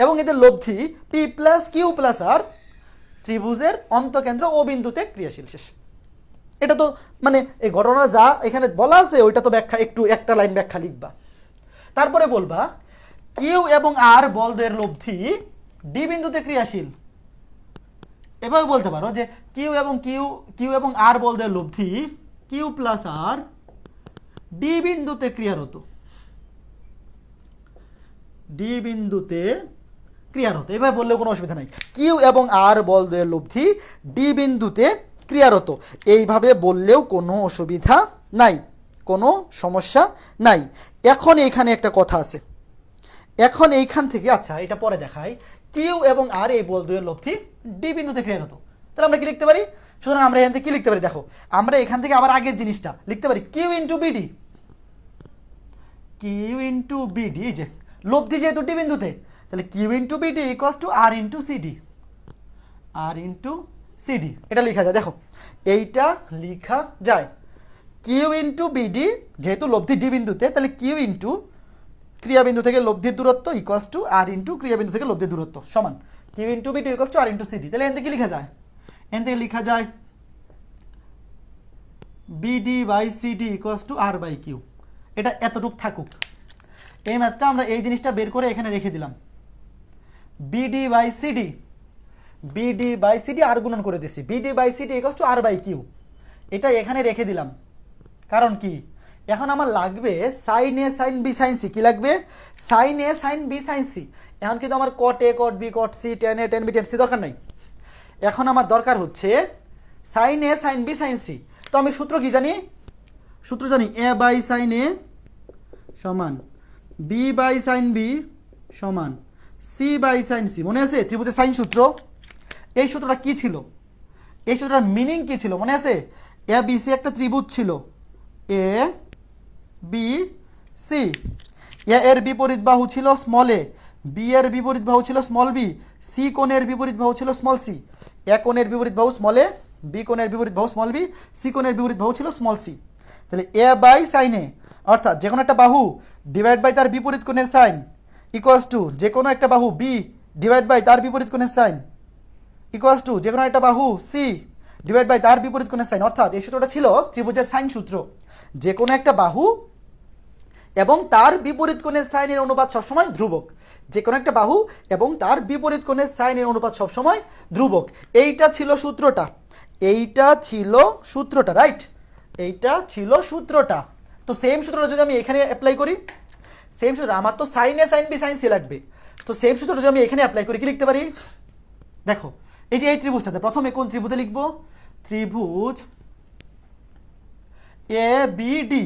এবং এদের লব্ধি পি প্লাস কিউ প্লাস আর ত্রিভুজের অন্তকেন্দ্র ও বিন্দুতে ক্রিয়াশীল। শেষ। এটা তো মানে এই ঘটনা যা এখানে বলা আছে ওইটা তো ব্যাখ্যা, একটু একটা লাইন ব্যাখ্যা লিখবা, তারপরে বলবা কিউ এবং আর বল দ্বয়ের লব্ধি ডি বিন্দুতে ক্রিয়াশীল। এভাবে বলতে পারো যে কিউ এবং আর বল দ্বয়ের লব্ধি কিউ প্লাস আর ডি বিন্দুতে ক্রিয়ারত, ডি বিন্দুতে ক্রিয়ারত। এভাবে বললেও কোনো অসুবিধা নাই, কিউ এবং আর বল দ্বয়ের লব্ধি ডি বিন্দুতে ক্রিয়ারত, এইভাবে বললেও কোনো অসুবিধা নাই, কোনো সমস্যা নাই। এখন এইখানে একটা কথা আছে, এখন এইখান থেকে, আচ্ছা এটা পরে দেখাই, কিউ এবং আর এই বল দ্বয়ের লব্ধি ডি বিন্দুতে ক্রিয়ারত, তাহলে আমরা কি লিখতে পারি? সুতরাং আমরা এখান থেকে কি লিখতে পারি? দেখো আমরা এখান থেকে আবার আগের জিনিসটা লিখতে পারি, Q into BD, Q into BD, যে লব্ধি যেহেতু ডি বিন্দুতে, তাহলে Q into BD equals to R into CD, R into CD, এটা লেখা যায়। দেখো এইটা লেখা যায়, কিউ ইন্টু বিডি যেহেতু লব্ধি ডি বিন্দুতে, তাহলে কিউ ইন্টু ক্রিয়াবিন্দু থেকে লব্ধির দূরত্ব ইকুয়ালস টু আর ইন্টু ক্রিয়াবিন্দু থেকে লব্ধির দূরত্ব সমান Q into BD equals to R into CD. তাহলে এখান থেকে কি লেখা যায়? এখান থেকে লেখা যায় BD by CD equals to R by Q. এটা এতটুক থাকুক, এই মাত্রা আমরা এই জিনিসটা বের করে এখানে রেখে দিলাম, BD by CD, BD by CD আর গুণন করে দিছি, BD by CD equals to R by Q, এটা এখানে রেখে দিলাম। কারণ কি, এখন আমার লাগবে sine A sine B sine C, কি লাগবে? Sine A sine B sine C. এখন কিন্তু আমার cot A cot B cot C, tan A tan B tan C দরকার নাই, এখন আমার দরকার হচ্ছে sine A sine B sine C. তো আমি সূত্র কি জানি? সূত্র জানি এ বাই সাইন এ সমান বি বাই সাইন বি সমান সি বাই সাইন সি। মনে আছে ত্রিভুজের সাইন সূত্র? এই সূত্রটা কি ছিল? এই সূত্রটার মিনিং কি ছিল মনে আছে? এ বি সি একটা ত্রিভুজ ছিল, এ বি সি, এ এর বিপরীত বাহু ছিল স্মল এ, বি এর বিপরীত বাহু ছিল স্মল বি, সি কোণের বিপরীত বাহু ছিল স্মল সি। এ কোণের বিপরীত বাহু স্মল এ, বি কোণের বিপরীত বাহু স্মল বি, সি কোণের বিপরীত বাহু ছিল স্মল সি। তাহলে এ বাই সাইন এ অর্থাৎ যে কোনো একটা বাহু ডিভাইড বাই তার বিপরীত কোণের সাইন ইকুয়ালস টু যে কোনো একটা বাহু বি ডিভাইড বাই তার বিপরীত কোণের সাইন ইকুয়ালস টু যে কোনো একটা বাহু সি ডিভাইড বাই তার বিপরীত কোণের সাইন। অর্থাৎ এই সূত্রটা ছিল ত্রিভুজের সাইন সূত্র, যে কোনো একটা বাহু এবং তার বিপরীত কোণের সাইনের অনুপাত সবসময় ধ্রুবক, যে কোনো একটা বাহু এবং তার বিপরীত কোণের সাইনের অনুপাত সবসময় ধ্রুবক, এইটা ছিল সূত্রটা। এইটা ছিল সূত্রটা, রাইট? এইটা ছিল সূত্রটা। তো সেম সূত্রটা যদি আমি এখানে অ্যাপ্লাই করি, সেম সূত্র, আমার তো sign A sine B sine C লাগবে। তো সেম সূত্রটা যদি আমি এখানে অ্যাপ্লাই করি, কি লিখতে পারি? দেখো এই যে এই ত্রিভুজটাতে প্রথমে কোন ত্রিভুজে লিখবো? ত্রিভুজ এ বি ডি,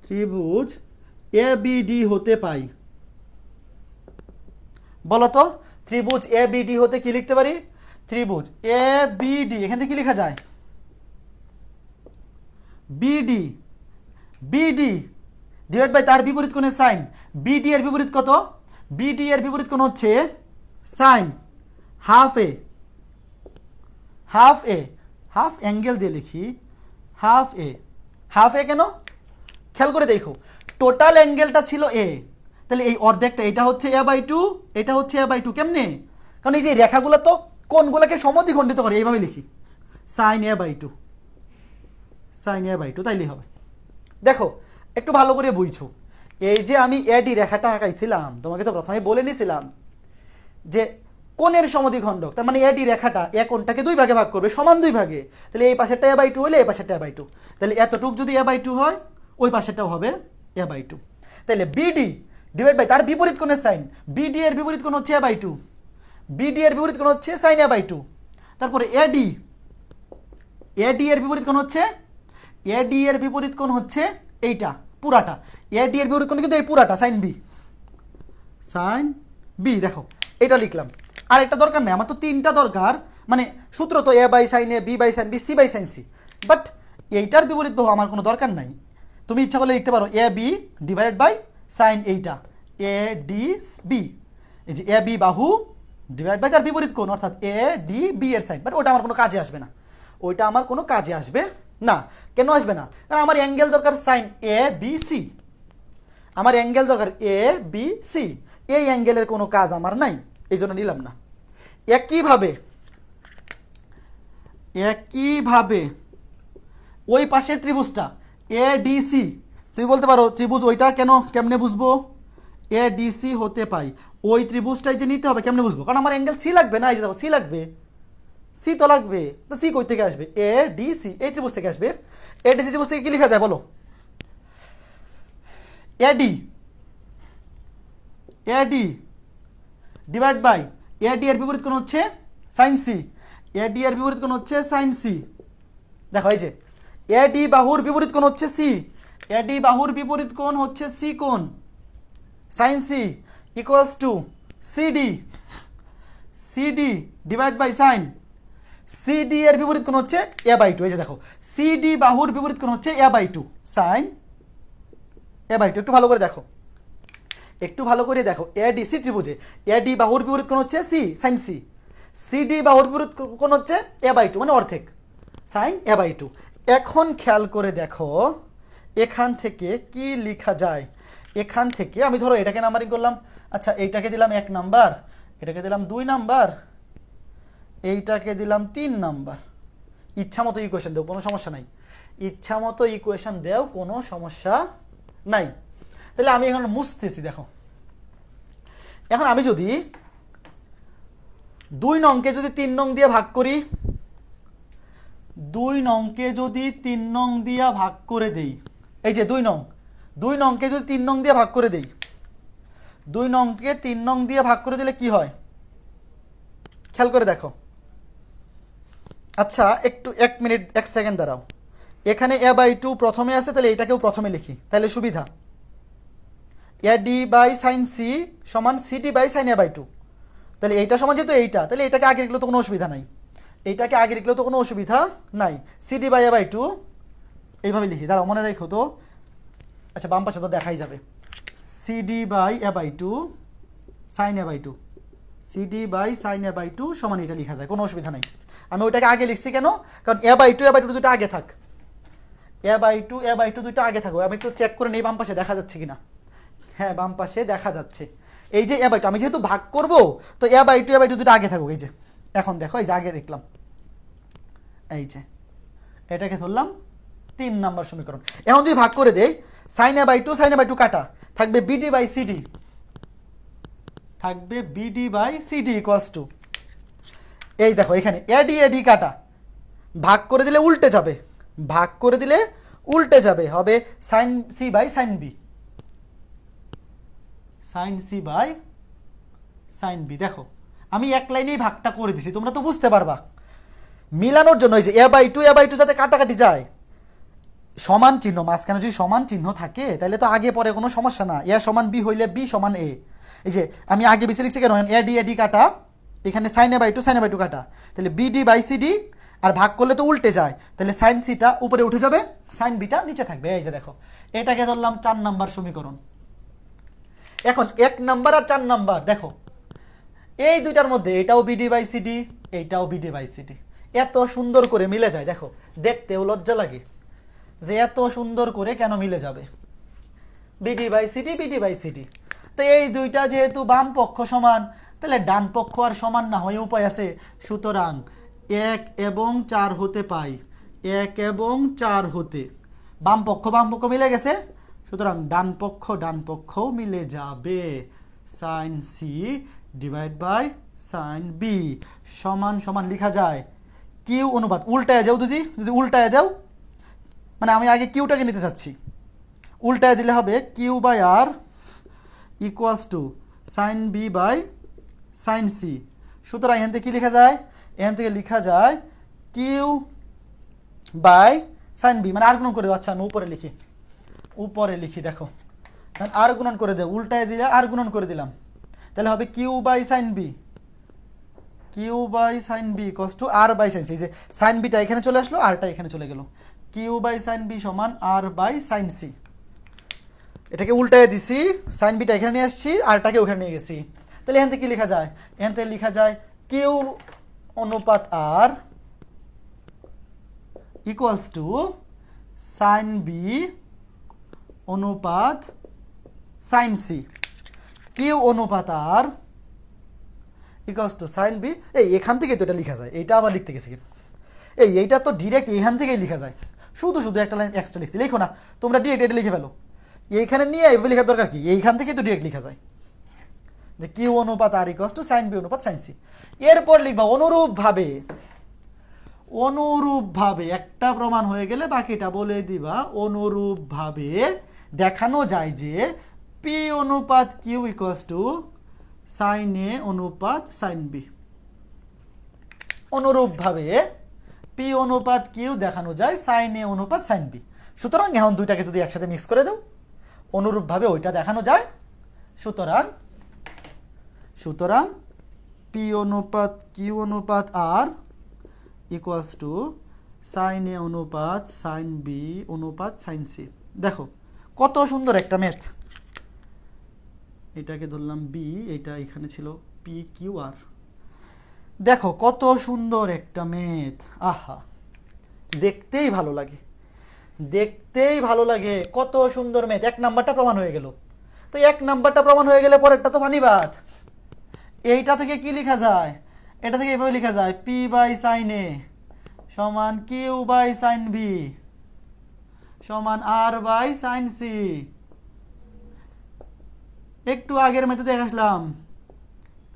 ত্রিভুজ এ বি ডি হতে পাই। বলো তো ত্রিভুজ এ বি ডি হতে কি লিখতে পারি? ত্রিভুজ এ বি ডি, এখান থেকে কি লেখা যায়? বিডি, বিডি ডিভাইড বাই তার বিপরীত কোণের সাইন। বিডি এর বিপরীত কত? বিডি এর বিপরীত কোণ হচ্ছে সাইন হাফ এ, হাফ এ, হাফ অ্যাঙ্গেল দিয়ে লিখি হাফ এ। হাফ এ কেন? খেয়াল করে দেখো টোটাল অ্যাঙ্গেলটা ছিল এ, তাহলে এই অর্ধেকটা এটা হচ্ছে এ বাই টু, এটা হচ্ছে এ বাই টু। কেমনে? কারণ এই যে রেখাগুলো তো কোণগুলোকে সমদ্বিখণ্ডিত করে, এইভাবে লিখি sine A by two, sine A by two, তাইলেই হবে। দেখো একটু ভালো করে বুঝছো, এই যে আমি এডি রেখাটা আঁকাইছিলাম, তোমাকে তো প্রথমে বলে নিয়েছিলাম যে কোণের সমদ্বিখণ্ডক, তার মানে এডি রেখাটা এ কোণটাকে দুই ভাগে ভাগ করবে, সমান দুই ভাগে। তাহলে এই পাশেরটা এ বাই টু হলে এই পাশেরটা এ বাই টু, তাহলে এতটুক যদি এ বাই টু হয় ওই পাশেরটাও হবে এ বাই টু। তাহলে বিডি ডিভাইড বাই তার বিপরীত কোণের সাইন। বিডি এর বিপরীত কোণ হচ্ছে এ বাই টু, বিডি এর বিপরীত কোণ হচ্ছে সাইন এ বাই টু। তারপরে এডি, এডি এর বিপরীত কোণ হচ্ছে, এডি এর বিপরীত কোণ হচ্ছে এইটা পুরাটা। এডি এর বিপরীত কোণ কিন্তু এই পুরাটা সাইন বি, সাইন বি। দেখো এটা লিখলাম, আর একটা দরকার নেই, আমার তো তিনটা দরকার, মানে সূত্র তো a by sine A, b by sine B, c by sine C. But এইটার বিপরীত বহু আমার কোনো দরকার নাই। তুমি ইচ্ছা করলে লিখতে পারো এ বি ডিভাইডেড বাই সাইন এইটা এ ডি বি, এই যে এ বি বাহু ডিভাইড বাই তার বিপরীত কোণ অর্থাৎ এ ডি বি এর সাইন। বাট ওটা আমার কোনো কাজে আসবে না, ওইটা আমার কোনো কাজে আসবে না। কেন আসবে না? কারণ আমার অ্যাঙ্গেল দরকার সাইন এ বি সি, আমার অ্যাঙ্গেল দরকার এ বি সি, এই অ্যাঙ্গেলের কোনো কাজ আমার নাই, এই জন্য নিলাম না। একইভাবে, একইভাবে ওই পাশের ত্রিভুজটা এ ডি সি, তুমি বলতে পারো ত্রিভুজ ওইটা কেন, কেমনে বুঝবো? এ ডি সি হতে পাই, ওই ত্রিভুজটাই যে নিতে হবে, কেমনে বুঝবো? কারণ আমার অ্যাঙ্গেল সি লাগবে না, এই যে দেখো সি লাগবে, সি তো লাগবে, তো সি কই থেকে আসবে? এ ডি সি এই ত্রিভুজ থেকে আসবে। এ ডি সি ত্রিভুজ থেকে কি লেখা যায় বলো? এডি, এডি ডিভাইড বাই এডি এর বিপরীত কোণ হচ্ছে সাইন সি, এডি এর বিপরীত কোণ হচ্ছে সাইন সি। দেখো এই যে এডি বাহুর বিপরীত কোণ হচ্ছে সি, এডি বাহুর বিপরীত কোণ হচ্ছে সি কোণ, sine C equals to CD, CD divide by sine. CD এর বিপরীত কোণ হচ্ছে এ বাই টু, এই যে দেখো সিডি বাহুর বিপরীত কোণ হচ্ছে A by two sine A by two. একটু ভালো করে দেখো, একটু ভালো করে দেখো, এডিসি ত্রিভুজে এডি বাহুর বিপরীত কোণ হচ্ছে সি সাইন সি, সিডি বাহুর বিপরীত কোণ হচ্ছে এ বাই টু মানে অর্ধেক সাইন এ বাই টু। এখন খেয়াল করে দেখো এখান থেকে কি লেখা যায়। এখান থেকে আমি ধরো এটাকে নাম্বারিং করলাম, আচ্ছা এইটাকে দিলাম 1 নাম্বার, এটাকে দিলাম 2 নাম্বার, এইটাকে দিলাম 3 নাম্বার। ইচ্ছা মতো ইকুয়েশন দেও, কোনো সমস্যা নাই, ইচ্ছা মতো ইকুয়েশন দেও, কোনো সমস্যা নাই। তাহলে আমি এখন মুছতেছি। দেখো এখন আমি যদি 2 নংকে যদি 3 নং দিয়ে ভাগ করি, 2 নংকে যদি 3 নং দিয়ে ভাগ করে দেই, এই যে 2 নং, 2 নংকে যদি 3 নং দিয়ে ভাগ করে দেই, 2 নংকে 3 নং দিয়ে ভাগ করে দিলে কি হয় খেয়াল করে দেখো। আচ্ছা একটু 1 মিনিট 1 সেকেন্ড দাঁড়াও, এখানে এ বাই টু প্রথমে আছে, তাহলে এটাকেও প্রথমে লিখি, তাহলে সুবিধা। A D by sine C সমান CD by sine A by two, তাহলে এইটা সমান যেহেতু এইটা, তাহলে এটাকে আগে লিখলেও তো কোনো অসুবিধা নাই, এইটাকে আগে লিখলেও তো কোনো অসুবিধা নাই। CD by A by two এইভাবে লিখি, দাঁড়াও মনে রাখো তো, আচ্ছা বাম পাশে তো দেখাই যাবে, CD by A by two sine A by two, CD by sine A by two সমান এটা লেখা যায়, কোনো অসুবিধা নাই। আমি ওইটাকে আগে লিখছি কেন? কারণ এ বাই টু দুটো আগে থাক, এ বাই টু দুটো আগে থাকো। আমি একটু চেক করে নেই বাম পাশে দেখা যাচ্ছে কিনা। হ্যাঁ বাম পাশে দেখা যাচ্ছে। এই যে এ বাই টু আমি যেহেতু ভাগ করব, তো এ বাই টু দুটো আগে থাকুক। এই যে এখন দেখো, এই যে আগে লিখলাম, এই যে এটাকে ধরলাম 3 নম্বর সমীকরণ। এখন যদি ভাগ করে দেই, সাইন এ বাই টু কাটা, থাকবে বিডি বাই সিডি, থাকবে BD by CD equals to, এই দেখো এখানে এডি কাটা, ভাগ করে দিলে উল্টে যাবে, ভাগ করে দিলে উল্টে যাবে, হবে sine C by sine B, sine C by sine B. দেখো আমি এক লাইনেই ভাগটা করে দিছি, তোমরা তো বুঝতে পারবা। মিলানোর জন্য এই যে a/2 যাতে কাটাকাটি যায়, সমান চিহ্ন মাঝখানে যদি সমান চিহ্ন থাকে তাহলে তো আগে পরে কোনো সমস্যা না, এ সমান বি হইলে বি সমান এ। এই যে আমি আগে বেশি লিখছি কেন, এডি কাটা, এখানে সাইন a/2 কাটা, তাহলে বিডি বাই সিডি, আর ভাগ করলে তো উল্টে যায়, তাহলে সাইন সিটা উপরে উঠে যাবে, সাইন বিটা নিচে থাকবে। এই যে দেখো এটাকে ধরলাম 4 নাম্বার সমীকরণ। এখন 1 নাম্বার আর 4 নাম্বার দেখো, এই দুইটার মধ্যে এটাও বিডি বাই সিডি, এইটাও বিডি বাই সিডি, এত সুন্দর করে মিলে যায়। দেখো দেখতেও লজ্জা লাগে যে এত সুন্দর করে কেন মিলে যাবে, BD by CD, BD by CD. তো এই দুইটা যেহেতু বাম পক্ষ সমান, তাহলে ডান পক্ষ আর সমান না হয়ে উপায় আছে। সুতরাং 1 এবং 4 হতে পাই, 1 এবং 4 হতে বাম পক্ষ মিলে গেছে, সুতরাং ডান পক্ষও মিলে যাবে। Sine C divide by sine B সমান সমান লিখা যায় কিউ অনুপাত, উল্টায় যাও যদি উল্টায় দাও, মানে আমি আগে কিউটাকে নিতে চাচ্ছি, উল্টায় দিলে হবে Q by R equals to sine B by sine C. সুতরাং এখান থেকে কী লেখা যায়, এখান থেকে লেখা যায় কিউ বাই সাইন বি, মানে আর গুণন করে দেবো। আচ্ছা আমি উপরে লিখি দেখো, আর গুণন করে দেব, উল্টায় দিলে আর গুণন করে দিলাম, তাহলে হবে Q by sine B, Q by sine B equals to R by sine C. যে সাইন বিটা এখানে চলে আসলো, আরটা এখানে চলে গেল, কিউ বাই সাইন বি সমান আর বাই সাইন সি। এটাকে উল্টায় দিছি, সাইন বিটা এখানে নিয়ে আসছি, আরটাকে ওখানে নিয়ে গেছি, তাহলে এখান থেকে কি লেখা যায়, এখান থেকে লেখা যায় কিউ অনুপাত আর ইকুয়ালস টু সাইন বি অনুপাত সাইন সি, কিউ অনুপাত আর ইকুয়ালস টু সাইন বি। এখান থেকে তো এটা লেখা যায়, এইটা আবার লিখতে গেছি, এইটা তো ডিরেক্ট এখান থেকেই লেখা যায়, শুধু একটা লাইন এক্সট্রা লিখছি, লিখো না তোমরা ডিরেক্ট এটা লিখে ফেলো, এইখানে নিয়ে এইভাবে লেখার দরকার কি, এইখান থেকেই তো ডিরেক্ট লেখা যায় যে কিউ অনুপাত আর ইকুয়ালস টু সাইন বি অনুপাত সাইন সি। এরপর লিখবা অনুরূপভাবে একটা প্রমাণ হয়ে গেলে বাকিটা বলে দিবা। অনুরূপভাবে দেখানো যায় যে পি অনুপাত কিউ ইকুয়ালস টু সাইন এ অনুপাত সাইন বি। অনুরূপভাবে পি অনুপাত কিউ দেখানো যায় সাইন এ অনুপাত সাইন বি। সুতরাং এখন দুইটাকে যদি একসাথে মিক্স করে দাও, অনুরূপভাবে ওইটা দেখানো যায়। সুতরাং পি অনুপাত কিউ অনুপাত আর ইকুয়ালস টু সাইন এ অনুপাত সাইন বি অনুপাত সাইন সি। দেখো কত সুন্দর একটা ম্যাথ, এটাকে ধরলাম বি, এটা এখানে ছিল পি কিউ আর। দেখো কত সুন্দর একটা ম্যাথ, আহা দেখতেই ভালো লাগে, কত সুন্দর ম্যাথ। 1 নাম্বারটা প্রমাণ হয়ে গেল, তো 1 নাম্বারটা প্রমাণ হয়ে গেলে পরেরটা তো পানিবাদ। এইটা থেকে কি লেখা যায়, এটা থেকে এভাবে লেখা যায় পি বাই সাইন এ সমান কিউ বাই সাইন বি সমান আর বাই সাইন সি। একটু আগের মেথডে দেখে আসলাম,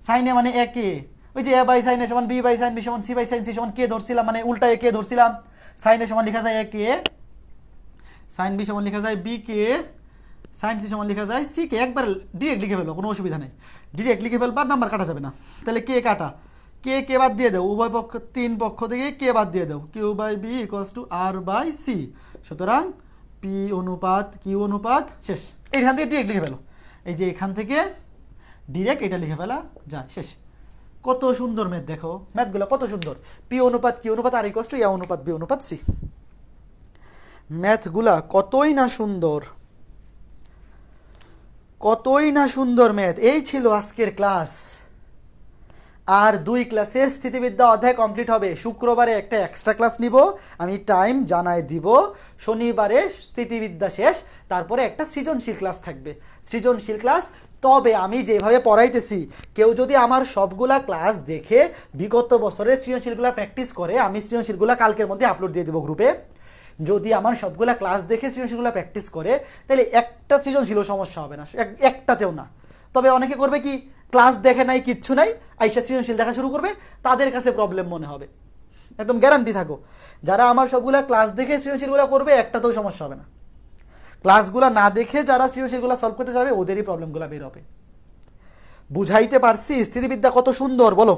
সাইন এ মানে একে, ওই যে এ বাই সাইন এ সমান বি বাই সাইন বি সমান সি বাই সাইন সি সমান কে ধরছিলাম, মানে উল্টা এ কে ধরছিলাম। সাইন এ সমান লেখা যায় এ কে, সাইন বি সমান লেখা যায় বি কে, সাইন সি সমান লেখা যায় সি কে। একবার ডিরেক্ট লিখে ফেলো, কোনো অসুবিধা নেই, ডিরেক্ট লিখে ফেলবার, নাম্বার কাটা যাবে না। তাহলে কে কাটা, কে বাদ দিয়ে দাও, উভয় পক্ষ 3 পক্ষ থেকে কে বাদ দিয়ে দাও, Q by B equals to R by C. সুতরাং পি অনুপাত কিউ অনুপাত শেষ। এইখান থেকে ডিরেক্ট লিখে ফেলো, এই যে এখান থেকে ডিরেক্ট এটা লিখে ফেলা যায়, শেষ। কত সুন্দর ম্যাথ, দেখো ম্যাথগুলো কত সুন্দর। পি অনুপাত কিউ অনুপাত আর ইকুয়ালস টু এ অনুপাত বি অনুপাত সি। ম্যাথগুলা কতই না সুন্দর ম্যাথ। এই ছিল আজকের ক্লাস। আর 2 ক্লাসে স্থিতিবিদ্যা অধ্যায় কমপ্লিট হবে। শুক্রবারে একটা এক্সট্রা ক্লাস নিব, আমি টাইম জানায় দিব। শনিবারে স্থিতিবিদ্যা শেষ, তারপরে একটা সৃজনশীল ক্লাস থাকবে, সৃজনশীল ক্লাস। তবে আমি যেভাবে পড়াইতেছি, কেউ যদি আমার সবগুলা ক্লাস দেখে বিগত বছরের সৃজনশীলগুলা প্র্যাকটিস করে, আমি সৃজনশীলগুলা কালকের মধ্যে আপলোড দিয়ে দেবো গ্রুপে। যদি আমার সবগুলা ক্লাস দেখে সৃজনশীলগুলা প্র্যাকটিস করে, তাহলে একটা সৃজনশীলও সমস্যা হবে না, একটাতেও না। তবে অনেকে করবে কি, ক্লাস দেখে নাই, কিচ্ছু নাই, আইসা সৃজনশীল দেখা শুরু করবে, তাদের কাছে প্রবলেম মনে হবে। একদম গ্যারান্টি থাকো। যারা আমার সবগুলা ক্লাস দেখে সৃজনশীলগুলো করবে একটাতেও সমস্যা হবে না। ক্লাসগুলো না দেখে যারা সৃজনশীলগুলো সলভ করতে যাবে ওদেরই প্রবলেমগুলো বের হবে। বুঝাইতে পারছি স্থিতিবিদ্যা কত সুন্দর বলো?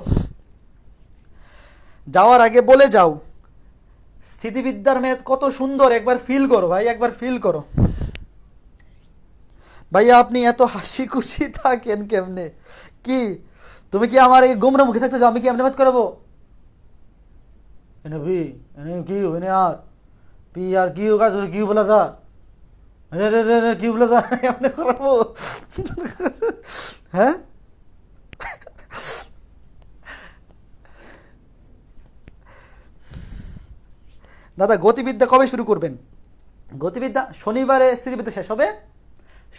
যাওয়ার আগে বলে যাও স্থিতিবিদ্যার ম্যাথ কত সুন্দর, একবার ফিল করো ভাই, একবার ফিল করো। ভাইয়া আপনি এত হাসি খুশি থাকেন কেমনে? কি তুমি কি আমার এই গোমরা মুখে থাকতে চাও? আমি কি এমনি ম্যাথ করাবো? এনে ভি এনে কি এনে আর পি আর কি হোগা কি বলা যা রে রে রে রে কি বলা যা এমনি করাবো? হ্যাঁ দাদা গতিবিদ্যা কবে শুরু করবেন? গতিবিদ্যা শনিবারে স্থিতিবিদ্যা শেষ হবে,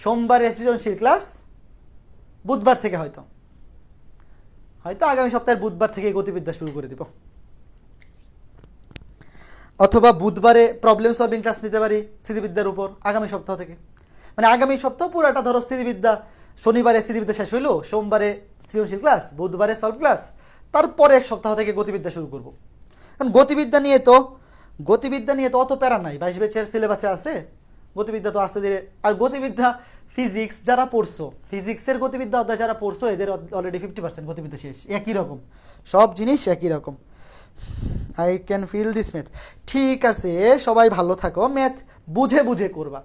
সোমবারে সৃজনশীল ক্লাস, বুধবার থেকে হয়তো হয়তো আগামী সপ্তাহের বুধবার থেকে গতিবিদ্যা শুরু করে দিব, অথবা বুধবারে প্রবলেম সলভিং ক্লাস নিতে পারি স্থিতিবিদ্যার উপর আগামী সপ্তাহ থেকে। মানে আগামী সপ্তাহ পুরোটা ধরো স্থিতিবিদ্যা, শনিবারে স্থিতিবিদ্যা শেষ হইলো, সোমবারে সৃজনশীল ক্লাস, বুধবারে সলভ ক্লাস, তারপরে সপ্তাহ থেকে গতিবিদ্যা শুরু করব। কারণ গতিবিদ্যা নিয়ে তো অত প্যারা নাই, 22 ব্যাচের সিলেবাসে আছে গতিবিদ্যা তো আসতে ধীরে। আর গতিবিদ্যা ফিজিক্স যারা পড়ছো, ফিজিক্সের গতিবিদ্যা অধ্যায় যারা পড়ছো এদের অলরেডি 50% গতিবিদ্যা শেষ, একই রকম সব জিনিস একই রকম। I can feel this math. ঠিক আছে সবাই ভালো থাকো, ম্যাথ বুঝে বুঝে করবা।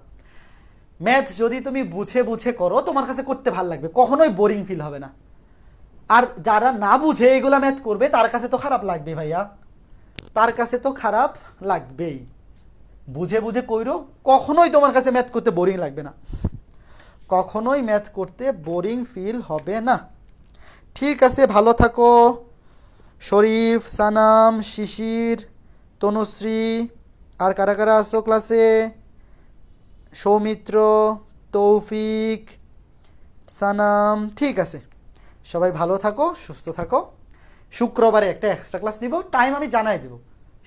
ম্যাথ যদি তুমি বুঝে বুঝে করো তোমার কাছে করতে ভালো লাগবে, কখনোই বোরিং ফিল হবে না। আর যারা না বুঝে এগুলা ম্যাথ করবে তার কাছে তো খারাপ লাগবে ভাইয়া, তার কাছে তো খারাপ লাগবেই। বুঝে বুঝে কইরো, কখনোই তোমার কাছে ম্যাথ করতে বোরিং লাগবে না, কখনোই ম্যাথ করতে বোরিং ফিল হবে না। ঠিক আছে ভালো থাকো। শরীফ, সানাম, শিশির, তনুশ্রী, আর কারা কারা আছো ক্লাসে? সৌমিত্র, তৌফিক, সানাম, ঠিক আছে সবাই ভালো থাকো, সুস্থ থাকো। শুক্রবারে একটা এক্সট্রা ক্লাস নিব, টাইম আমি জানাই দেব।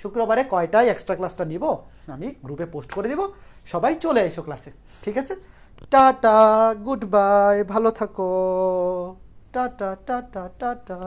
শুক্রবারে কয়টায় এক্সট্রা ক্লাসটা নিব আমি গ্রুপে পোস্ট করে দিব, সবাই চলে এসো ক্লাসে। ঠিক আছে, টাটা, গুড বাই, ভালো থাকো, টাটা টাটা টাটা।